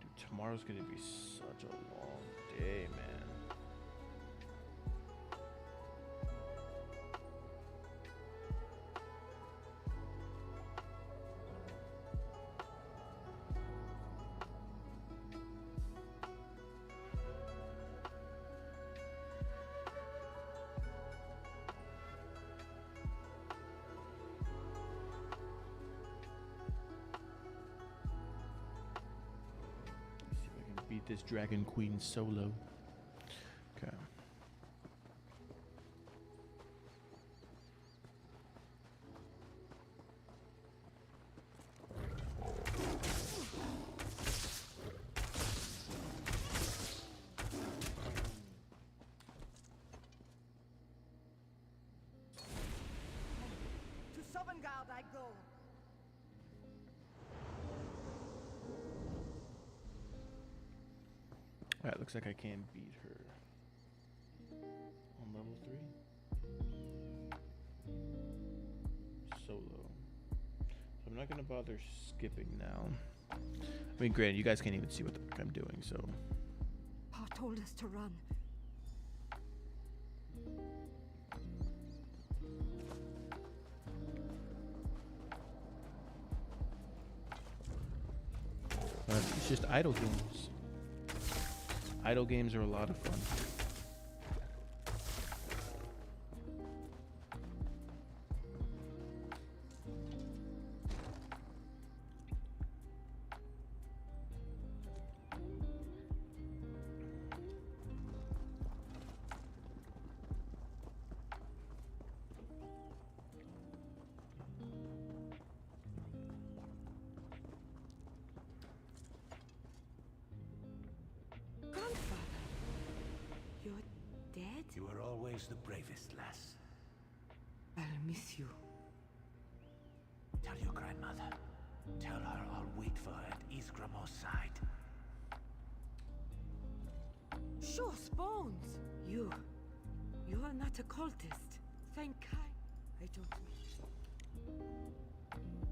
Dude, tomorrow's gonna be such a long day, man. Beat this Dragon Queen solo. Okay. To Sovngarde I go. Alright, looks like I can beat her on level 3. Solo. So I'm not gonna bother skipping now. I mean, granted, you guys can't even see what the fuck I'm doing, so. Pa told us to run. It's just idle games. Idle games are a lot of fun. You were always the bravest, lass. I'll miss you. Tell your grandmother. Tell her I'll wait for her at Isgramor's side. Sure, Bones. You are not a cultist. Thank God. I don't.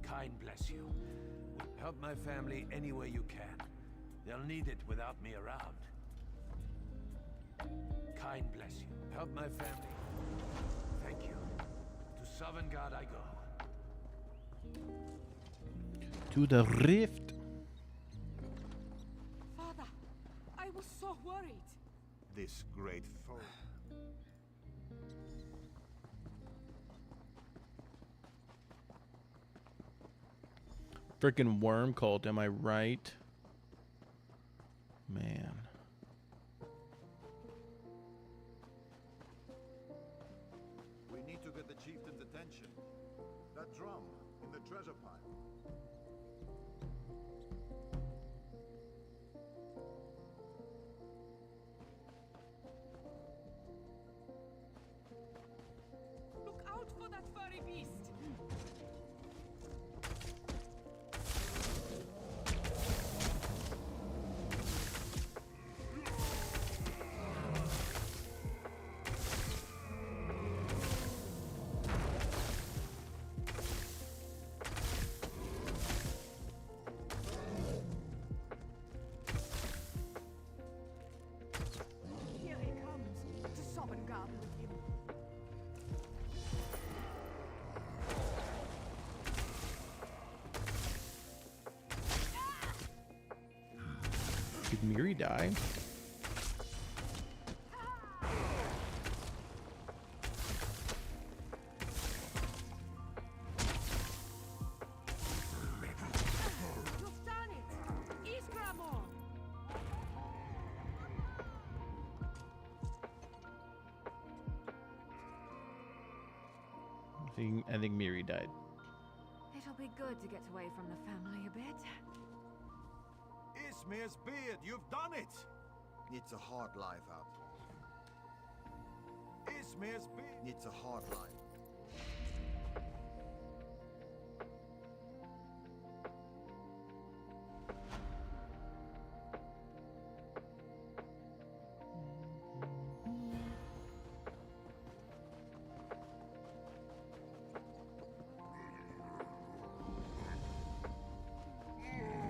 Kind bless you. Help my family any way you can. They'll need it without me around. Kind bless you. Help my family. Thank you. To Sovngarde I go. To the rift. Father, I was so worried. This great foe. Frickin' worm cult, am I right? Man. We need to get the chieftain's attention. That drum in the treasure pile. Look out for that furry beast. Here he comes. To Sovngarde with him. Did Miri die? You've done it! Isgramor! I think Miri died. It'll be good to get away from the family a bit. Ismir's beard, you've done it! It's a hard life out here. Ismir's beard. It's a hard life.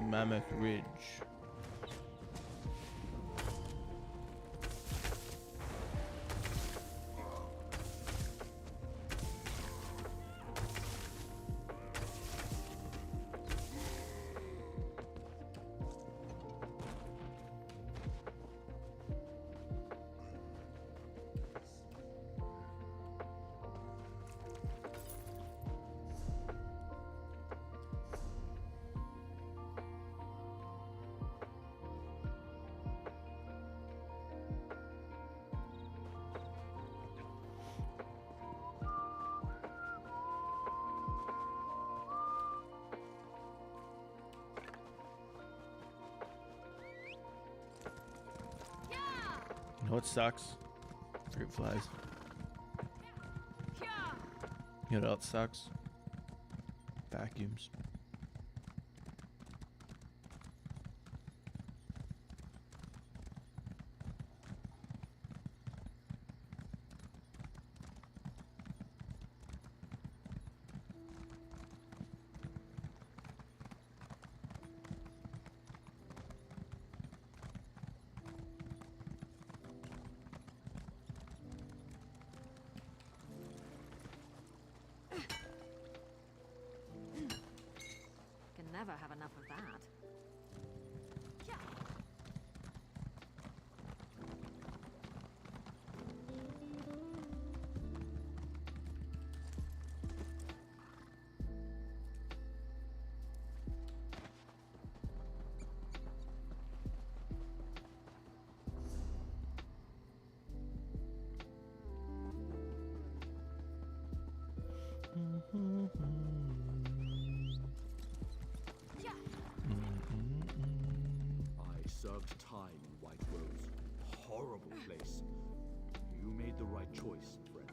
Mammoth Ridge. You know what sucks? Fruit flies. You know what else sucks? Vacuums. Can never have enough of that. I served time in White Rose. Horrible place. You made the right choice, friend.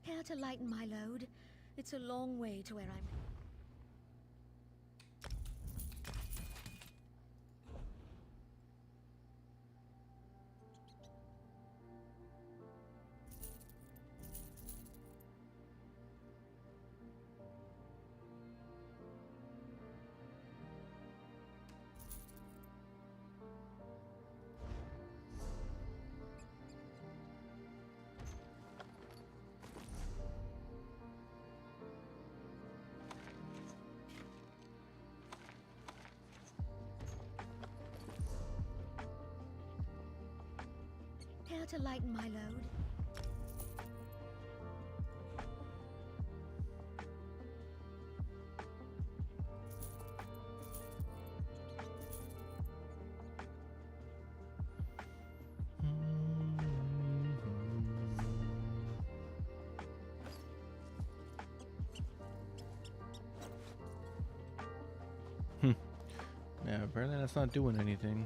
Care to lighten my load? It's a long way to where I'm... Care to lighten my load? Yeah, apparently that's not doing anything.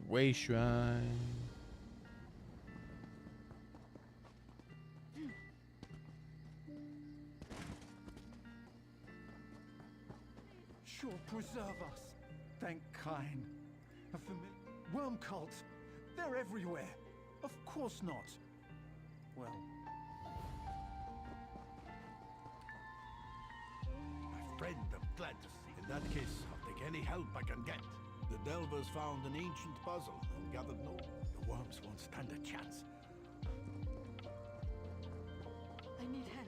Way shrine. Sure, preserve us. Thank kind. A familiar worm cult. They're everywhere. Of course not. Well, My friend, I'm glad to see. In that case, I'll take any help I can get. The Delvers found an ancient puzzle and gathered no. The worms won't stand a chance. I need help.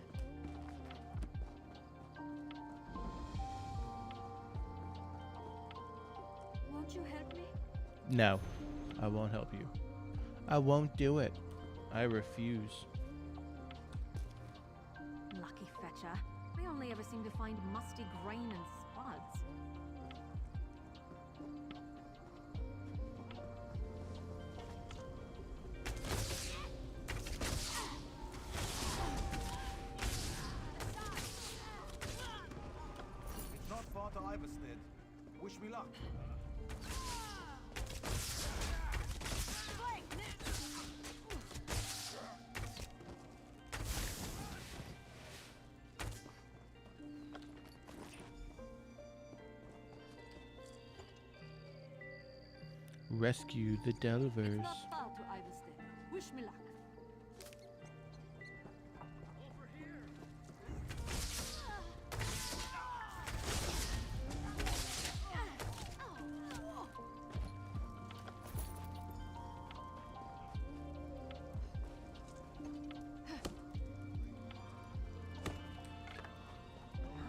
Won't you help me? No, I won't help you. I won't do it. I refuse. Lucky fetcher. I only ever seem to find musty grain and spuds. It's not far to Iverstead. Wish me luck. Rescue the Delvers. It's not far to Iverstead. Wish me luck.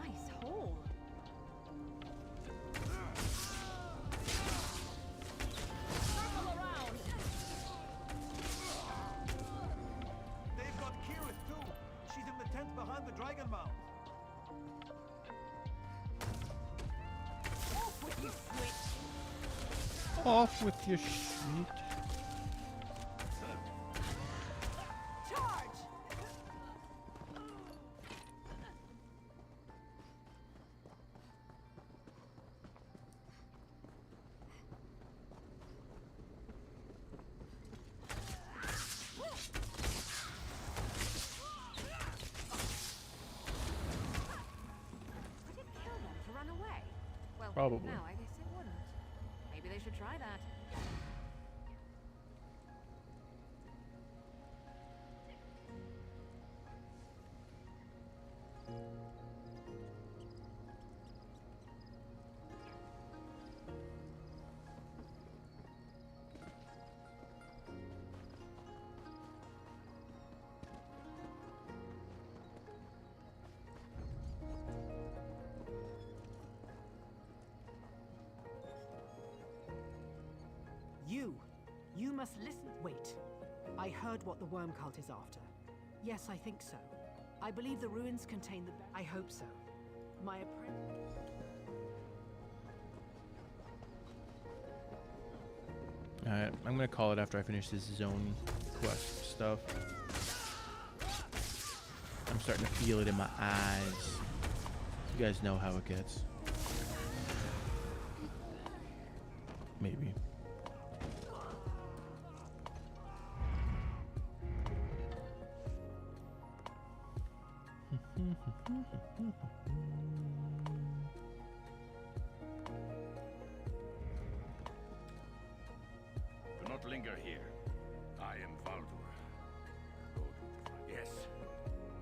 Nice hole. They've got Kirith too. She's in the tent behind the dragon mound. Off with you, switch! Off with your shit. Charge! Would it kill them to run away? Well, Probably. no, I guess it wouldn't. Maybe they should try that. You must listen. Wait. I heard what the worm cult is after. Yes, I think so. I believe the ruins contain the... I hope so. My apprentice... Alright, I'm gonna call it after I finish this zone quest stuff. I'm starting to feel it in my eyes. You guys know how it gets. Maybe. Do not linger here. I am Melvor. Yes,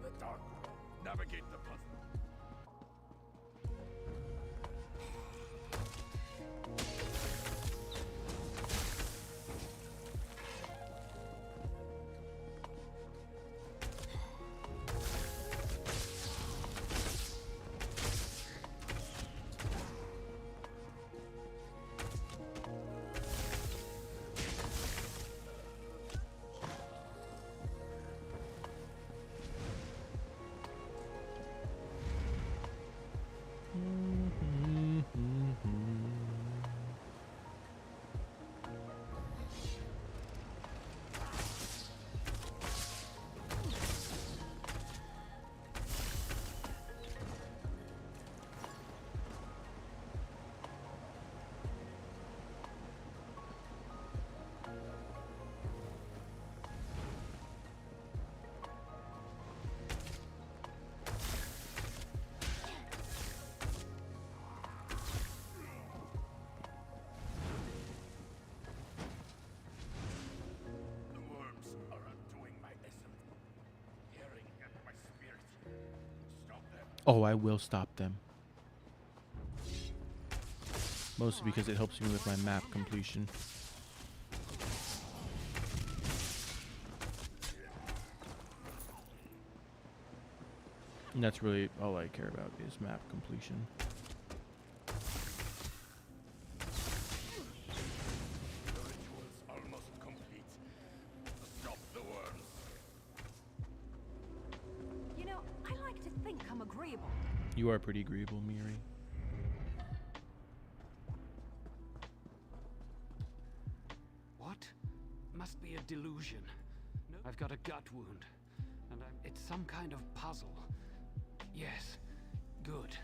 the dark. Navigate the puzzle. Oh, I will stop them. Mostly because it helps me with my map completion. And that's really all I care about is map completion. The ritual's almost complete. Stop the worms. You know, I like to think I'm agreeable. You are pretty agreeable, Miri. What? Must be a delusion. No, I've got a gut wound, and it's some kind of puzzle. Yes, good.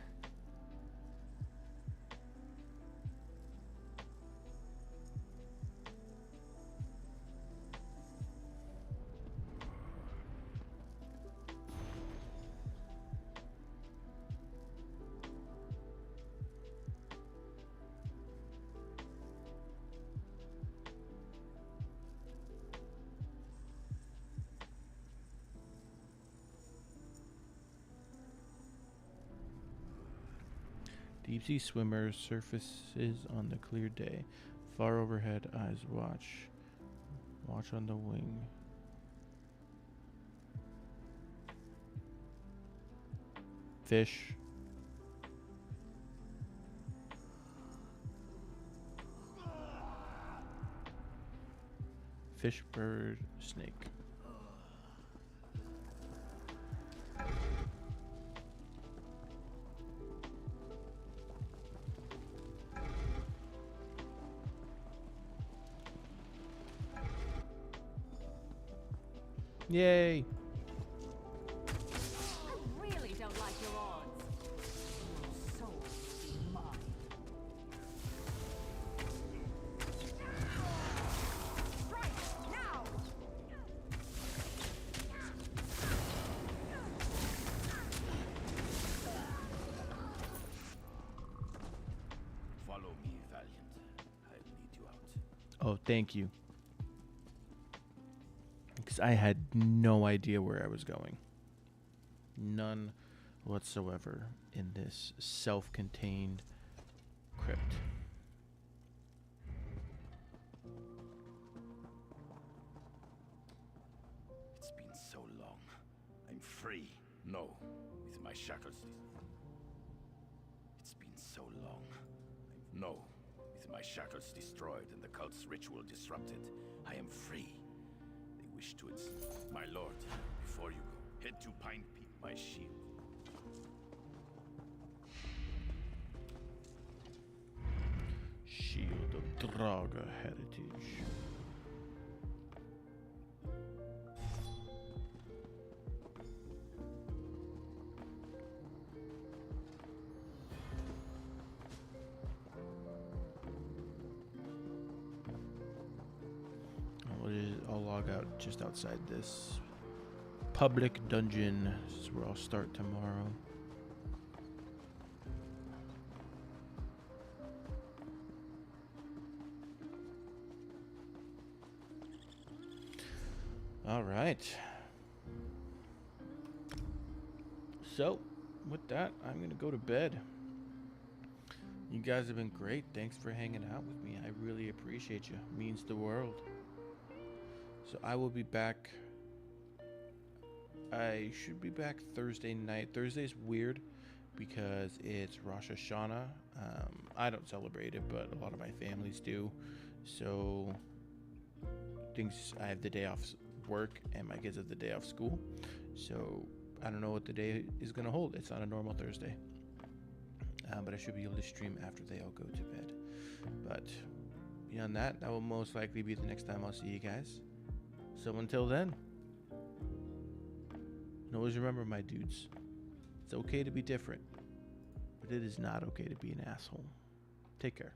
Deep sea swimmer surfaces on the clear day. Far overhead, eyes watch. Watch on the wing. Fish. Fish, bird, snake. Yay! I really don't like your odds. Your soul is mine. Strike now! Follow me, Valiant. I'll lead you out. Oh, thank you. Because I had no idea where I was going. None whatsoever in this self-contained crypt. It's been so long. I'm free. No, with my shackles. It's been so long. No, with my shackles destroyed and the cult's ritual disrupted. I am free. They wish to my lord, before you go, head to Pine Peak, my shield. Shield of Draga heritage. I'll log out just outside this public dungeon. This is where I'll start tomorrow. All right. So, with that, I'm going to go to bed. You guys have been great. Thanks for hanging out with me. I really appreciate you. It means the world. So I will be back. I should be back Thursday night. Thursday's weird because it's Rosh Hashanah. I don't celebrate it, but a lot of my families do. So I have the day off work and my kids have the day off school. So I don't know what the day is going to hold. It's not a normal Thursday. But I should be able to stream after they all go to bed. But beyond that, that will most likely be the next time I'll see you guys. So until then, and always remember, my dudes, it's okay to be different, but it is not okay to be an asshole. Take care.